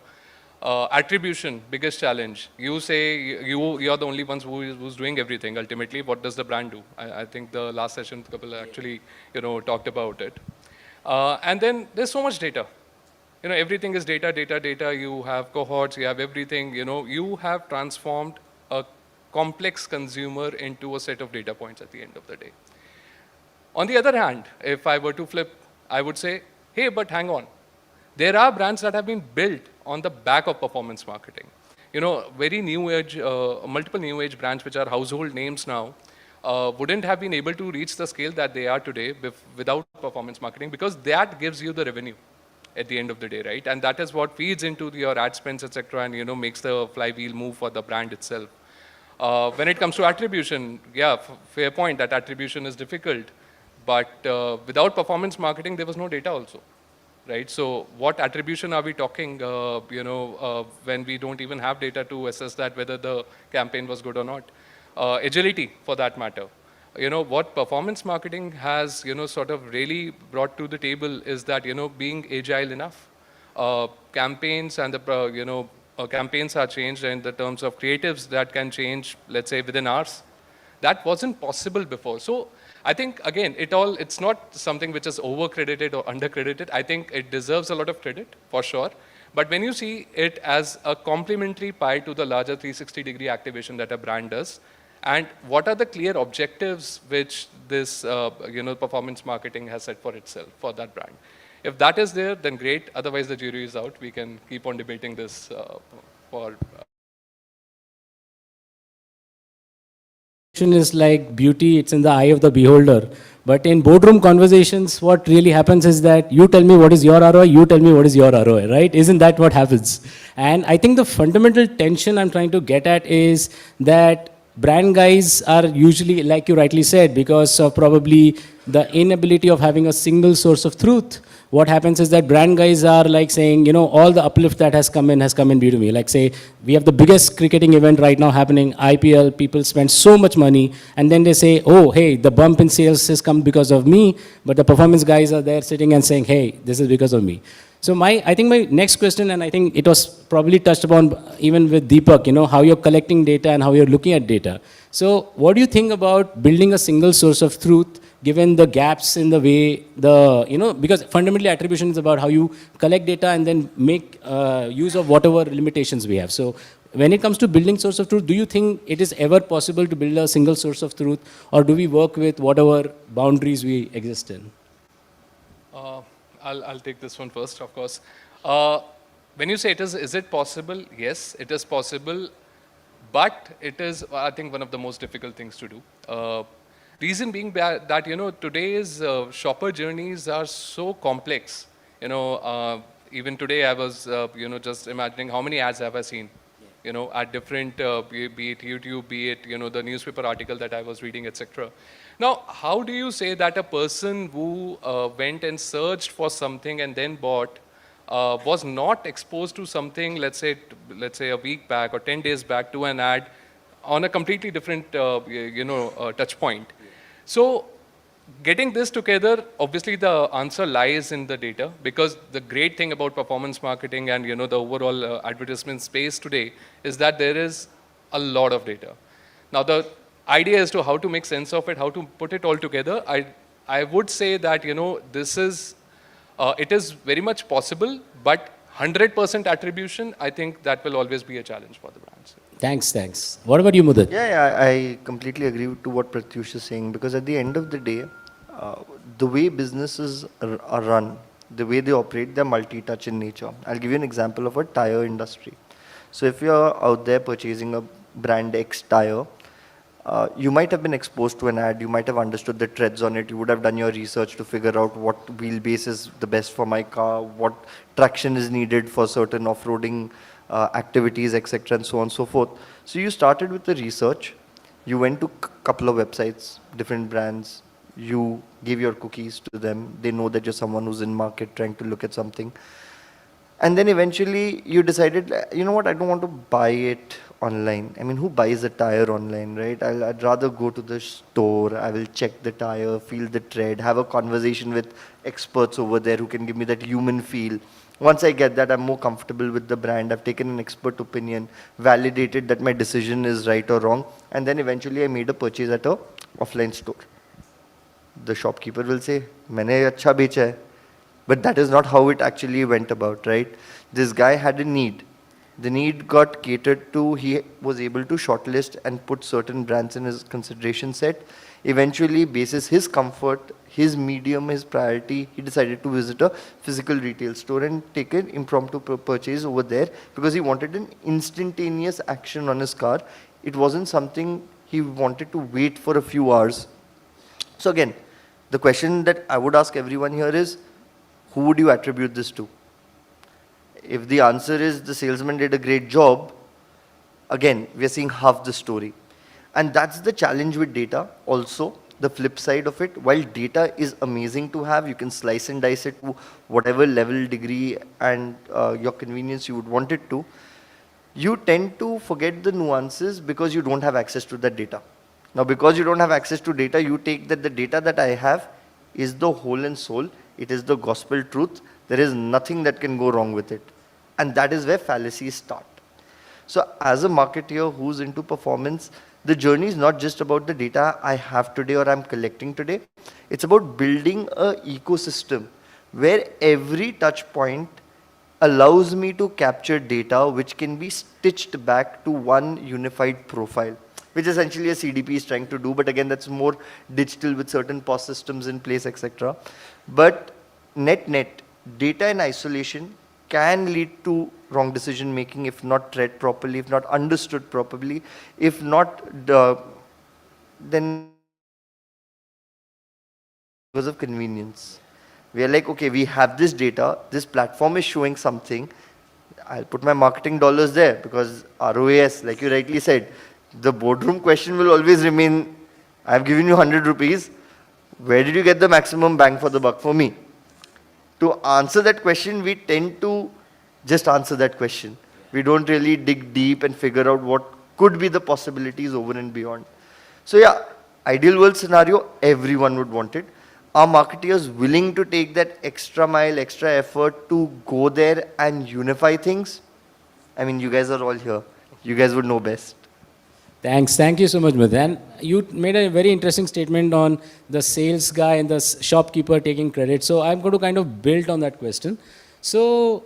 Attribution, biggest challenge. You say you're the only ones who's doing everything. Ultimately, what does the brand do? I think the last session, Kapil actually, talked about it. And then there's so much data. You know, everything is data, data, data. You have cohorts, you have everything. You know, you have transformed a complex consumer into a set of data points at the end of the day. On the other hand, if I were to flip, I would say, hey, but hang on. There are brands that have been built on the back of performance marketing. You know, very new age, multiple new age brands which are household names now wouldn't have been able to reach the scale that they are today without performance marketing, because that gives you the revenue at the end of the day, right? And that is what feeds into your ad spends, etc., and makes the flywheel move for the brand itself. When it comes to attribution, yeah, fair point that attribution is difficult, but without performance marketing, there was no data also, right? So what attribution are we talking, when we don't even have data to assess that whether the campaign was good or not? Agility, for that matter. What performance marketing has, sort of really brought to the table is that, being agile enough. Campaigns and the, campaigns are changed in the terms of creatives that can change, let's say, within hours. That wasn't possible before. So I think, again, it's not something which is over-credited or under-credited. I think it deserves a lot of credit, for sure. But when you see it as a complementary pie to the larger 360-degree activation that a brand does, and what are the clear objectives which this performance marketing has set for itself, for that brand? If that is there, then great. Otherwise, the jury is out. We can keep on debating this for... Is like beauty, it's in the eye of the beholder. But in boardroom conversations, what really happens is that you tell me what is your ROI, you tell me what is your ROI, right? Isn't that what happens? And I think the fundamental tension I'm trying to get at is that brand guys are usually, like you rightly said, because of probably the inability of having a single source of truth. What happens is that brand guys are like saying, all the uplift that has come in due to me. Like say, we have the biggest cricketing event right now happening, IPL, people spend so much money, and then they say, oh, hey, the bump in sales has come because of me, but the performance guys are there sitting and saying, hey, this is because of me. So I think my next question, and I think it was probably touched upon even with Deepak, how you're collecting data and how you're looking at data. So what do you think about building a single source of truth, given the gaps in the way because fundamentally attribution is about how you collect data and then make use of whatever limitations we have. So when it comes to building source of truth, do you think it is ever possible to build a single source of truth, or do we work with whatever boundaries we exist in? I'll take this one first, of course. When you say is it possible? Yes, it is possible, but it is, I think, one of the most difficult things to do. Reason being that, today's shopper journeys are so complex. Even today I was, just imagining how many ads have I seen, at different, be it YouTube, be it, the newspaper article that I was reading, etc. Now, how do you say that a person who went and searched for something and then bought was not exposed to something, let's say a week back or 10 days back, to an ad on a completely different, touch point? So getting this together, obviously the answer lies in the data, because the great thing about performance marketing and the overall advertisement space today is that there is a lot of data. Now the idea as to how to make sense of it, how to put it all together, I would say that this is it is very much possible, but 100% attribution, I think that will always be a challenge for the brands. Thanks. What about you, Mudit? Yeah, I completely agree to what Pratyush is saying, because at the end of the day, the way businesses are run, the way they operate, they're multi-touch in nature. I'll give you an example of a tire industry. So if you're out there purchasing a brand X tire, you might have been exposed to an ad, you might have understood the treads on it, you would have done your research to figure out what wheelbase is the best for my car, what traction is needed for certain off-roading activities, etc., and so on and so forth. So you started with the research, you went to a couple of websites, different brands, you gave your cookies to them, they know that you're someone who's in market trying to look at something. And then eventually you decided, you know what, I don't want to buy it online. I mean, who buys a tire online, right? I'd rather go to the store, I will check the tire, feel the tread, have a conversation with experts over there who can give me that human feel. Once I get that, I'm more comfortable with the brand. I've taken an expert opinion, validated that my decision is right or wrong, and then eventually I made a purchase at a offline store. The shopkeeper will say, "Maine acha becha hai." But that is not how it actually went about, right? This guy had a need. The need got catered to. He was able to shortlist and put certain brands in his consideration set. Eventually, basis his comfort, his medium, his priority, he decided to visit a physical retail store and take an impromptu purchase over there because he wanted an instantaneous action on his car. It wasn't something he wanted to wait for a few hours. So again, the question that I would ask everyone here is, who would you attribute this to? If the answer is the salesman did a great job, again, we are seeing half the story. And that's the challenge with data also, the flip side of it. While data is amazing to have, you can slice and dice it to whatever level, degree, and your convenience you would want it to, you tend to forget the nuances because you don't have access to that data. Now, because you don't have access to data, you take that the data that I have is the whole and soul. It is the gospel truth. There is nothing that can go wrong with it. And that is where fallacies start. So as a marketeer who's into performance, the journey is not just about the data I have today or I'm collecting today. It's about building an ecosystem where every touch point allows me to capture data which can be stitched back to one unified profile, which essentially a CDP is trying to do. But again, that's more digital with certain POS systems in place, etc. But net, data in isolation can lead to wrong decision making if not read properly, if not understood properly, if not then because of convenience. We are like, okay, we have this data, this platform is showing something, I'll put my marketing dollars there because ROAS, like you rightly said, the boardroom question will always remain, I've given you 100 rupees, where did you get the maximum bang for the buck for me? To answer that question, we tend to just answer that question. We don't really dig deep and figure out what could be the possibilities over and beyond. So yeah, ideal world scenario, everyone would want it. Are marketeers willing to take that extra mile, extra effort to go there and unify things? I mean, you guys are all here. You guys would know best. Thanks. Thank you so much, Mudit. And you made a very interesting statement on the sales guy and the shopkeeper taking credit. So I'm going to kind of build on that question. So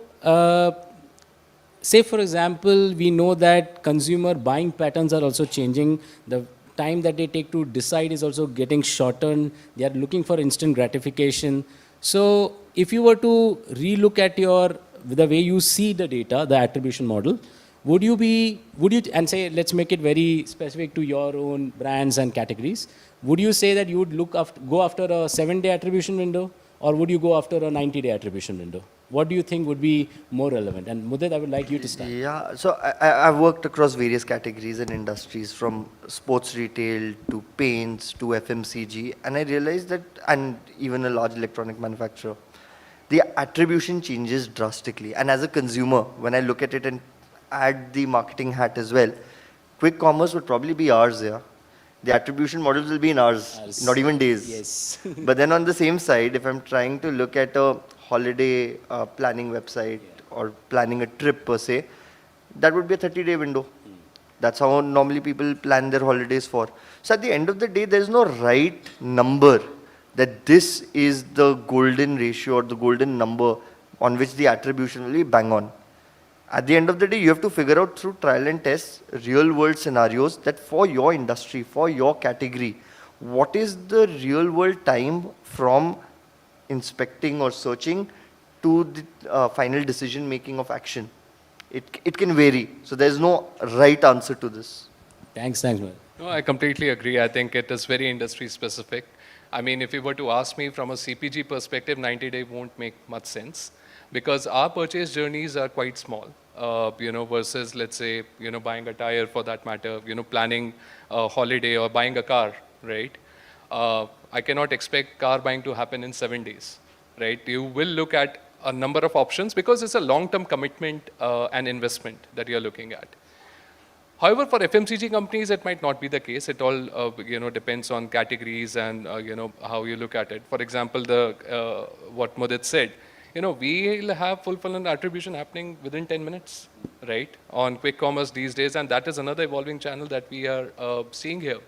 say, for example, we know that consumer buying patterns are also changing. The time that they take to decide is also getting shortened. They are looking for instant gratification. So if you were to relook at the way you see the data, the attribution model, would you, and say, let's make it very specific to your own brands and categories, would you say that you would go after a 7-day attribution window, or would you go after a 90-day attribution window? What do you think would be more relevant? And Mudit, I would like you to start. Yeah, so I've worked across various categories and industries, from sports retail to paints to FMCG, and I realized that, and even a large electronic manufacturer, the attribution changes drastically. And as a consumer, when I look at it and add the marketing hat as well, quick commerce would probably be ours, yeah. The attribution models will be in hours, not even days. Yes. But then on the same side, if I'm trying to look at a holiday planning website or planning a trip per se, that would be a 30-day window. That's how normally people plan their holidays for. So at the end of the day, there's no right number that this is the golden ratio or the golden number on which the attribution will be bang on. At the end of the day, you have to figure out through trial and tests, real world scenarios that for your industry, for your category, what is the real world time from inspecting or searching to the final decision making of action. It can vary. So there's no right answer to this. Thanks, man. No, I completely agree. I think it is very industry specific. I mean, if you were to ask me from a CPG perspective, 90-day won't make much sense because our purchase journeys are quite small, versus, let's say, buying a tire for that matter, planning a holiday or buying a car, right? I cannot expect car buying to happen in 7 days, right? You will look at a number of options because it's a long-term commitment and investment that you're looking at. However, for FMCG companies, it might not be the case. It all, depends on categories and, how you look at it. For example, what Mudit said, we'll have fulfillment attribution happening within 10 minutes, right? On quick commerce these days, and that is another evolving channel that we are seeing here.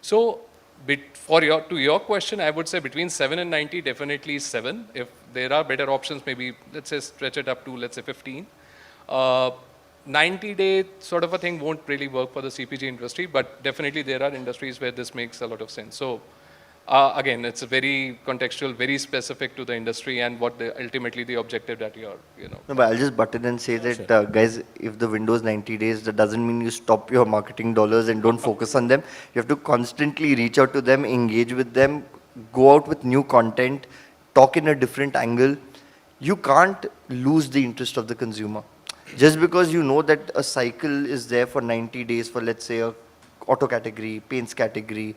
So, to your question, I would say between 7 and 90, definitely 7. If there are better options, maybe, let's say, stretch it up to, let's say, 15. 90-day sort of a thing won't really work for the CPG industry, but definitely there are industries where this makes a lot of sense. So again, it's very contextual, very specific to the industry and what ultimately the objective that you're, No, but I'll just butt in and say that, guys, if the window is 90 days, that doesn't mean you stop your marketing dollars and don't focus on them. You have to constantly reach out to them, engage with them, go out with new content, talk in a different angle. You can't lose the interest of the consumer. Just because you know that a cycle is there for 90 days for, let's say, a auto category, paints category,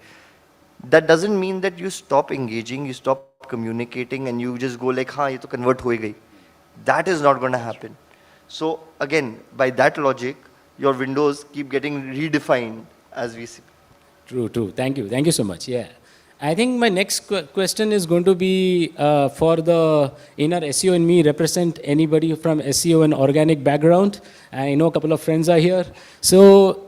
that doesn't mean that you stop engaging, you stop communicating, and you just go like, हाँ ये तो convert हो ही गई. That is not going to happen. So again, by that logic, your windows keep getting redefined as we see. True. Thank you so much. Yeah. I think my next question is going to be for the inner SEO in me, represent anybody from SEO and organic background. I know a couple of friends are here. So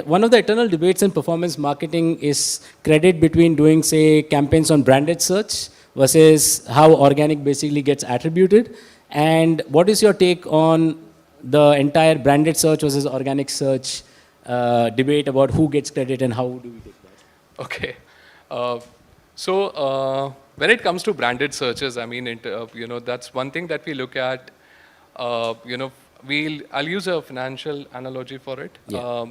one of the eternal debates in performance marketing is credit between doing, say, campaigns on branded search versus how organic basically gets attributed. And what is your take on the entire branded search versus organic search debate about who gets credit and how do we take that? Okay. When it comes to branded searches, I mean, that's one thing that we look at. I'll use a financial analogy for it. Yeah.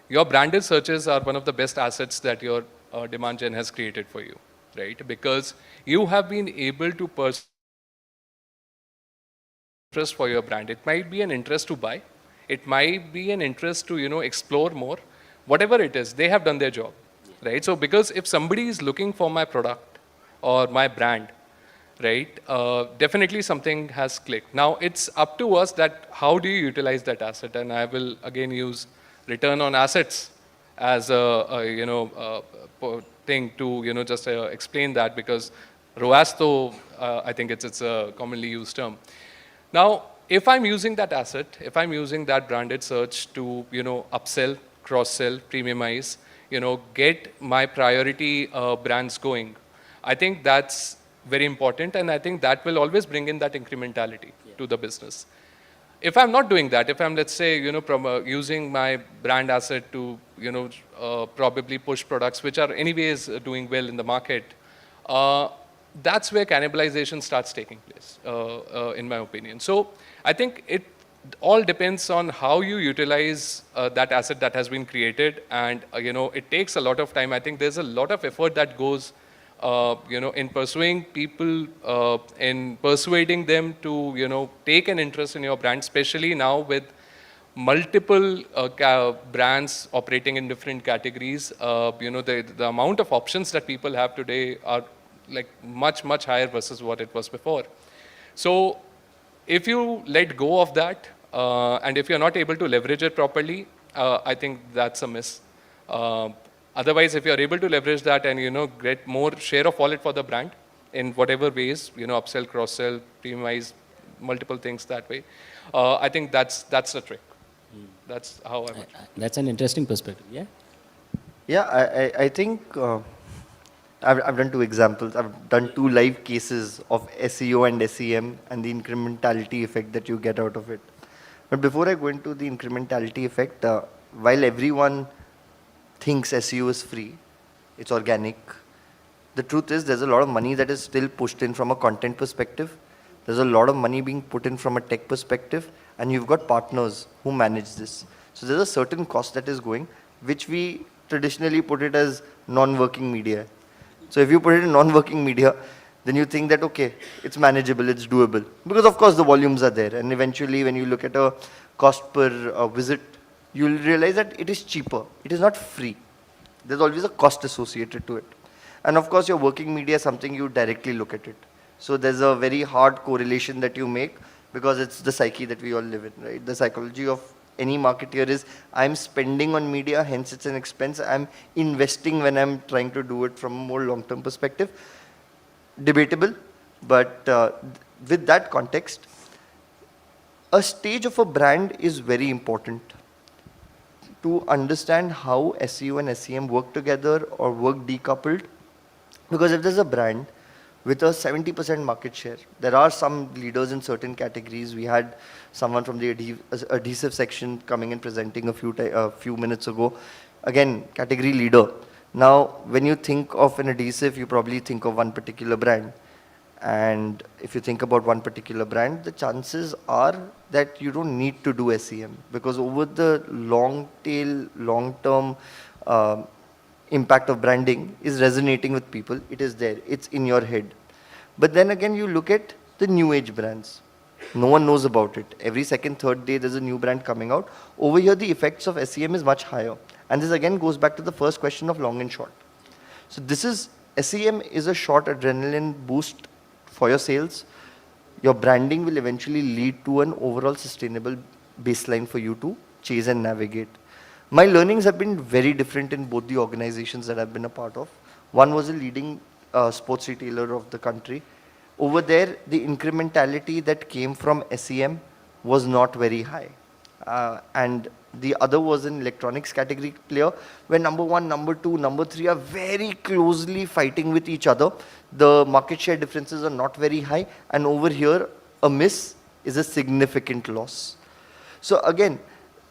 Your branded searches are one of the best assets that your demand gen has created for you, right? Because you have been able to pursue interest for your brand. It might be an interest to buy. It might be an interest to, explore more. Whatever it is, they have done their job. Right? So because if somebody is looking for my product or my brand, right, definitely something has clicked. Now it's up to us that how do you utilize that asset? And I will again use return on assets as a thing to just explain that, because ROAS though I think it's a commonly used term. Now if I'm using that asset, if I'm using that branded search to upsell, cross-sell, premiumize, get my priority brands going, I think that's very important, and I think that will always bring in that incrementality to the business. If I'm not doing that, if I'm, let's say, using my brand asset to, probably push products which are anyways doing well in the market, that's where cannibalization starts taking place, in my opinion. So I think it all depends on how you utilize that asset that has been created, and it takes a lot of time. I think there's a lot of effort that goes in pursuing people, in persuading them to take an interest in your brand, especially now with multiple brands operating in different categories. The amount of options that people have today are like much higher versus what it was before. So if you let go of that, and if you're not able to leverage it properly, I think that's a miss. Otherwise, if you're able to leverage that and, get more share of wallet for the brand in whatever ways, upsell, cross-sell, premiumize, multiple things that way, I think that's the trick. That's how I would. That's an interesting perspective, yeah? Yeah, I think I've done 2 examples. I've done 2 live cases of SEO and SEM and the incrementality effect that you get out of it. But before I go into the incrementality effect, while everyone thinks SEO is free, it's organic, the truth is there's a lot of money that is still pushed in from a content perspective. There's a lot of money being put in from a tech perspective, and you've got partners who manage this. So there's a certain cost that is going, which we traditionally put it as non-working media. So if you put it in non-working media, then you think that, okay, it's manageable, it's doable. Because of course the volumes are there, and eventually when you look at a cost per visit, you'll realize that it is cheaper. It is not free. There's always a cost associated to it. And of course your working media is something you directly look at it. So there's a very hard correlation that you make because it's the psyche that we all live in, right? The psychology of any marketer is I'm spending on media, hence it's an expense. I'm investing when I'm trying to do it from a more long-term perspective. Debatable, but with that context, a stage of a brand is very important to understand how SEO and SEM work together or work decoupled. Because if there's a brand with a 70% market share, there are some leaders in certain categories. We had someone from the adhesive section coming and presenting a few minutes ago. Again, category leader. Now, when you think of an adhesive, you probably think of one particular brand. And if you think about one particular brand, the chances are that you don't need to do SEM because over the long tail, long-term impact of branding is resonating with people. It is there. It's in your head. But then again, you look at the new age brands. No one knows about it. Every second, third day, there's a new brand coming out. Over here, the effects of SEM is much higher. And this again goes back to the first question of long and short. So this is, SEM is a short adrenaline boost for your sales. Your branding will eventually lead to an overall sustainable baseline for you to chase and navigate. My learnings have been very different in both the organizations that I've been a part of. One was a leading sports retailer of the country. Over there, the incrementality that came from SEM was not very high. And the other was an electronics category player where number 1, number 2, number 3 are very closely fighting with each other. The market share differences are not very high. And over here, a miss is a significant loss. So again,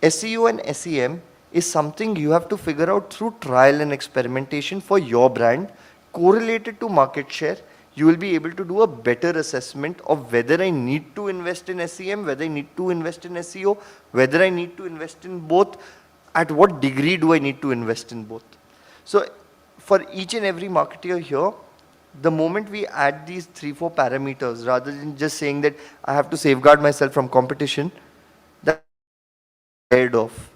SEO and SEM is something you have to figure out through trial and experimentation for your brand, correlated to market share. You will be able to do a better assessment of whether I need to invest in SEM, whether I need to invest in SEO, whether I need to invest in both, at what degree do I need to invest in both. So for each and every marketer here, the moment we add these 3-4 parameters, rather than just saying that I have to safeguard myself from competition, that's scared of.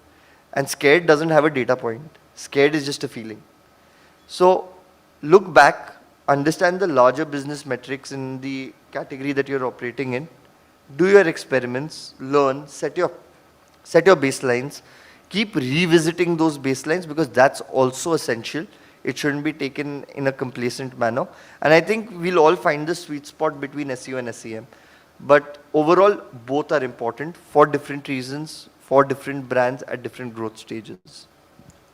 And scared doesn't have a data point. Scared is just a feeling. So look back, understand the larger business metrics in the category that you're operating in, do your experiments, learn, set your baselines, keep revisiting those baselines because that's also essential. It shouldn't be taken in a complacent manner. And I think we'll all find the sweet spot between SEO and SEM. But overall, both are important for different reasons, for different brands at different growth stages.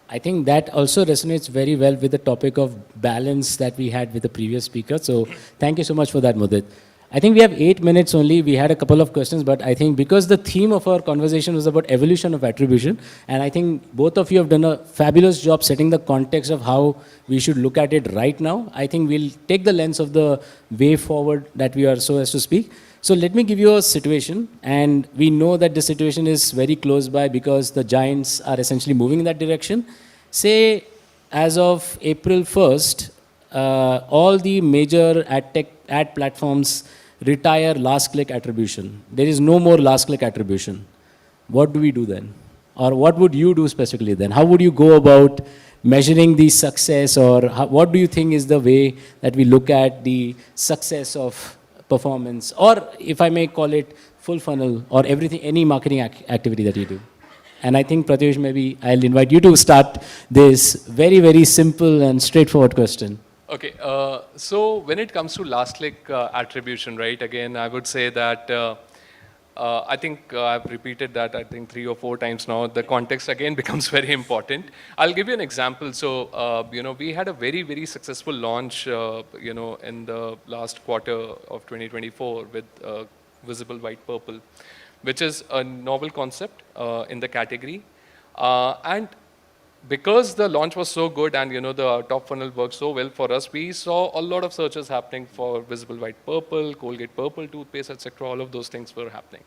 I think that also resonates very well with the topic of balance that we had with the previous speaker. So thank you so much for that, Mudit. I think we have 8 minutes only. We had a couple of questions, but I think because the theme of our conversation was about evolution of attribution, and I think both of you have done a fabulous job setting the context of how we should look at it right now. I think we'll take the lens of the way forward that we are, so as to speak. So let me give you a situation, and we know that the situation is very close by because the giants are essentially moving in that direction. Say, as of April 1st, all the major ad platforms retire last click attribution. There is no more last click attribution. What do we do then? Or what would you do specifically then? How would you go about measuring the success, or what do you think is the way that we look at the success of performance, or if I may call it full funnel, or everything, any marketing activity that you do? And I think, Pratyush, maybe I'll invite you to start this very, very simple and straightforward question. Okay, so when it comes to last click attribution, right, again, I would say that I think I've repeated that, I think 3 or 4 times now. The context again becomes very important. I'll give you an example. So, we had a very, very successful launch, in the last quarter of 2024 with Visible White Purple, which is a novel concept in the category. And because the launch was so good and the top funnel worked so well for us, we saw a lot of searches happening for Visible White Purple, Colgate Purple toothpaste, etc. All of those things were happening.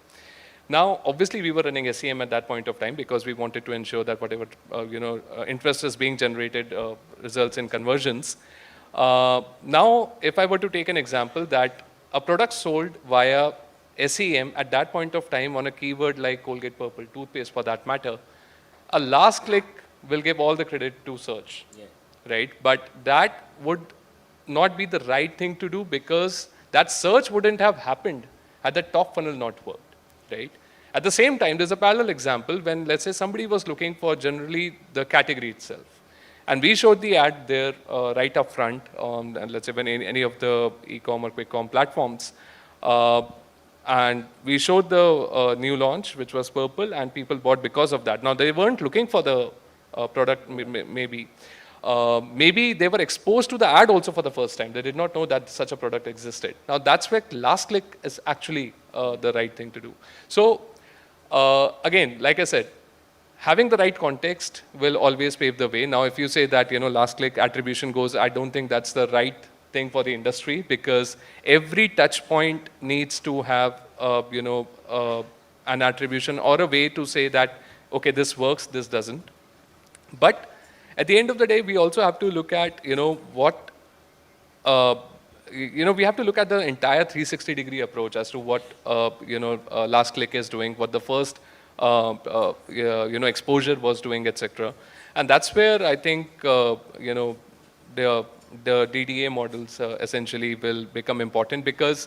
Now, obviously, we were running SEM at that point of time because we wanted to ensure that whatever interest is being generated results in conversions. Now, if I were to take an example that a product sold via SEM at that point of time on a keyword like Colgate Purple toothpaste, for that matter, a last click will give all the credit to search, right? But that would not be the right thing to do because that search wouldn't have happened had the top funnel not worked, right? At the same time, there's a parallel example when, let's say, somebody was looking for generally the category itself. And we showed the ad there right up front on, and let's say, when any of the e-com or quick-com platforms. And we showed the new launch, which was purple, and people bought because of that. Now, they weren't looking for the product, maybe. Maybe they were exposed to the ad also for the first time. They did not know that such a product existed. Now, that's where last click is actually the right thing to do. So, again, like I said, having the right context will always pave the way. Now, if you say that, last click attribution goes, I don't think that's the right thing for the industry because every touch point needs to have, an attribution or a way to say that, okay, this works, this doesn't. But at the end of the day, we also have to look at, we have to look at the entire 360-degree approach as to what, last click is doing, what the first, exposure was doing, etc. And that's where I think, the DDA models essentially will become important because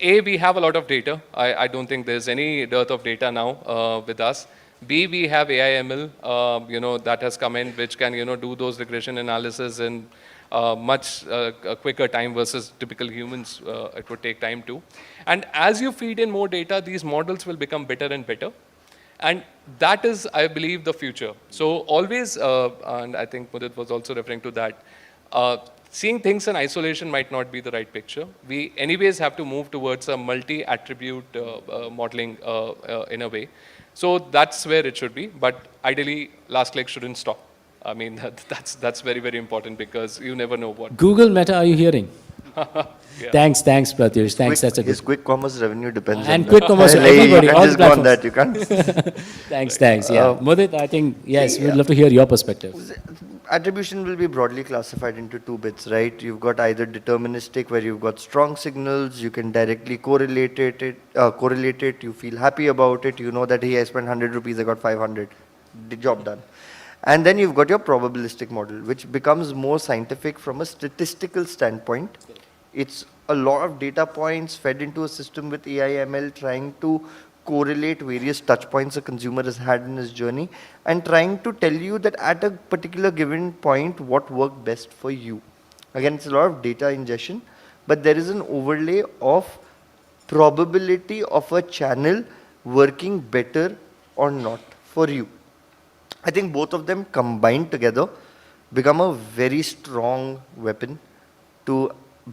A, we have a lot of data. I don't think there's any dearth of data now with us. B, we have AI ML, that has come in, which can, do those regression analysis in much quicker time versus typical humans. It would take time to. And as you feed in more data, these models will become better and better. And that is, I believe, the future. So always, and I think Mudit was also referring to that, seeing things in isolation might not be the right picture. We anyways have to move towards a multi-attribute modeling in a way. So that's where it should be, but ideally, last click shouldn't stop. I mean, that's very, very important because you never know what. Google Meta, are you hearing? Yeah. Thanks, Pratyush. Thanks, that's a good. His quick commerce revenue depends and on quick that. commerce, Like, everybody, you all can't just go on platforms. that, you can't. Thanks, yeah. Mudit, I think, yes, we'd love to hear your perspective. Attribution will be broadly classified into 2 bits, right? You've got either deterministic, where you've got strong signals, you can directly correlate it, you feel happy about it, you know that, hey, I spent 100 rupees, I got 500, the job done. And then you've got your probabilistic model, which becomes more scientific from a statistical standpoint. It's a lot of data points fed into a system with AI ML trying to correlate various touch points a consumer has had in his journey and trying to tell you that at a particular given point what worked best for you. Again, it's a lot of data ingestion, but there is an overlay of probability of a channel working better or not for you. I think both of them combined together become a very strong weapon to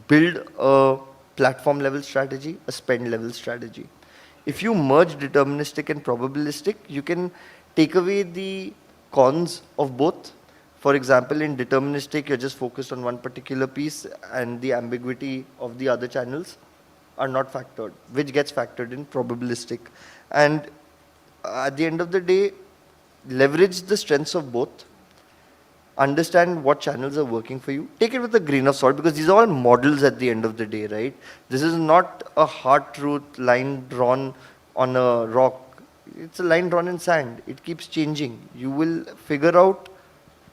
build a platform level strategy, a spend level strategy. If you merge deterministic and probabilistic, you can take away the cons of both. For example, in deterministic, you're just focused on one particular piece and the ambiguity of the other channels are not factored, which gets factored in probabilistic. And at the end of the day, leverage the strengths of both, understand what channels are working for you. Take it with a grain of salt because these are all models at the end of the day, right? This is not a hard truth line drawn on a rock. It's a line drawn in sand. It keeps changing. You will figure out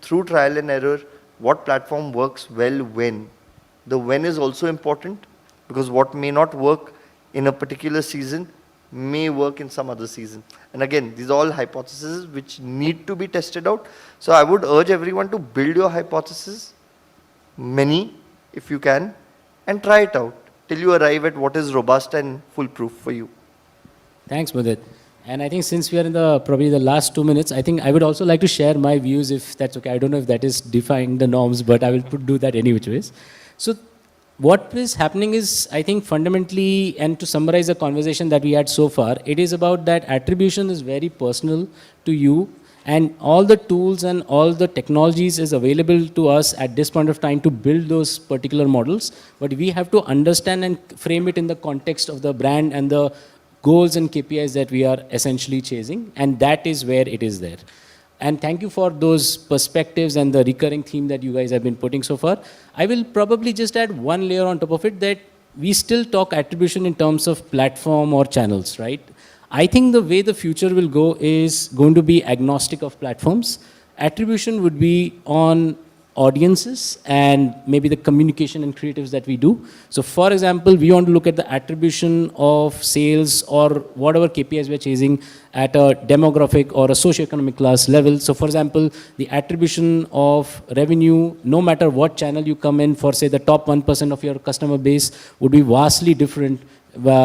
through trial and error what platform works well when. The when is also important because what may not work in a particular season may work in some other season. And again, these are all hypotheses which need to be tested out. So I would urge everyone to build your hypothesis, many if you can, and try it out till you arrive at what is robust and foolproof for you. Thanks, Mudit. And I think since we are in the probably the last 2 minutes, I think I would also like to share my views if that's okay. I don't know if that is defying the norms, but I will do that any which ways. So what is happening is, I think fundamentally, and to summarize the conversation that we had so far, it is about that attribution is very personal to you, and all the tools and all the technologies is available to us at this point of time to build those particular models. But we have to understand and frame it in the context of the brand and the goals and KPIs that we are essentially chasing, and that is where it is there. And thank you for those perspectives and the recurring theme that you guys have been putting so far. I will probably just add one layer on top of it, that we still talk attribution in terms of platform or channels, right? I think the way the future will go is going to be agnostic of platforms. Attribution would be on audiences and maybe the communication and creatives that we do. So for example, we want to look at the attribution of sales or whatever KPIs we're chasing at a demographic or a socioeconomic class level. So for example, the attribution of revenue, no matter what channel you come in for, say the top 1% of your customer base, would be vastly different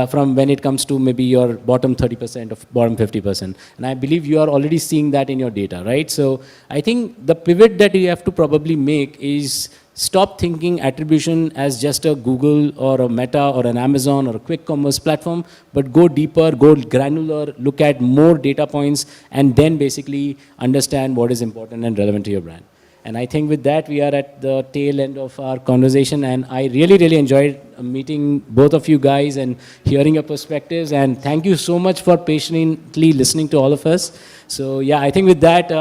from when it comes to maybe your bottom 30% or bottom 50%. And I believe you are already seeing that in your data, right? So I think the pivot that you have to probably make is stop thinking attribution as just a Google or a Meta or an Amazon or a quick commerce platform, but go deeper, go granular, look at more data points, and then basically understand what is important and relevant to your brand. And I think with that, we are at the tail end of our conversation, and I really, really enjoyed meeting both of you guys and hearing your perspectives, and thank you so much for patiently listening to all of us. So yeah, I think with that,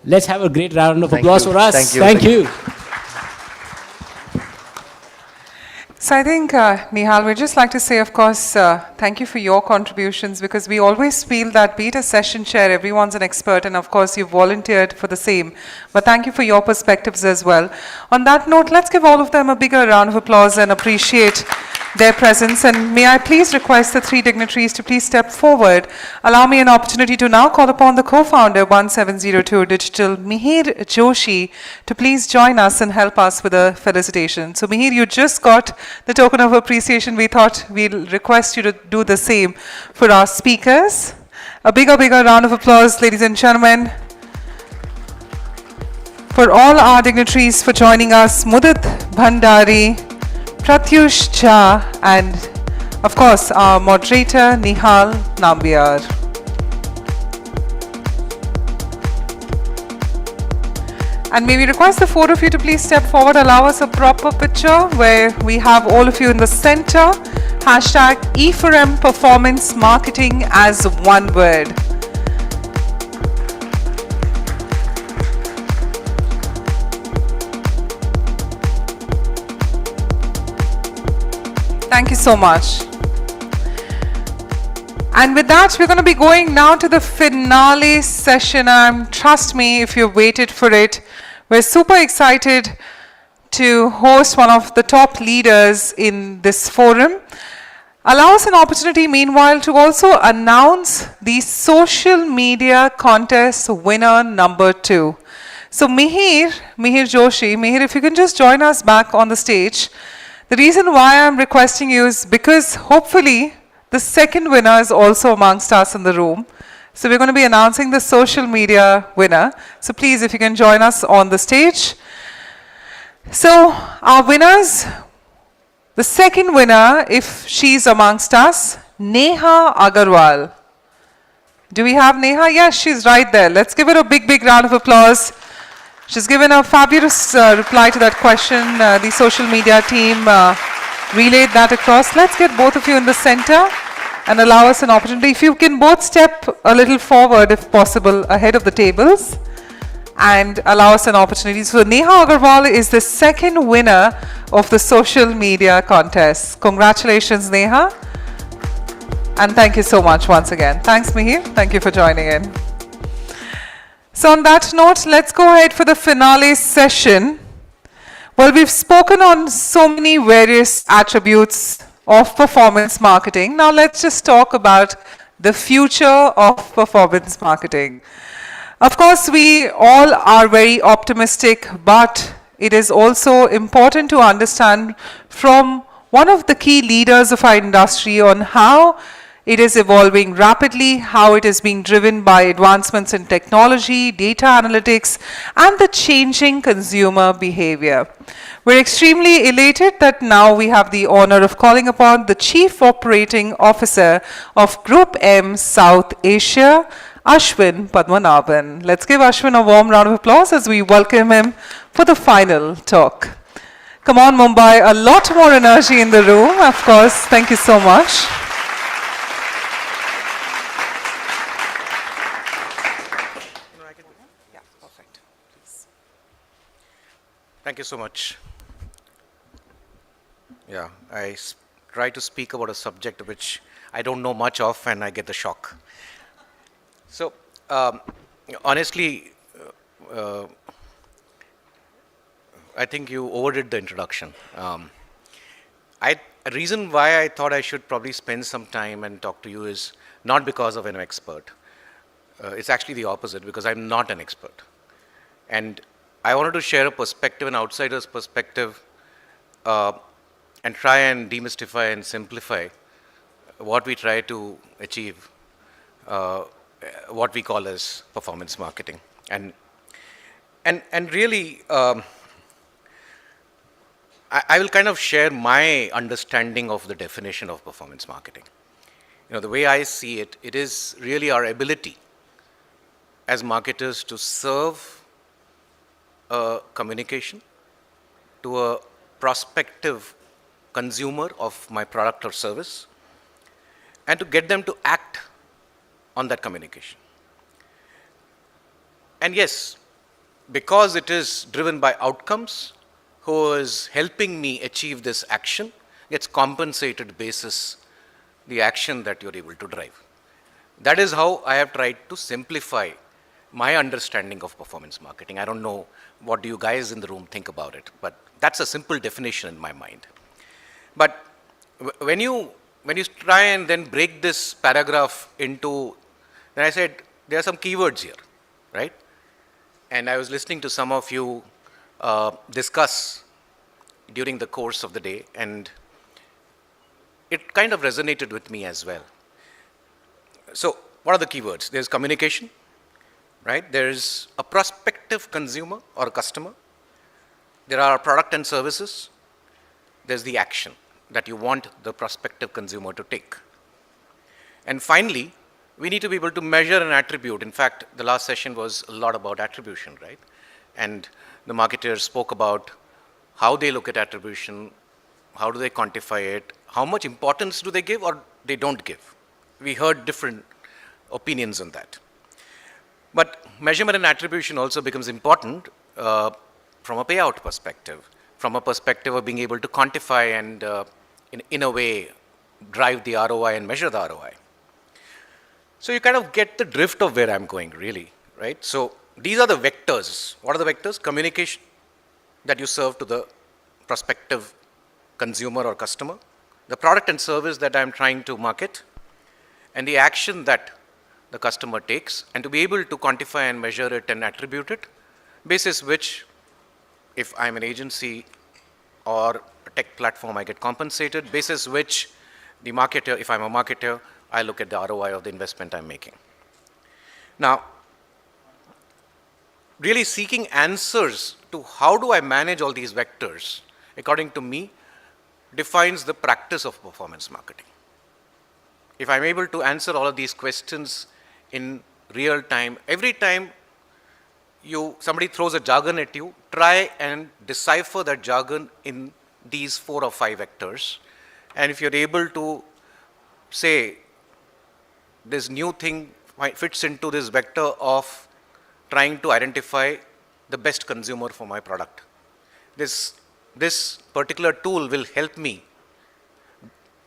let's have a great round of applause for us. Thank you. So I think, Nihal, we'd just like to say, of course, thank you for your contributions, because we always feel that be it a session chair, everyone's an expert, and of course you volunteered for the same. But thank you for your perspectives as well. On that note, let's give all of them a bigger round of applause and appreciate their presence. And may I please request the three dignitaries to please step forward. Allow me an opportunity to now call upon the co-founder, 1702 Digital, Mihir Joshi, to please join us and help us with a felicitation. So Mihir, you just got the token of appreciation. We thought we'll request you to do the same for our speakers. A bigger round of applause, ladies and gentlemen, for all our dignitaries for joining us, Mudit Bhandari, Pratyush Jha, and of course our moderator Nihal Nambiar. And may we request the four of you to please step forward, allow us a proper picture where we have all of you in the center. Hashtag e4m performance marketing as one word. Thank you so much. And with that, we're going to be going now to the finale session. Trust me, if you've waited for it, we're super excited to host one of the top leaders in this forum. Allow us an opportunity, meanwhile, to also announce the social media contest winner number 2. So Mihir Joshi, Mihir, if you can just join us back on the stage. The reason why I'm requesting you is because hopefully the second winner is also amongst us in the room. So we're going to be announcing the social media winner. So please, if you can join us on the stage. So our winners, the second winner, if she's amongst us, Neha Agarwal. Do we have Neha? Yes, she's right there. Let's give her a big round of applause. She's given a fabulous reply to that question. The social media team relayed that across. Let's get both of you in the center and allow us an opportunity. If you can both step a little forward, if possible, ahead of the tables, and allow us an opportunity. So Neha Agarwal is the second winner of the social media contest. Congratulations, Neha. And thank you so much once again. Thanks, Mihir. Thank you for joining in. So on that note, let's go ahead for the finale session. Well, we've spoken on so many various attributes of performance marketing. Now let's just talk about the future of performance marketing. Of course, we all are very optimistic, but it is also important to understand from one of the key leaders of our industry on how it is evolving rapidly, how it is being driven by advancements in technology, data analytics, and the changing consumer behavior. We're extremely elated that now we have the honor of calling upon the Chief Operating Officer of Group M South Asia, Ashwin Padmanabhan. Let's give Ashwin a warm round of applause as we welcome him for the final talk. Come on, Mumbai, a lot more energy in the room, of course. Thank you so much. Thank you so much. Yeah, try to speak about a subject which I don't know much of and I get the shock. So, honestly, I think you overdid the introduction. A reason why I thought I should probably spend some time and talk to you is not because of an expert. It's actually the opposite, because I'm not an expert. And I wanted to share a perspective, an outsider's perspective, and try and demystify and simplify what we try to achieve, what we call as performance marketing. And really, I will kind of share my understanding of the definition of performance marketing. You know, the way I see it, it is really our ability as marketers to serve a communication to a prospective consumer of my product or service, and to get them to act on that communication. And yes, because it is driven by outcomes, who is helping me achieve this action gets compensated basis the action that you're able to drive. That is how I have tried to simplify my understanding of performance marketing. I don't know what do you guys in the room think about it, but that's a simple definition in my mind. But when you try and then break this paragraph into, then I said there are some keywords here, right? And I was listening to some of you discuss during the course of the day, and it kind of resonated with me as well. So what are the keywords? There's communication, right? There's a prospective consumer or customer. There are product and services. There's the action that you want the prospective consumer to take. And finally, we need to be able to measure and attribute. In fact, the last session was a lot about attribution, right? And the marketers spoke about how they look at attribution, how do they quantify it, how much importance do they give or they don't give. We heard different opinions on that. But measurement and attribution also becomes important from a payout perspective, from a perspective of being able to quantify and in a way drive the ROI and measure the ROI. So you kind of get the drift of where I'm going, really, right? So these are the vectors. What are the vectors? Communication that you serve to the prospective consumer or customer, the product and service that I'm trying to market, and the action that the customer takes, and to be able to quantify and measure it and attribute it, basis which, if I'm an agency or a tech platform, I get compensated, basis which the marketer, if I'm a marketer, I look at the ROI of the investment I'm making. Now, really seeking answers to how do I manage all these vectors, according to me, defines the practice of performance marketing. If I'm able to answer all of these questions in real time, every time somebody throws a jargon at you, try and decipher that jargon in these 4 or 5 vectors. And if you're able to say, this new thing fits into this vector of trying to identify the best consumer for my product. This particular tool will help me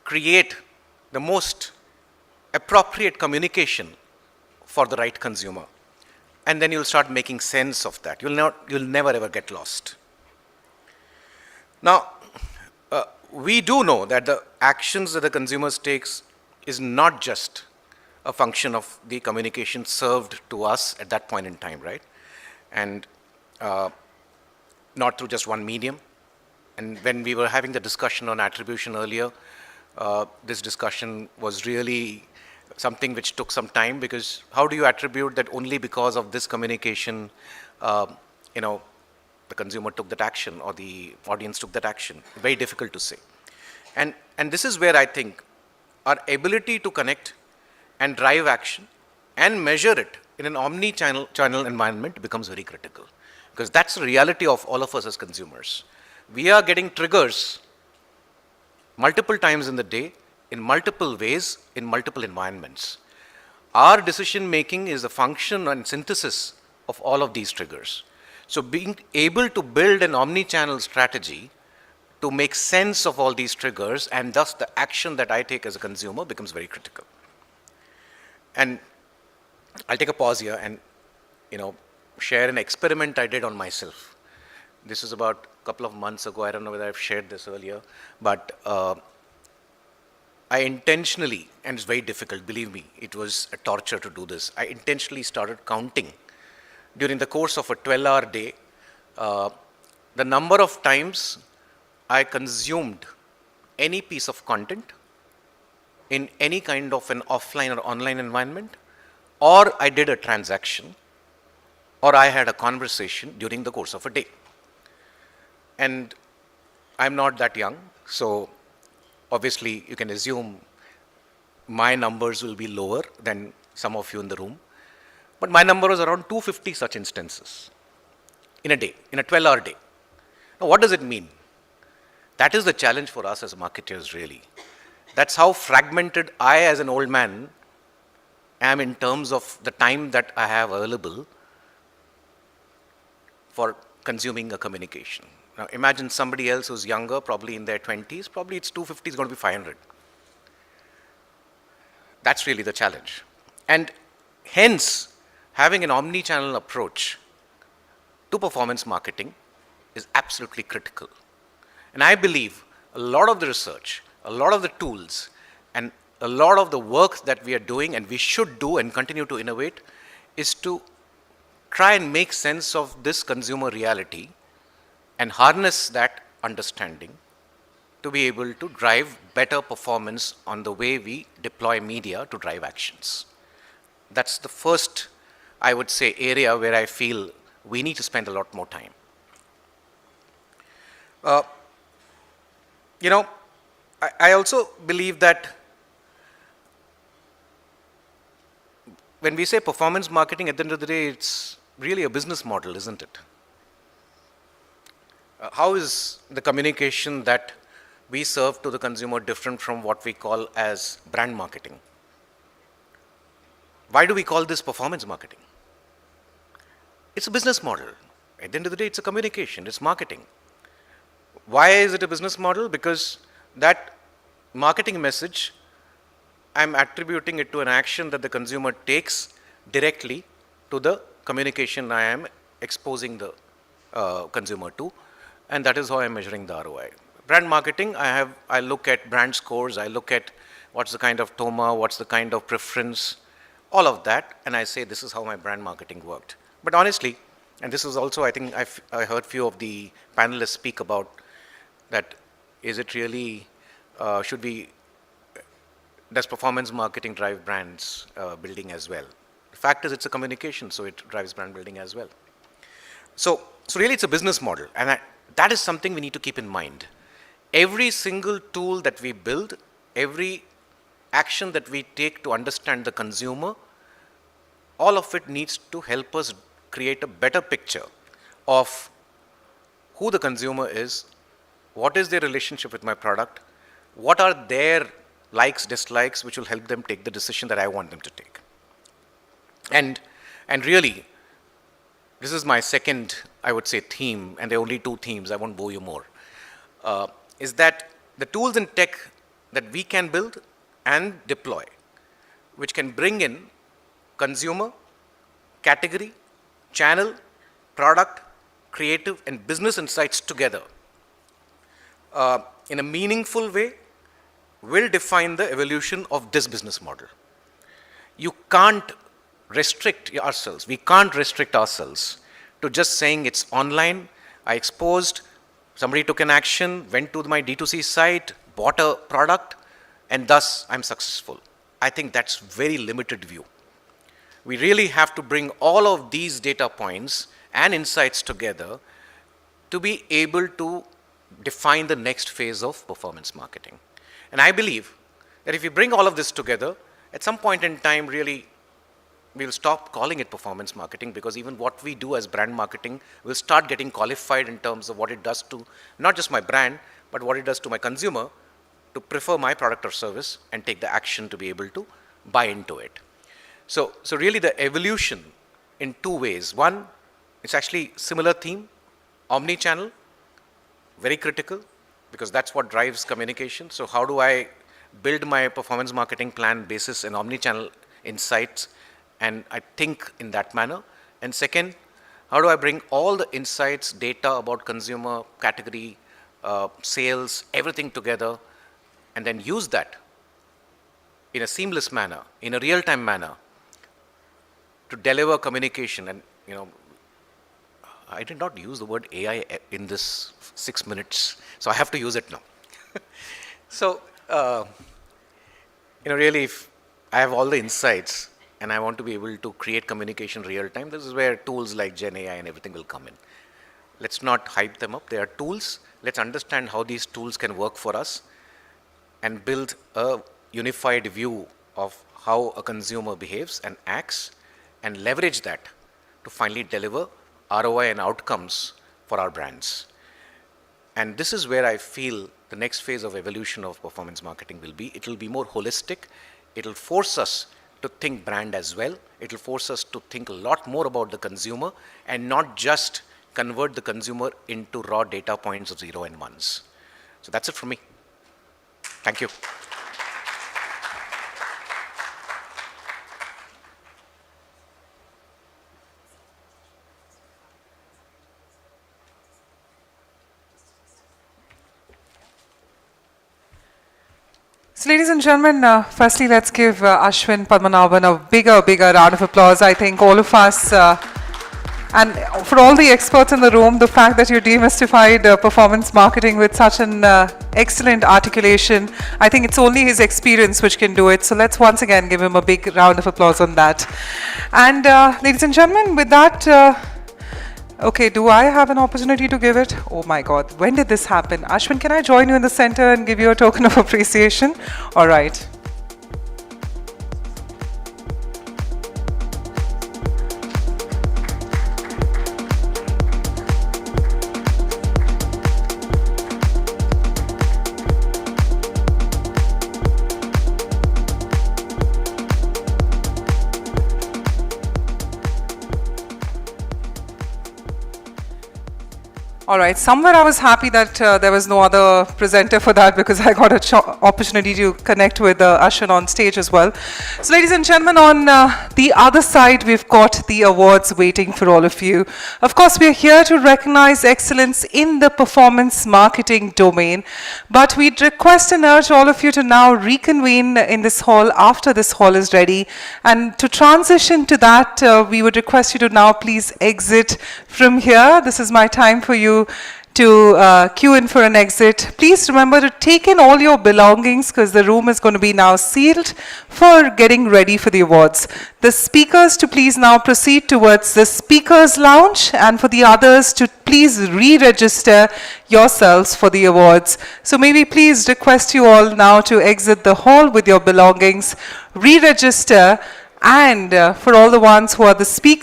create the most appropriate communication for the right consumer. And then you'll start making sense of that. You'll never ever get lost. Now, we do know that the actions that the consumers takes is not just a function of the communication served to us at that point in time, right? And not through just one medium. And when we were having the discussion on attribution earlier, this discussion was really something which took some time, because how do you attribute that only because of this communication, the consumer took that action or the audience took that action? Very difficult to say. And this is where I think our ability to connect and drive action and measure it in an omni-channel environment becomes very critical, because that's the reality of all of us as consumers. We are getting triggers multiple times in the day, in multiple ways, in multiple environments. Our decision making is a function and synthesis of all of these triggers. So being able to build an omni-channel strategy to make sense of all these triggers, and thus the action that I take as a consumer, becomes very critical. And I'll take a pause here and share an experiment I did on myself. This is about a couple of months ago. I don't know whether I've shared this earlier, but I intentionally, and it's very difficult, believe me, it was a torture to do this. I intentionally started counting during the course of a 12-hour day the number of times I consumed any piece of content in any kind of an offline or online environment, or I did a transaction, or I had a conversation during the course of a day. And I'm not that young, so obviously you can assume my numbers will be lower than some of you in the room. But my number was around 250 such instances in a day, in a 12-hour day. Now, what does it mean? That is the challenge for us as marketers, really. That's how fragmented I, as an old man, am in terms of the time that I have available for consuming a communication. Now, imagine somebody else who's younger, probably in their 20s, probably it's 250, it's going to be 500. That's really the challenge. And hence, having an omni-channel approach to performance marketing is absolutely critical. And I believe a lot of the research, a lot of the tools, and a lot of the work that we are doing and we should do and continue to innovate is to try and make sense of this consumer reality and harness that understanding to be able to drive better performance on the way we deploy media to drive actions. That's the first, I would say, area where I feel we need to spend a lot more time. I also believe that when we say performance marketing, at the end of the day, it's really a business model, isn't it? How is the communication that we serve to the consumer different from what we call as brand marketing? Why do we call this performance marketing? It's a business model. At the end of the day, it's a communication, it's marketing. Why is it a business model? Because that marketing message, I'm attributing it to an action that the consumer takes directly to the communication I am exposing the consumer to, and that is how I'm measuring the ROI. Brand marketing, I look at brand scores, I look at what's the kind of TOMA, what's the kind of preference, all of that, and I say this is how my brand marketing worked. But honestly, and this is also, I think I heard few of the panelists speak about that, is it really, does performance marketing drive brands building as well? The fact is it's a communication, so it drives brand building as well. So really it's a business model, and that is something we need to keep in mind. Every single tool that we build, every action that we take to understand the consumer, all of it needs to help us create a better picture of who the consumer is, what is their relationship with my product, what are their likes, dislikes, which will help them take the decision that I want them to take. And really, this is my second, I would say, theme, and there are only two themes, I won't bore you more, is that the tools and tech that we can build and deploy, which can bring in consumer, category, channel, product, creative, and business insights together in a meaningful way, will define the evolution of this business model. you can't restrict ourselves. We can't restrict ourselves to just saying it's online, I exposed, somebody took an action, went to my D2C site, bought a product, and thus I'm successful. I think that's very limited view. We really have to bring all of these data points and insights together to be able to define the next phase of performance marketing. And I believe that if we bring all of this together, at some point in time, really, we'll stop calling it performance marketing, because even what we do as brand marketing will start getting qualified in terms of what it does to not just my brand, but what it does to my consumer to prefer my product or service and take the action to be able to buy into it. So really the evolution in two ways. One, it's actually similar theme, omni-channel, very critical, because that's what drives communication. So how do I build my performance marketing plan basis in omni-channel insights? And I think in that manner. And second, how do I bring all the insights, data about consumer, category, sales, everything together, and then use that in a seamless manner, in a real-time manner, to deliver communication. And I did not use the word AI in this 6 minutes, so I have to use it now. So, really, if I have all the insights and I want to be able to create communication real time, this is where tools like Gen AI and everything will come in. Let's not hype them up. They are tools. Let's understand how these tools can work for us and build a unified view of how a consumer behaves and acts, and leverage that to finally deliver ROI and outcomes for our brands. And this is where I feel the next phase of evolution of performance marketing will be. It will be more holistic. It will force us to think brand as well. It will force us to think a lot more about the consumer and not just convert the consumer into raw data points of 0 and 1s. So that's it from me. Thank you. So ladies and gentlemen, firstly let's give Ashwin Padmanabhan a bigger round of applause. I think all of us, and for all the experts in the room, the fact that you demystified performance marketing with such an excellent articulation, I think it's only his experience which can do it. So let's once again give him a big round of applause on that. And ladies and gentlemen, with that, okay, do I have an opportunity to give it? Oh my God, when did this happen? Ashwin, can I join you in the center and give you a token of appreciation? All right. All right, somewhere I was happy that there was no other presenter for that, because I got an opportunity to connect with Ashwin on stage as well. So ladies and gentlemen, on the other side, we've got the awards waiting for all of you. Of course, we're here to recognize excellence in the performance marketing domain, but we'd request and urge all of you to now reconvene in this hall after this hall is ready. And to transition to that, we would request you to now please exit from here. This is my time for you to queue in for an exit. Please remember to take in all your belongings, because the room is going to be now sealed for getting ready for the awards. The speakers to please now proceed towards the speakers lounge, and for the others to please re-register yourselves for the awards. So may we please request you all now to exit the hall with your belongings, re-register, and for all the ones who are the speakers,